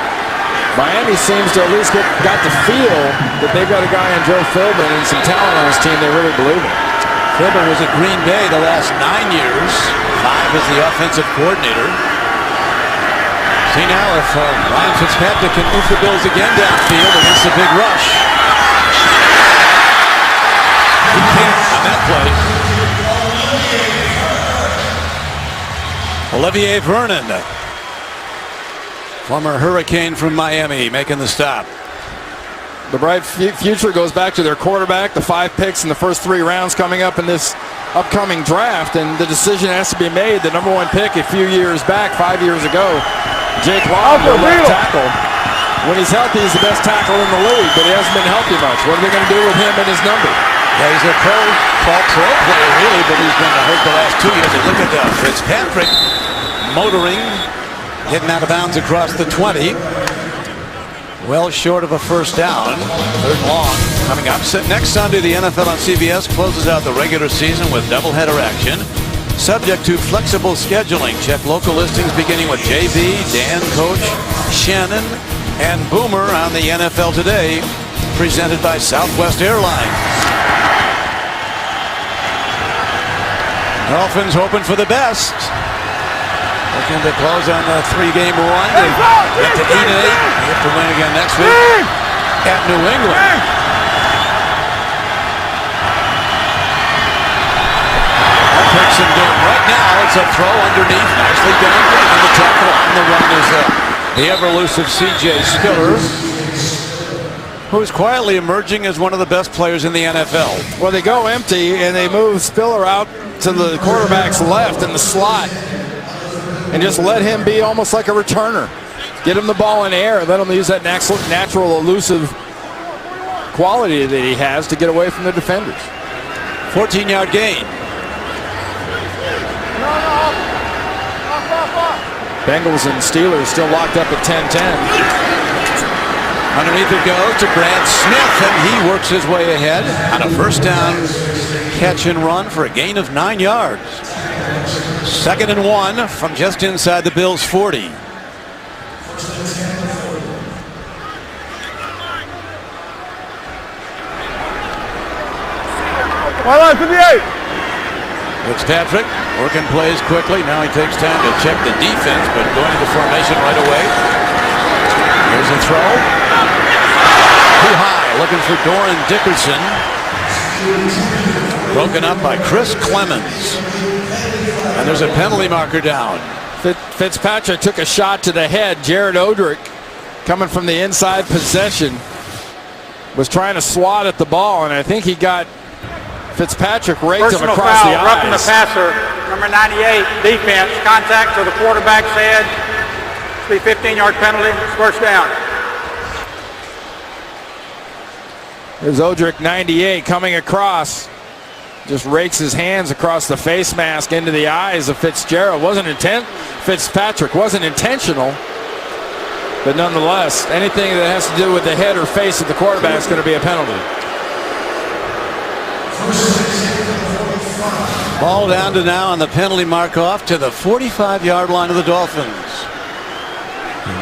Miami seems to at least got the feel that they've got a guy in Joe Philbin and some talent on his team they really believe in. Philbin was at Green Bay the last 9 years, 5 as the offensive coordinator. See now if Ryan Fitzpatrick can move the Bills again downfield against the big rush. He can't on that play. Olivier Vernon, former Hurricane from Miami, making the stop. The bright future goes back to their quarterback, the 5 picks in the first 3 rounds coming up in this upcoming draft, and the decision has to be made. The number 1 pick a few years back, 5 years ago, Jake Long, their left tackle. When he's healthy, he's the best tackle in the league, but he hasn't been healthy much. What are they going to do with him and his number? Yeah, he's a pro player, really, but he's been hurt the last 2 years. And look at that, Fitzpatrick motoring, getting out of bounds across the 20. Well short of a first down. 3rd long coming up. Next Sunday, the NFL on CBS closes out the regular season with doubleheader action, subject to flexible scheduling. Check local listings beginning with JB, Dan, Coach, Shannon, and Boomer on the NFL Today, presented by Southwest Airlines. Dolphins hoping for the best. Looking to close on a 3-game run. They get to 8-8. They have to win again next week at New England. That takes him down. Right now, it's a throw underneath. Nicely done. And the tackle on the run is the ever-elusive C.J. Spiller. who's quietly emerging as one of the best players in the NFL. Well, they go empty and they move Spiller out to the quarterback's left in the slot and just let him be almost like a returner. Get him the ball in air and let him use that natural elusive quality that he has to get away from the defenders. 14-yard gain. Bengals and Steelers still locked up at 10-10. Underneath it goes to Brad Smith, and he works his way ahead on a first down catch and run for a gain of 9 yards. 2nd and 1 from just inside the Bills' 40. Fitzpatrick working plays quickly. Now he takes time to check the defense, but going into formation right away. Here's a throw. Too high, looking for Doran Dickerson. Broken up by Chris Clemens. And there's a penalty marker down. Fitzpatrick took a shot to the head. Jared Odrick, coming from the inside possession, was trying to swat at the ball, and I think he got Fitzpatrick raked him across the eyes. Roughing the passer, number 98, defense, contact to the quarterback's head. It's a 15-yard penalty, first down. There's Odrick, 98, coming across. Just rakes his hands across the face mask into the eyes of Fitzpatrick. Fitzpatrick wasn't intentional, but nonetheless, anything that has to do with the head or face of the quarterback is going to be a penalty. Ball down to now on the penalty mark off to the 45-yard line of the Dolphins.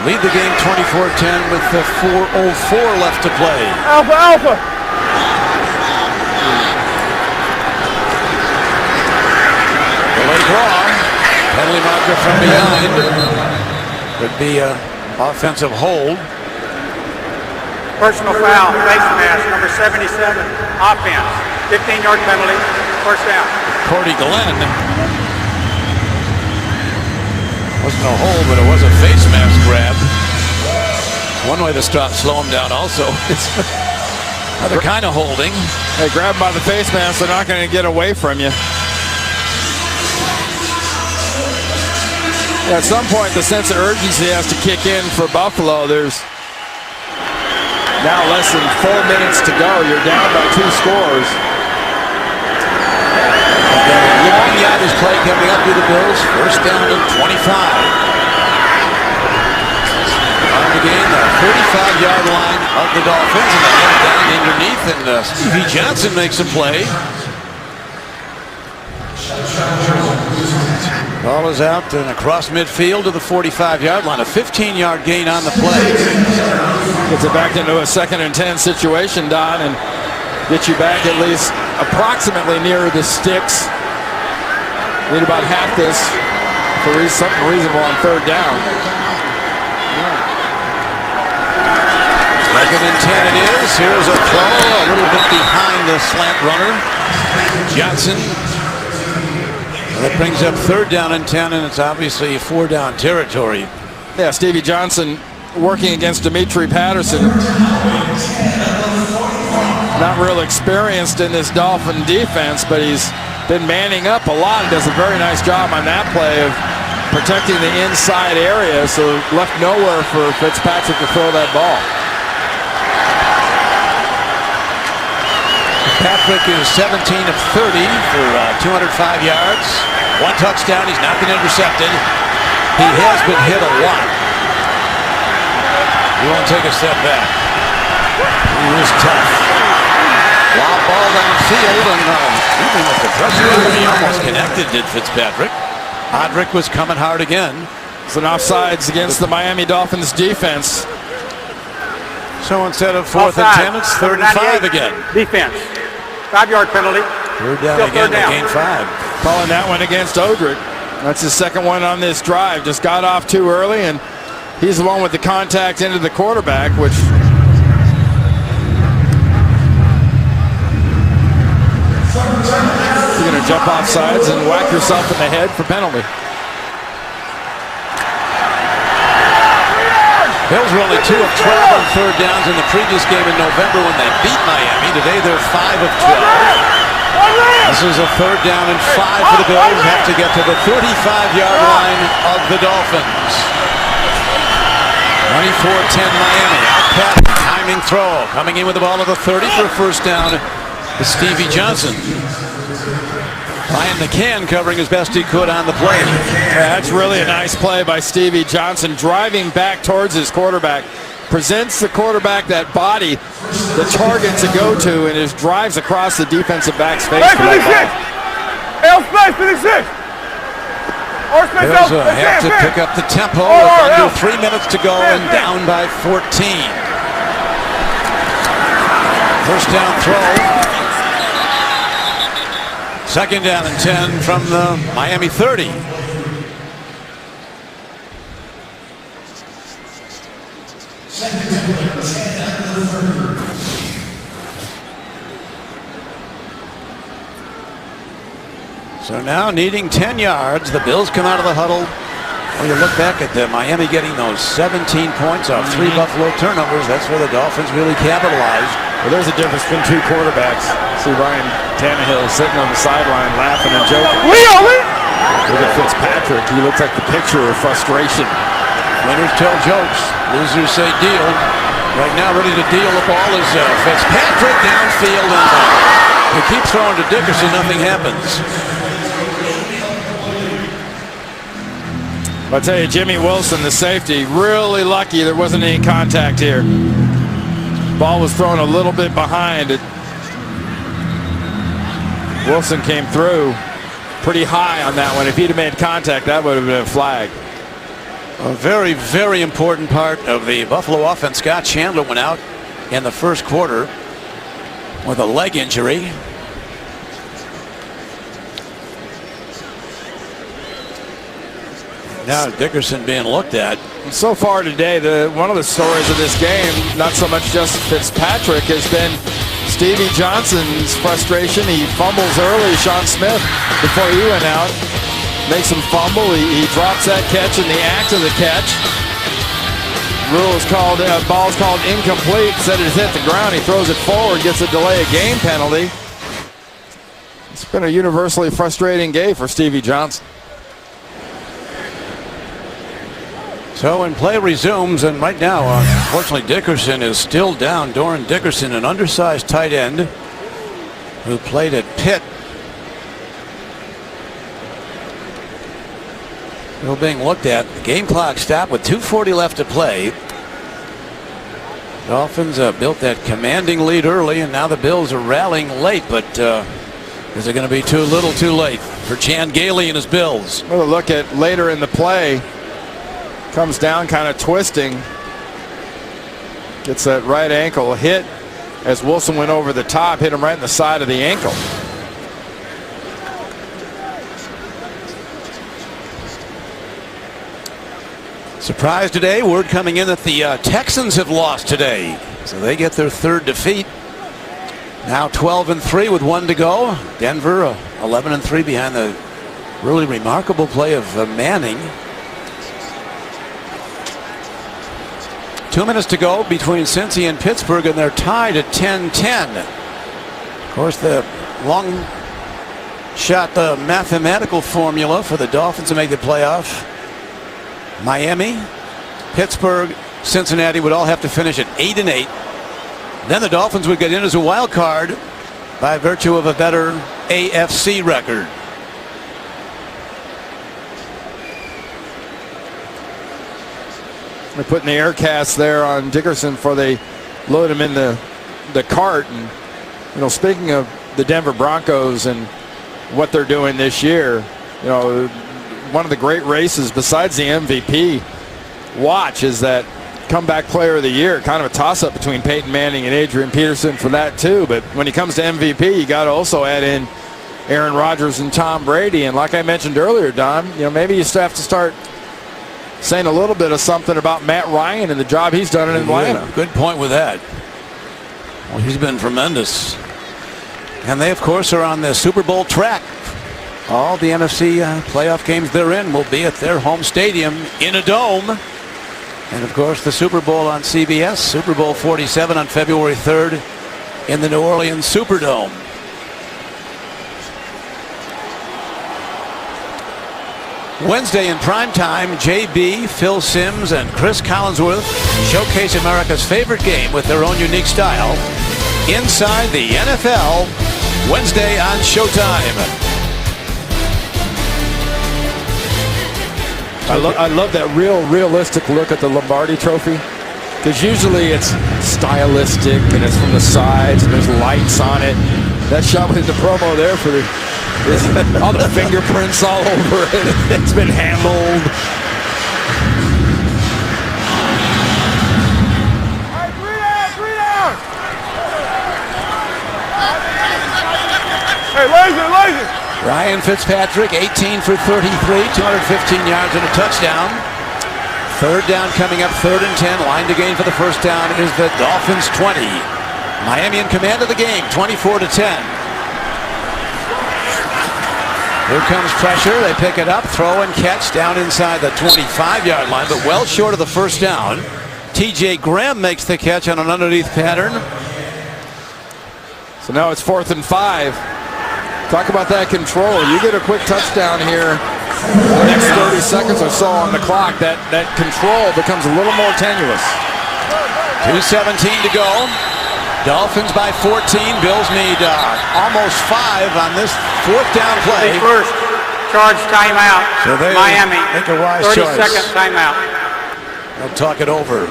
Lead the game 24-10 with the 4:04 left to play. Alpha. Delayed draw. Penalty marker from behind. Could be an offensive hold. Personal foul, face mask, number 77, offense. 15-yard penalty, first down. Cordy Glenn. Wasn't a hold, but it was a face mask grab. One way to slow him down also. It's another kind of holding. Hey, grab him by the face mask, they're not going to get away from you. Yeah, at some point, the sense of urgency has to kick in for Buffalo. There's now less than 4 minutes to go. You're down by 2 scores. Long yardage play coming up to the Bills. First down and 25. On the game, the 45-yard line of the Dolphins, and they get down underneath, and Stevie Johnson makes a play. Ball is out and across midfield to the 45-yard line. A 15-yard gain on the play. Gets it back into a 2nd and 10 situation, Don, and gets you back at least approximately near the sticks. Need about half this for something reasonable on 3rd down. 2nd and 10 it is. Here's a throw a little bit behind the slant runner. Johnson. That brings up 3rd down and 10, and it's obviously 4-down territory. Yeah, Stevie Johnson working against Dimitri Patterson. Not real experienced in this Dolphin defense, but he's been manning up a lot and does a very nice job on that play of protecting the inside area, so left nowhere for Fitzpatrick to throw that ball. Patrick is 17 of 30 for 205 yards. 1 touchdown. He's not been intercepted. He has been hit a lot. He won't take a step back. He is tough. Lob ball downfield, and even with the pressure, he almost connected, did Fitzpatrick. Odrick was coming hard again. It's an offsides against the Miami Dolphins defense. So instead of 4th and 10, it's 3rd and 5 again. Defense. 5-yard penalty. 3rd down Still again, 3rd down. gain 5. Calling that one against Odrick. That's his 2nd one on this drive. Just got off too early, and he's the one with the contact into the quarterback, which you're going to jump off sides and whack yourself in the head for penalty. Bills were only 2 of 12 on third downs in the previous game in November when they beat Miami. Today they're 5 of 12. This is a third down and 5 for the Bills. Have to get to the 35-yard line of the Dolphins. 24-10 Miami. Out pass, timing throw. Coming in with the ball at the 30 for a first down is Stevie Johnson. Ryan McCann covering as best he could on the play. Yeah, that's really a nice play by Stevie Johnson, driving back towards his quarterback. Presents the quarterback that body, the target to go to, and just drives across the defensive back's face. Bills have to pick up the tempo with under 3 minutes to go and down by 14. First down throw. Second down and 10 from the Miami 30. So now needing 10 yards, the Bills come out of the huddle. When you look back at Miami getting those 17 points off 3 Buffalo turnovers, that's where the Dolphins really capitalized. Well, there's a difference between 2 quarterbacks. See Ryan Tannehill sitting on the sideline laughing and joking. Look at Fitzpatrick. He looks like the picture of frustration. Winners tell jokes. Losers say deal. Right now ready to deal. The ball is Fitzpatrick downfield. And he keeps throwing to Dickerson. Nothing happens. I'll tell you, Jimmy Wilson, the safety, really lucky there wasn't any contact here. Ball was thrown a little bit behind it. Wilson came through pretty high on that one. If he'd have made contact, that would have been a flag. A very, very important part of the Buffalo offense. Scott Chandler went out in the first quarter with a leg injury. Now Dickerson being looked at. So far today, one of the stories of this game, not so much just Fitzpatrick, has been Stevie Johnson's frustration. He fumbles early, Sean Smith, before he went out. Makes him fumble. He drops that catch in the act of the catch. Ball's called incomplete. Said it hit the ground. He throws it forward, gets a delay of game penalty. It's been a universally frustrating game for Stevie Johnson. So when play resumes, and right now, unfortunately, Dickerson is still down. Doran Dickerson, an undersized tight end who played at Pitt. Still being looked at. The game clock stopped with 2:40 left to play. Dolphins built that commanding lead early, and now the Bills are rallying late, but is it going to be too little too late for Chan Gailey and his Bills? We'll look at later in the play. Comes down kind of twisting. Gets that right ankle hit as Wilson went over the top, hit him right in the side of the ankle. Surprise today. Word coming in that the Texans have lost today. So they get their 3rd defeat. Now 12-3 with 1 to go. Denver 11-3 behind the really remarkable play of Manning. 2 minutes to go between Cincy and Pittsburgh, and they're tied at 10-10. Of course, the long shot, the mathematical formula for the Dolphins to make the playoff. Miami, Pittsburgh, Cincinnati would all have to finish at 8-8. Then the Dolphins would get in as a wild card by virtue of a better AFC record. They're putting the air cast there on Dickerson before they load him in the cart. And, you know, speaking of the Denver Broncos and what they're doing this year, you know, one of the great races besides the MVP watch is that comeback player of the year. Kind of a toss-up between Peyton Manning and Adrian Peterson for that too. But when it comes to MVP, you got to also add in Aaron Rodgers and Tom Brady. And like I mentioned earlier, Don, you know, maybe you still have to start saying a little bit of something about Matt Ryan and the job he's done in Atlanta. Yeah, good point with that. Well, he's been tremendous. And they, of course, are on the Super Bowl track. All the NFC playoff games they're in will be at their home stadium in a dome. And of course, the Super Bowl on CBS, Super Bowl 47 on February 3rd in the New Orleans Superdome. Wednesday in primetime, JB, Phil Simms, and Chris Collinsworth showcase America's favorite game with their own unique style inside the NFL, Wednesday on Showtime. I love that realistic look at the Lombardi Trophy, because usually it's stylistic and it's from the sides and there's lights on it. That shot with the promo there for all the fingerprints all over it. It's been handled. Hey, laser! Ryan Fitzpatrick, 18 for 33, 215 yards and a touchdown. Third down coming up, 3rd and 10. Line to gain for the first down is the Dolphins 20. Miami in command of the game, 24 to 10. Here comes pressure. They pick it up, throw and catch down inside the 25-yard line, but well short of the first down. TJ Graham makes the catch on an underneath pattern. So now it's 4th and 5. Talk about that control. You get a quick touchdown here. The next 30 seconds or so on the clock, that control becomes a little more tenuous. 2:17 to go. Dolphins by 14. Bills need almost 5 on this 4th down play. First charge timeout. So they Miami. make a wise 30-second timeout. They'll talk it over.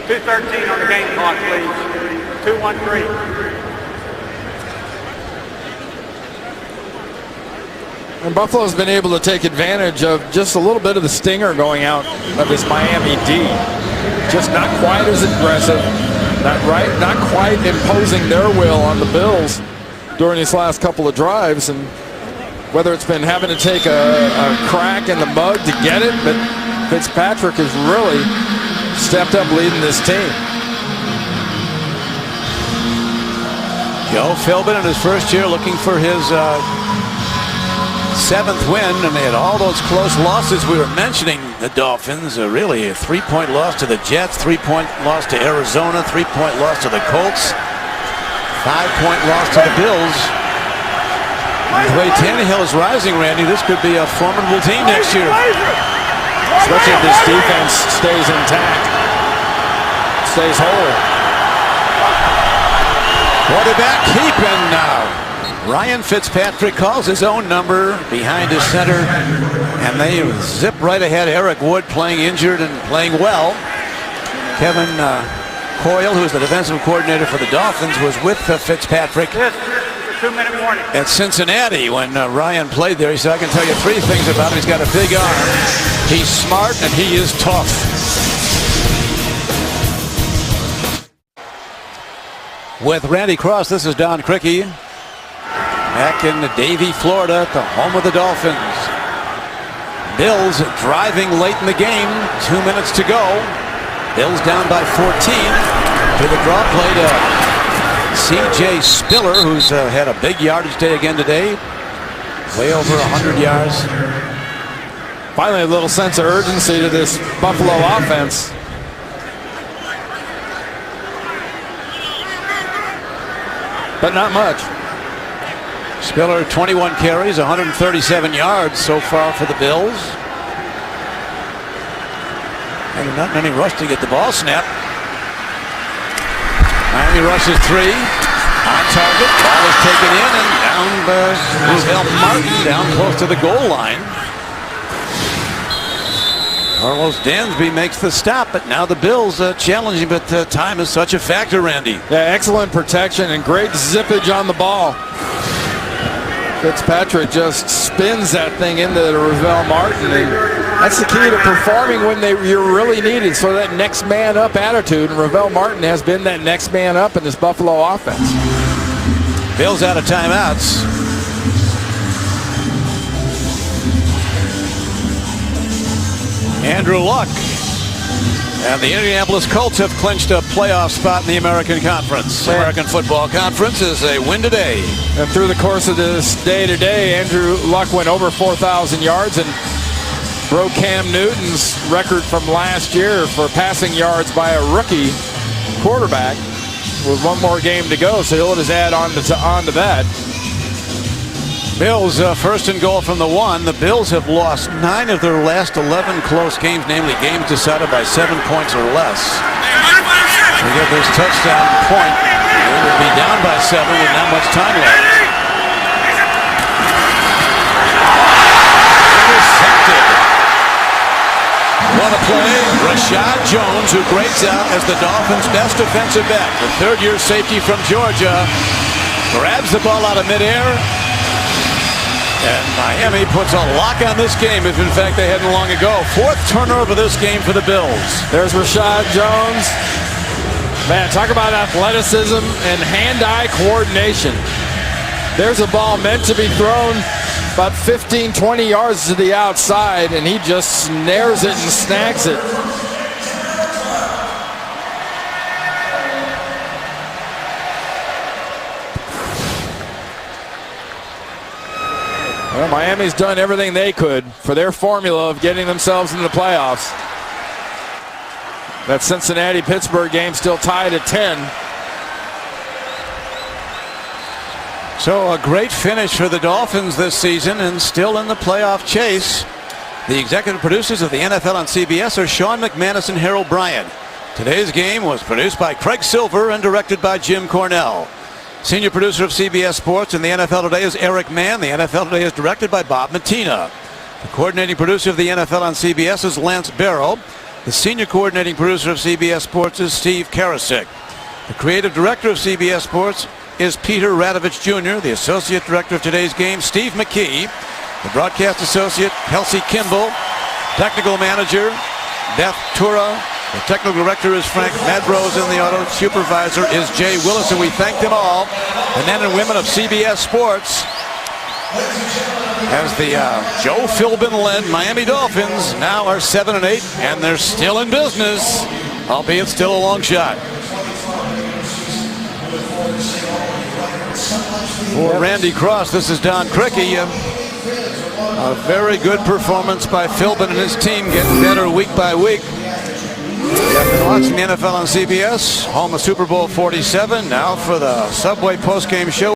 2:13 on the game clock, please. 2:13. And Buffalo's been able to take advantage of just a little bit of the stinger going out of this Miami D. Just not quite as aggressive, not quite imposing their will on the Bills during these last couple of drives. And whether it's been having to take a crack in the mud to get it, but Fitzpatrick has really stepped up leading this team. Joe Philbin in his first year looking for his 7th win, and they had all those close losses we were mentioning. The Dolphins, really a 3-point loss to the Jets, 3-point loss to Arizona, 3-point loss to the Colts, 5-point loss to the Bills. And the way Tannehill is rising, Randy, this could be a formidable team next year. Especially if this defense stays intact, stays whole. Quarterback keeping now. Ryan Fitzpatrick calls his own number behind his center, and they zip right ahead. Eric Wood playing injured and playing well. Kevin Coyle, who is the defensive coordinator for the Dolphins, was with Fitzpatrick at Cincinnati when Ryan played there. He said, I can tell you 3 things about him. He's got a big arm, he's smart, and he is tough. With Randy Cross, this is Don Criqui. Back in Davie, Florida, at the home of the Dolphins. Bills driving late in the game. 2 minutes to go. Bills down by 14. To the draw play to C.J. Spiller, who's had a big yardage day again today. Way over 100 yards. Finally, a little sense of urgency to this Buffalo offense. But not much. Spiller, 21 carries, 137 yards so far for the Bills. And not many rush to get the ball snapped. Miami rushes 3. On target. Ball is taken in and down by Giselle Martin, down close to the goal line. Carlos Dansby makes the stop, but now the Bills challenging, but time is such a factor, Randy. Yeah, excellent protection and great zippage on the ball. Fitzpatrick just spins that thing into Giselle Martin, and that's the key to performing when you're really needed. So that next man up attitude, and Giselle Martin has been that next man up in this Buffalo offense. Bills out of timeouts. Andrew Luck and the Indianapolis Colts have clinched a playoff spot in the American Conference. The American Football Conference is a win today. And through the course of this day today, Andrew Luck went over 4,000 yards, and broke Cam Newton's record from last year for passing yards by a rookie quarterback with one more game to go, so he'll just add on to that. Bills first and goal from the 1. The Bills have lost 9 of their last 11 close games, namely games decided by 7 points or less. They get this touchdown point. They will be down by 7 with not much time left. Intercepted. What a play. Rashad Jones, who breaks out as the Dolphins' best defensive back. The third-year safety from Georgia grabs the ball out of midair. And Miami puts a lock on this game if, in fact, they hadn't long ago. 4th turnover this game for the Bills. There's Rashad Jones. Man, talk about athleticism and hand-eye coordination. There's a ball meant to be thrown about 15, 20 yards to the outside, and he just snares it and snags it. Well, Miami's done everything they could for their formula of getting themselves into the playoffs. That Cincinnati-Pittsburgh game still tied at 10. So a great finish for the Dolphins this season and still in the playoff chase. The executive producers of the NFL on CBS are Sean McManus and Harold Bryant. Today's game was produced by Craig Silver and directed by Jim Cornell. Senior producer of CBS Sports and the NFL Today is Eric Mann. The NFL Today is directed by Bob Mattina. The coordinating producer of the NFL on CBS is Lance Barrow. The senior coordinating producer of CBS Sports is Steve Karasik. The creative director of CBS Sports is Peter Radovich Jr. The associate director of today's game, Steve McKee. The broadcast associate, Kelsey Kimball. Technical manager, Beth Tura. The technical director is Frank Madrose, and the auto supervisor is Jay Willis, and we thank them all, the men and women of CBS Sports, as the Joe Philbin-led Miami Dolphins now are 7-8, and they're still in business, albeit still a long shot. For Randy Cross, this is Don Crickey. A very good performance by Philbin and his team, getting better week by week. You've been watching the NFL on CBS, home of Super Bowl 47. Now for the Subway postgame show.